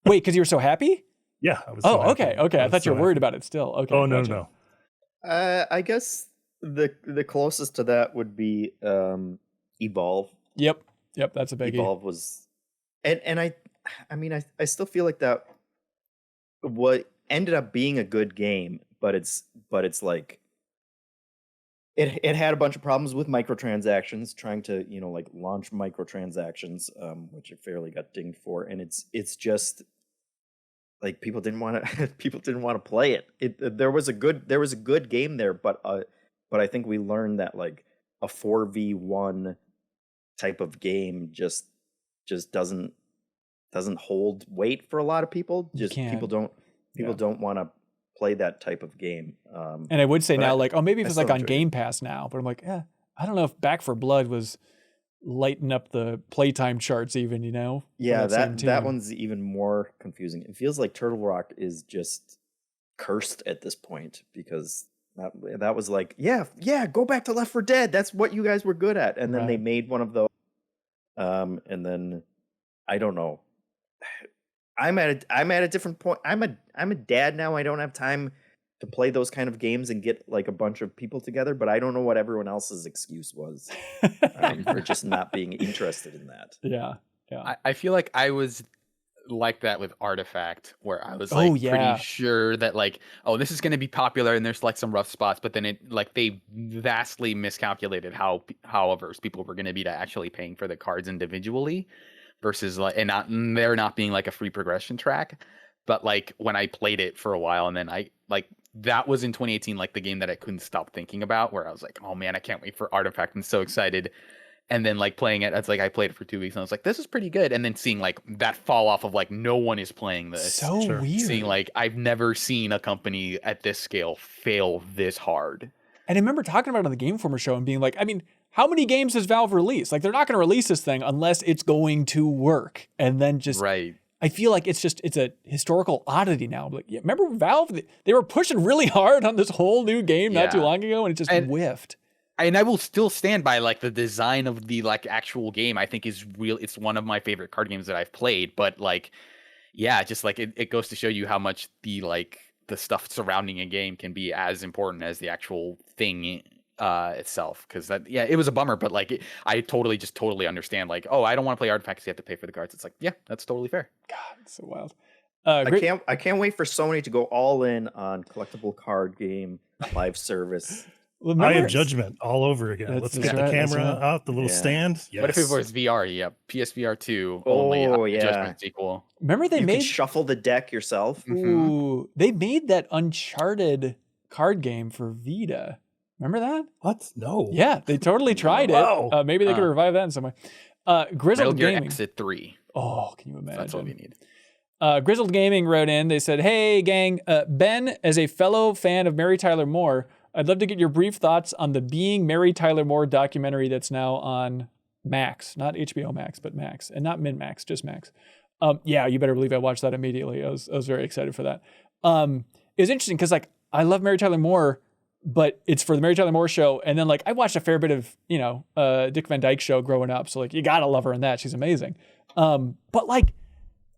Wait, because you were so happy? Yeah. I was. Okay. I thought you were worried about it still. Okay. Oh, gotcha. No. I guess the closest to that would be Evolve. Yep. That's a biggie. Evolve was, and I still feel like that what ended up being a good game, but it's like it had a bunch of problems with microtransactions, trying to like launch microtransactions, which it fairly got dinged for, and it's just like people didn't want to play it. There was a good game there, but I think we learned that like a 4v1 type of game just doesn't hold weight for a lot of people. People don't want to play that type of game. And I would say now, like, maybe if it's like on Game Pass now, but I'm like, I don't know if Back 4 Blood was lighting up the playtime charts even, Yeah, that one's even more confusing. It feels like Turtle Rock is just cursed at this point, because that was like, yeah, go back to Left 4 Dead. That's what you guys were good at. And then they made one of those. And then I don't know. I'm at a different point. I'm a dad now. I don't have time to play those kind of games and get like a bunch of people together, but I don't know what everyone else's excuse was for just not being interested in that. Yeah. I feel like I was like that with Artifact, where I was like pretty sure that like, oh, this is going to be popular and there's like some rough spots, but then it like they vastly miscalculated how averse people were going to be to actually paying for the cards individually, versus like, and there not being like a free progression track. But like when I played it for a while, and then I like, that was in 2018, like the game that I couldn't stop thinking about, where I was like, oh man, I can't wait for Artifact. I'm so excited. And then like playing it, it's like I played it for 2 weeks and I was like, this is pretty good. And then seeing like that fall off of like, no one is playing this. So weird. Seeing like, I've never seen a company at this scale fail this hard. And I remember talking about it on the Game Informer show and being like, I mean, how many games has Valve released? Like, they're not going to release this thing unless it's going to work. And then just, right. I feel like it's a historical oddity now. Like, yeah, remember Valve? They were pushing really hard on this whole new game not too long ago, and it just whiffed. And I will still stand by like the design of the like actual game. I think is real. It's one of my favorite card games that I've played. But like, yeah, just like it goes to show you how much the stuff surrounding a game can be as important as the actual thing itself. Because it was a bummer. But like, I totally understand. Like, oh, I don't want to play Artifact because you have to pay for the cards. It's like, yeah, that's totally fair. God, it's so wild. I can't wait for Sony to go all in on collectible card game live service. I have Judgment all over again. Let's get the camera out, the little stand. Yes. What if it was VR? Yeah, PSVR 2 only. Judgment sequel. Remember you can shuffle the deck yourself. Ooh, they made that Uncharted card game for Vita. Remember that? What? No. Yeah, they totally tried it. Maybe they could revive that in some way. Grizzled Gaming. Exit 3. Oh, can you imagine? That's all we need. Grizzled Gaming wrote in. They said, "Hey gang, Ben, as a fellow fan of Mary Tyler Moore, I'd love to get your brief thoughts on the Being Mary Tyler Moore documentary that's now on Max, not HBO Max, but Max, and not MinnMax, just Max. Yeah, you better believe I watched that immediately. I was very excited for that. It was interesting because like I love Mary Tyler Moore, but it's for the Mary Tyler Moore show, and then like I watched a fair bit of Dick Van Dyke Show growing up, so like you gotta love her in that. She's amazing. But like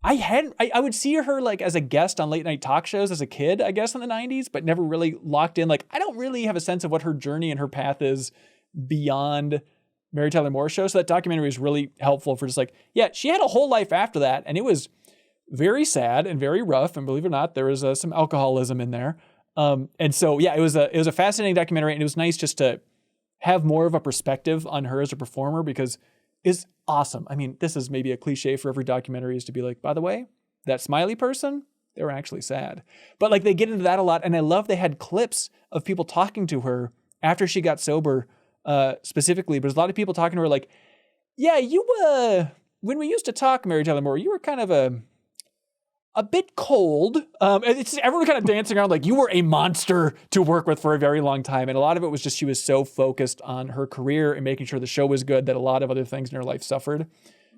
I would see her like as a guest on late night talk shows as a kid, I guess in the 90s, but never really locked in. Like I don't really have a sense of what her journey and her path is beyond Mary Tyler Moore show. So that documentary is really helpful for just like, yeah, she had a whole life after that, and it was very sad and very rough. And believe it or not, there was some alcoholism in there. And so yeah, it was a fascinating documentary, and it was nice just to have more of a perspective on her as a performer because it's awesome. I mean, this is maybe a cliche for every documentary is to be like, by the way, that smiley person, they were actually sad. But like they get into that a lot, and I love they had clips of people talking to her after she got sober. Specifically, but there's a lot of people talking to her like, yeah, you when we used to talk, Mary Tyler Moore, you were kind of a bit cold. It's everyone kind of dancing around like you were a monster to work with for a very long time. And a lot of it was just she was so focused on her career and making sure the show was good that a lot of other things in her life suffered,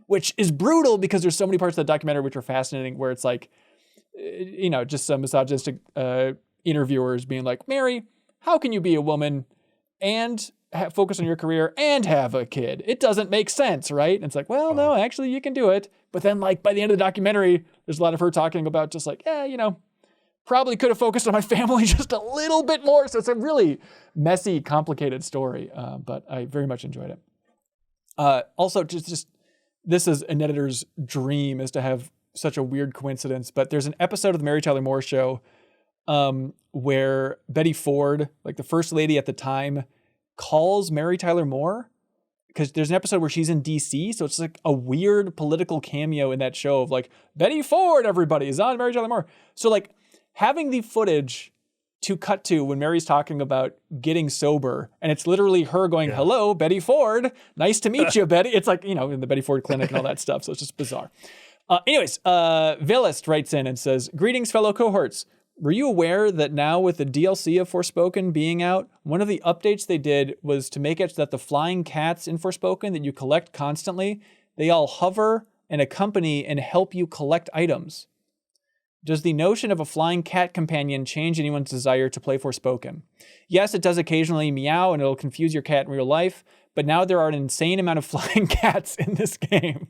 which is brutal because there's so many parts of the documentary which are fascinating where it's like, just some misogynistic interviewers being like, Mary, how can you be a woman and focus on your career and have a kid? It doesn't make sense, right? And it's like, well, no, actually you can do it. But then like by the end of the documentary, there's a lot of her talking about just like, probably could have focused on my family just a little bit more. So it's a really messy, complicated story. But I very much enjoyed it. Also, just this is an editor's dream is to have such a weird coincidence, but there's an episode of the Mary Tyler Moore show where Betty Ford, like the first lady at the time, calls Mary Tyler Moore because there's an episode where she's in DC. So it's like a weird political cameo in that show of like Betty Ford, everybody is on Mary Tyler Moore. So like having the footage to cut to when Mary's talking about getting sober and it's literally her going, hello, Betty Ford. Nice to meet you, Betty. It's like, in the Betty Ford clinic and all that stuff. So it's just bizarre. Anyways, Vilist writes in and says, greetings, fellow cohorts. Were you aware that now with the DLC of Forspoken being out, one of the updates they did was to make it so that the flying cats in Forspoken that you collect constantly, they all hover and accompany and help you collect items? Does the notion of a flying cat companion change anyone's desire to play Forspoken? Yes, it does occasionally meow and it'll confuse your cat in real life, but now there are an insane amount of flying cats in this game.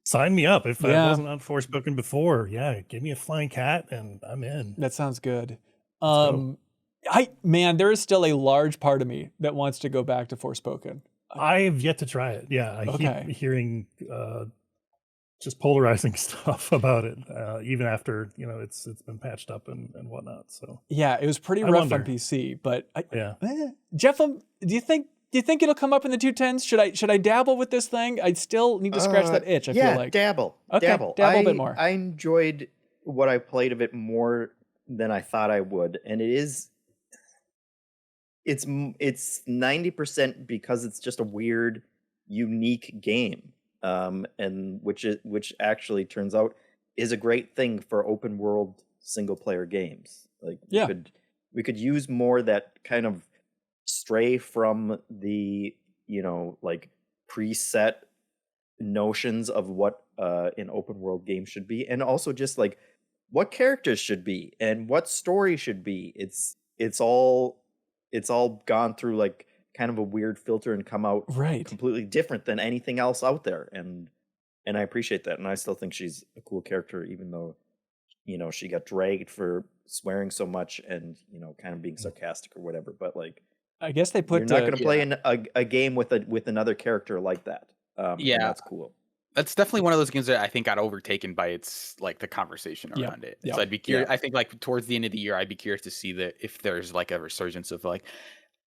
Sign me up. If I wasn't on Forspoken before, give me a flying cat and I'm in. That sounds good. There is still a large part of me that wants to go back to Forspoken. I've yet to try it. Yeah, I keep hearing just polarizing stuff about it, even after it's been patched up and whatnot. So yeah, it was pretty rough on PC. But Jeff, do you think it'll come up in the 210s? Should I dabble with this thing? I still need to scratch that itch. I feel like dabble. Okay, dabble a bit more. I enjoyed what I played of it more than I thought I would, and it's 90% because it's just a weird, unique game, and which actually turns out is a great thing for open world single player games. Like we could use more that kind of stray from the like preset notions of what an open world game should be, and also just like what characters should be and what story should be. It's all gone through like kind of a weird filter and come out completely different than anything else out there, and I appreciate that. And I still think she's a cool character, even though she got dragged for swearing so much and kind of being sarcastic or whatever. But like, I guess they put you're not going to play in a game with another character like that. And that's cool. That's definitely one of those games that I think got overtaken by its like the conversation around it. So I'd be curious. I think like towards the end of the year, I'd be curious to see if there's like a resurgence of like,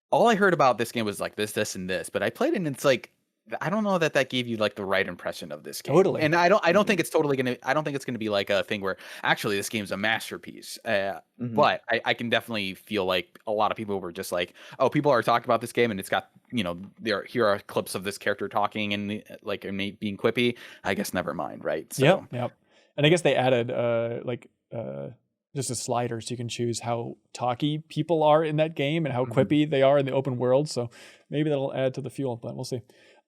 all I heard about this game was like this, and this, but I played it and it's like, I don't know that gave you like the right impression of this game. Totally. And I don't think it's totally going to, I don't think it's going to be like a thing where actually this game's a masterpiece. But I can definitely feel like a lot of people were just like, oh, people are talking about this game and it's got, here are clips of this character talking and like being quippy. I guess never mind. Right. So, Yep. And I guess they added just a slider so you can choose how talky people are in that game and how quippy they are in the open world. So maybe that'll add to the fuel, but we'll see.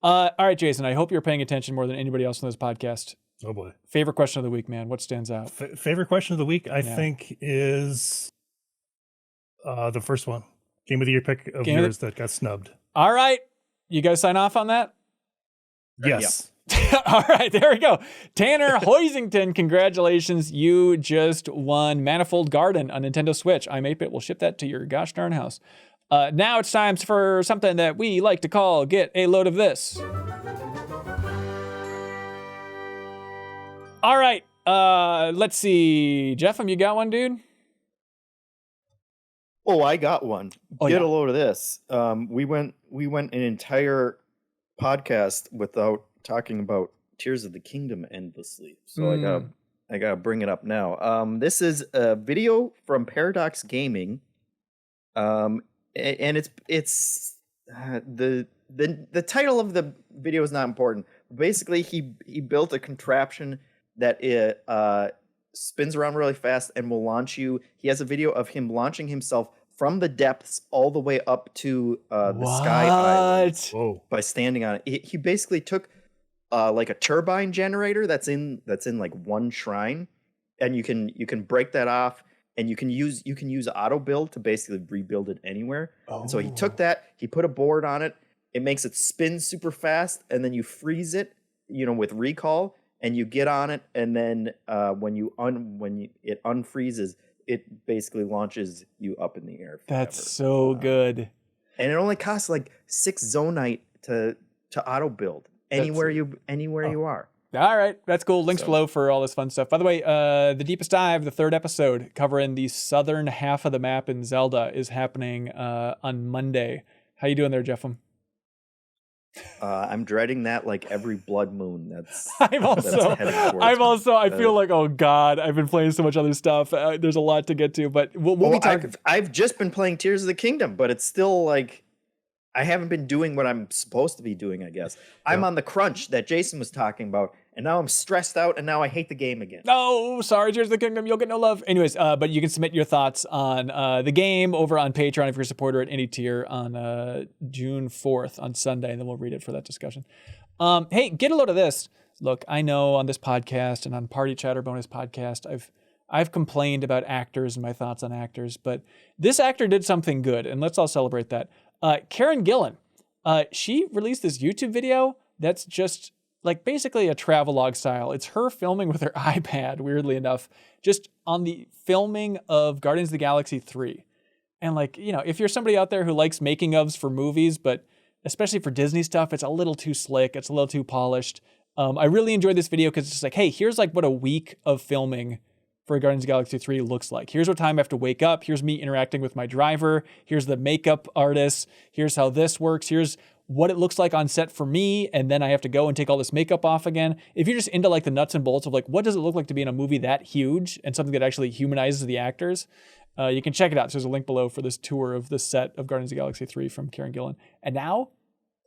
All right, Jason, I hope you're paying attention more than anybody else on this podcast. Oh boy. Favorite question of the week, man. What stands out? Favorite question of the week, I think, is the first one. Game of the year pick of yours that got snubbed. All right. You guys sign off on that? Yes. Yeah. All right, there we go. Tanner Hoisington, congratulations. You just won Manifold Garden on Nintendo Switch. I'm 8-Bit. We'll ship that to your gosh darn house. Now it's time for something that we like to call Get a Load of This. All right, let's see. Jeffem, you got one, dude? Oh, I got one. Get a load of this. We went an entire podcast without talking about Tears of the Kingdom endlessly. So I gotta bring it up now. This is a video from Paradox Gaming. And it's the title of the video is not important. Basically, he built a contraption that it spins around really fast and will launch you. He has a video of him launching himself from the depths all the way up to the Sky Island by standing on it. He basically took like a turbine generator that's in like one shrine, and you can break that off, and you can use auto build to basically rebuild it anywhere. And so he took that, he put a board on it, it makes it spin super fast, and then you freeze it, with recall, and you get on it, and then when it unfreezes, it basically launches you up in the air. That's so good. And it only costs like 6 Zonite to auto build anywhere you are. All right, that's cool. Links below for all this fun stuff. By the way, The Deepest Dive, the 3rd episode, covering the southern half of the map in Zelda, is happening on Monday. How you doing there, Jeffem? I'm dreading that like every blood moon. I feel like, oh God, I've been playing so much other stuff. There's a lot to get to, but we'll be talking. I've just been playing Tears of the Kingdom, but it's still like I haven't been doing what I'm supposed to be doing, I guess. I'm on the crunch that Jason was talking about, and now I'm stressed out, and now I hate the game again. Oh, sorry, Tears of the Kingdom, you'll get no love. Anyways, but you can submit your thoughts on the game over on Patreon if you're a supporter at any tier on June 4th on Sunday, and then we'll read it for that discussion. Hey, get a load of this. Look, I know on this podcast and on Party Chatter Bonus podcast, I've complained about actors and my thoughts on actors, but this actor did something good, and let's all celebrate that. Karen Gillan, she released this YouTube video that's just like basically a travelogue style. It's her filming with her iPad, weirdly enough, just on the filming of Guardians of the Galaxy 3. And like, if you're somebody out there who likes making ofs for movies, but especially for Disney stuff, it's a little too slick, it's a little too polished. I really enjoyed this video because it's just like, hey, here's like what a week of filming for Guardians of the Galaxy 3 looks like. Here's what time I have to wake up. Here's me interacting with my driver. Here's the makeup artist. Here's how this works. Here's what it looks like on set for me. And then I have to go and take all this makeup off again. If you're just into like the nuts and bolts of like, what does it look like to be in a movie that huge and something that actually humanizes the actors, you can check it out. So there's a link below for this tour of the set of Guardians of the Galaxy 3 from Karen Gillan. And now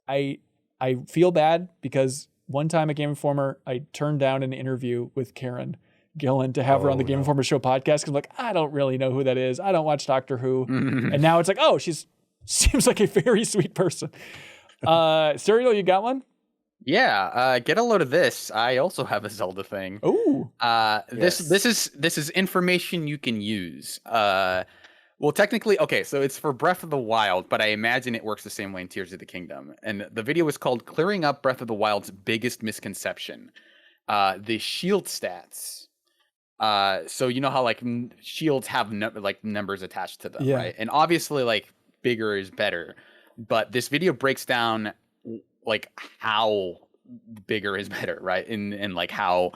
I feel bad because one time at Game Informer, I turned down an interview with Karen Gillan to have her on the Game Informer Show podcast because I'm like, I don't really know who that is. I don't watch Doctor Who. And now it's like, oh, seems like a very sweet person. Serial, you got one? Yeah, get a load of this. I also have a Zelda thing. Ooh. This is information you can use. Well, technically, okay, so it's for Breath of the Wild, but I imagine it works the same way in Tears of the Kingdom. And the video is called Clearing Up Breath of the Wild's Biggest Misconception. The shield stats. So you know how like shields have numbers attached to them, right? And obviously like bigger is better, but this video breaks down like how bigger is better, right? And like how,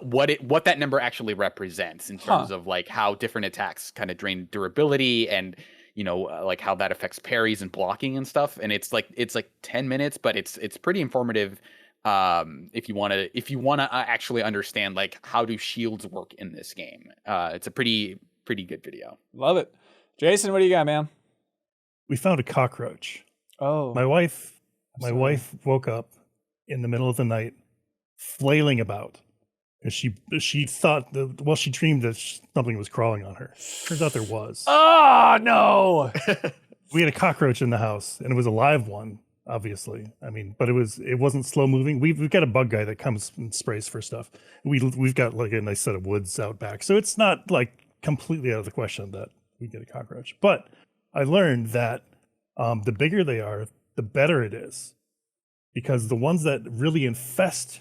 what that number actually represents in terms of like how different attacks kind of drain durability and like how that affects parries and blocking and stuff. And it's like 10 minutes, but it's pretty informative. If you want to actually understand like how do shields work in this game. It's a pretty good video. Love it. Jason, what do you got, man? We found a cockroach. Oh, my wife woke up in the middle of the night flailing about because she thought she dreamed that something was crawling on her. Turns out there was. Oh no. We had a cockroach in the house, and it was a live one. obviously. I mean, but it wasn't slow moving. We've got a bug guy that comes and sprays for stuff. We've got like a nice set of woods out back, so it's not like completely out of the question that we get a cockroach. But I learned that the bigger they are, the better it is, because the ones that really infest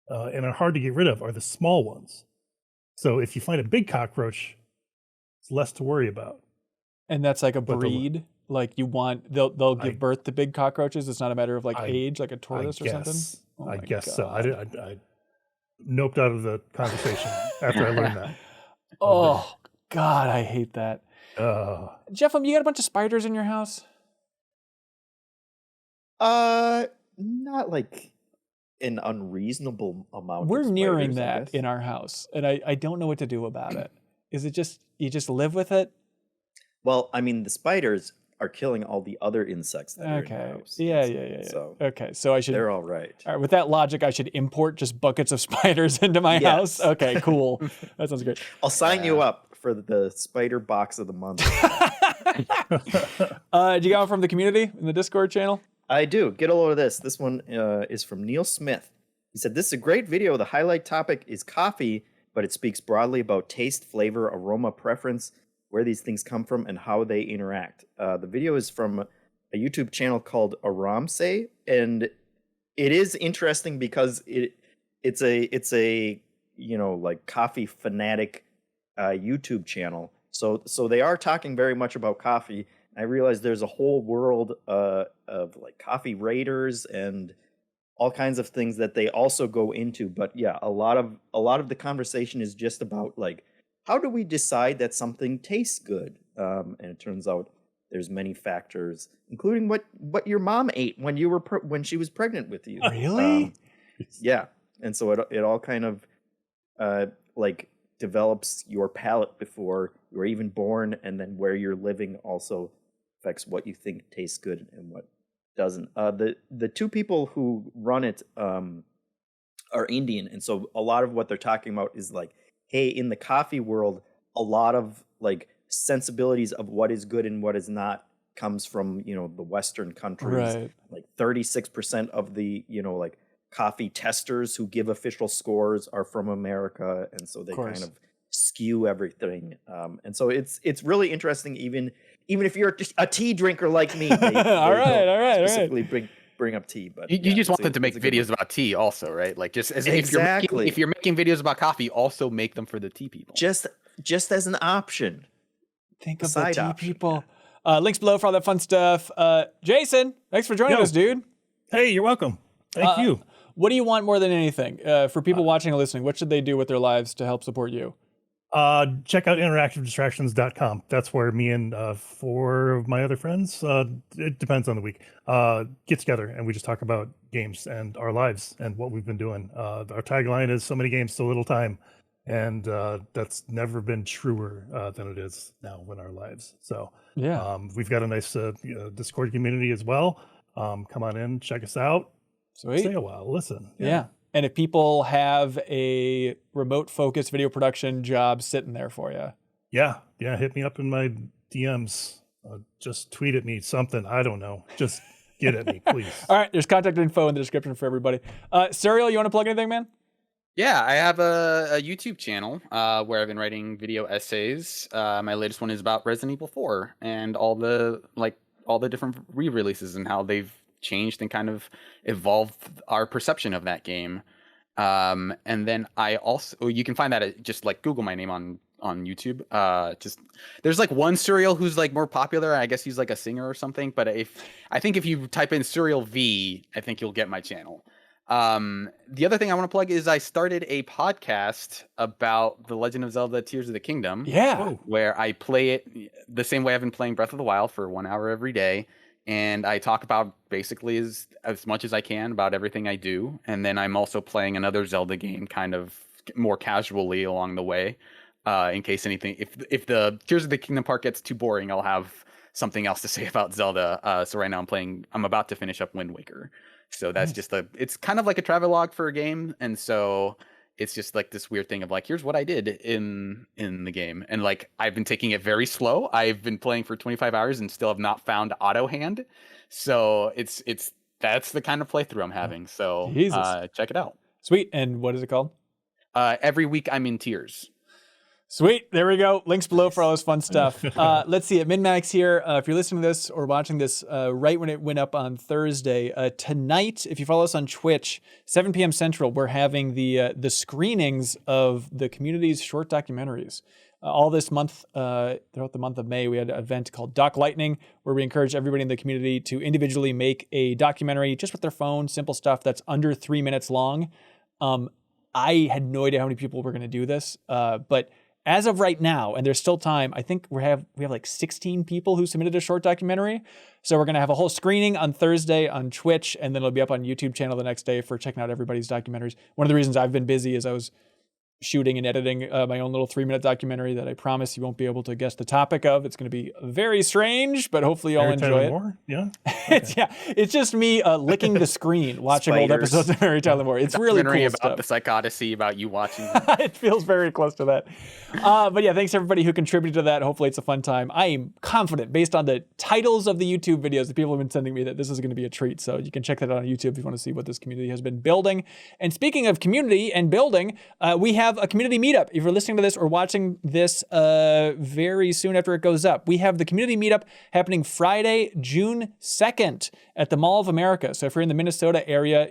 and are hard to get rid of are the small ones. So if you find a big cockroach, it's less to worry about. And that's like a breed. Like they'll give birth to big cockroaches. It's not a matter of like age, like a tortoise or something. Oh I guess so. I noped out of the conversation after I learned that. Oh God, I hate that. Jeff, you got a bunch of spiders in your house? Not like an unreasonable amount. We're of spiders, nearing that in our house, and I don't know what to do about it. Is it just you just live with it? Well, I mean, the spiders are killing all the other insects that are in the house. Yeah. So okay, so I should. They're all right. All right, with that logic, I should import just buckets of spiders into my house. Okay, cool. That sounds great. I'll sign you up for the spider box of the month. Did you got one from the community in the Discord channel? I do. Get a load of this. This one is from Neil Smith. He said, "This is a great video. The highlight topic is coffee, but it speaks broadly about taste, flavor, aroma, preference, where these things come from, and how they interact." The video is from a YouTube channel called Aramse, and it is interesting because it's a like coffee fanatic YouTube channel. So they are talking very much about coffee. I realize there's a whole world of like coffee raiders and all kinds of things that they also go into. But yeah, a lot of the conversation is just about like, how do we decide that something tastes good? And it turns out there's many factors, including what your mom ate when you were when she was pregnant with you. Really? Yeah, and so it all kind of like develops your palate before you were even born, and then where you're living also affects what you think tastes good and what doesn't. The two people who run it are Indian, and so a lot of what they're talking about is like, hey, in the coffee world, a lot of like sensibilities of what is good and what is not comes from, the Western countries. Right. Like 36% of the, like coffee testers who give official scores are from America. And so they kind of skew everything. And so it's really interesting, even if you're just a tea drinker like me. They all right. specifically bring up tea, but you just want them to make videos about tea also, right? Like just as exactly. if you're making videos about coffee, also make them for the tea people. Just as an option. Think of the tea people. Links below for all that fun stuff. Jason, thanks for joining us, dude. Hey, you're welcome. Thank you. What do you want more than anything? For people watching and listening, what should they do with their lives to help support you? Check out interactivedistractions.com. That's where me and 4 of my other friends, it depends on the week, get together and we just talk about games and our lives and what we've been doing. Our tagline is so many games, so little time. And that's never been truer than it is now in our lives. So yeah, we've got a nice Discord community as well. Come on in, check us out. Sweet. Stay a while, listen. Yeah. And if people have a remote-focused video production job sitting there for you. Yeah, hit me up in my DMs. Just tweet at me something. I don't know. Just get at me, please. All right, there's contact info in the description for everybody. Serial, you want to plug anything, man? Yeah, I have a YouTube channel where I've been writing video essays. My latest one is about Resident Evil 4 and all the different re-releases and how they've changed and kind of evolved our perception of that game. And then I also, you can find that at just like Google my name on YouTube. Just there's like one Serial who's like more popular. I guess he's like a singer or something. But I think if you type in Serial V, I think you'll get my channel. The other thing I want to plug is I started a podcast about The Legend of Zelda Tears of the Kingdom. Yeah. Where I play it the same way I've been playing Breath of the Wild for 1 hour every day. And I talk about basically as much as I can about everything I do. And then I'm also playing another Zelda game kind of more casually along the way. In case anything, if the Tears of the Kingdom part gets too boring, I'll have something else to say about Zelda. So right now I'm about to finish up Wind Waker. So that's just it's kind of like a travelogue for a game. And so it's just like this weird thing of like, here's what I did in the game. And like, I've been taking it very slow. I've been playing for 25 hours and still have not found auto hand. So it's that's the kind of playthrough I'm having. So check it out. Sweet. And what is it called? Every week I'm in tears. Sweet. There we go. Links below for all this fun stuff. Let's see. At MinnMax here, if you're listening to this or watching this right when it went up on Thursday, tonight, if you follow us on Twitch, 7 p.m. Central, we're having the screenings of the community's short documentaries. All this month, throughout the month of May, we had an event called Doc Lightning, where we encourage everybody in the community to individually make a documentary just with their phone, simple stuff that's under 3 minutes long. I had no idea how many people were going to do this, but as of right now, and there's still time, I think we have like 16 people who submitted a short documentary. So we're going to have a whole screening on Thursday on Twitch, and then it'll be up on YouTube channel the next day for checking out everybody's documentaries. One of the reasons I've been busy is I was shooting and editing my own little 3-minute documentary that I promise you won't be able to guess the topic of. It's going to be very strange, but hopefully you'll enjoy it. Moore? Yeah. Okay. It's just me licking the screen, watching old episodes of Mary Tyler Moore. It's really cool about stuff. The psychodicy about you watching. It feels very close to that. But yeah, thanks everybody who contributed to that. Hopefully it's a fun time. I am confident, based on the titles of the YouTube videos that people have been sending me, that this is going to be a treat. So you can check that out on YouTube if you want to see what this community has been building. And speaking of community and building, we have a community meetup. If you're listening to this or watching this very soon after it goes up, we have the community meetup happening Friday, June 2nd at the Mall of America. So if you're in the Minnesota area,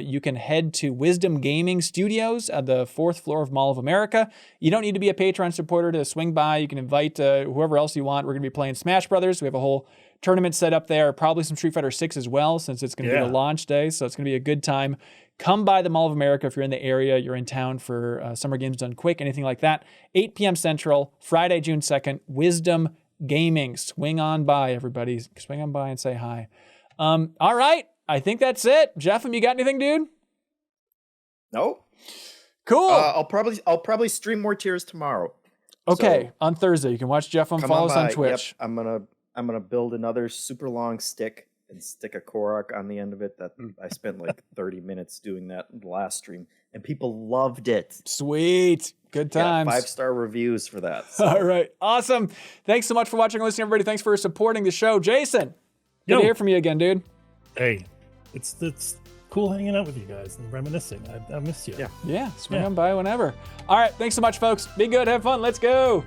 you can head to Wisdom Gaming Studios at the 4th floor of Mall of America. You don't need to be a Patreon supporter to swing by. You can invite whoever else you want. We're going to be playing Smash Brothers. We have a whole tournament set up there, probably some Street Fighter 6 as well, since it's going to be the launch day. So it's going to be a good time. Come by the Mall of America if you're in the area, you're in town for Summer Games Done Quick, anything like that. 8 p.m. Central, Friday, June 2nd, Wisdom Gaming. Swing on by, everybody. Swing on by and say hi. All right. I think that's it. Jeff, you got anything, dude? No. Cool. I'll probably stream more tiers tomorrow. Okay, So, on Thursday. You can watch Jeff and follow us on Twitch. Yep, I'm gonna build another super long stick and stick a Korok on the end of it. That I spent like 30 minutes doing that in the last stream, and people loved it. Sweet. Good times. 5-star reviews for that. So. All right. Awesome. Thanks so much for watching and listening, everybody. Thanks for supporting the show. Jason, good to hear from you again, dude. Hey, it's cool hanging out with you guys and reminiscing. I miss you. Yeah. Swing on by whenever. All right. Thanks so much, folks. Be good. Have fun. Let's go.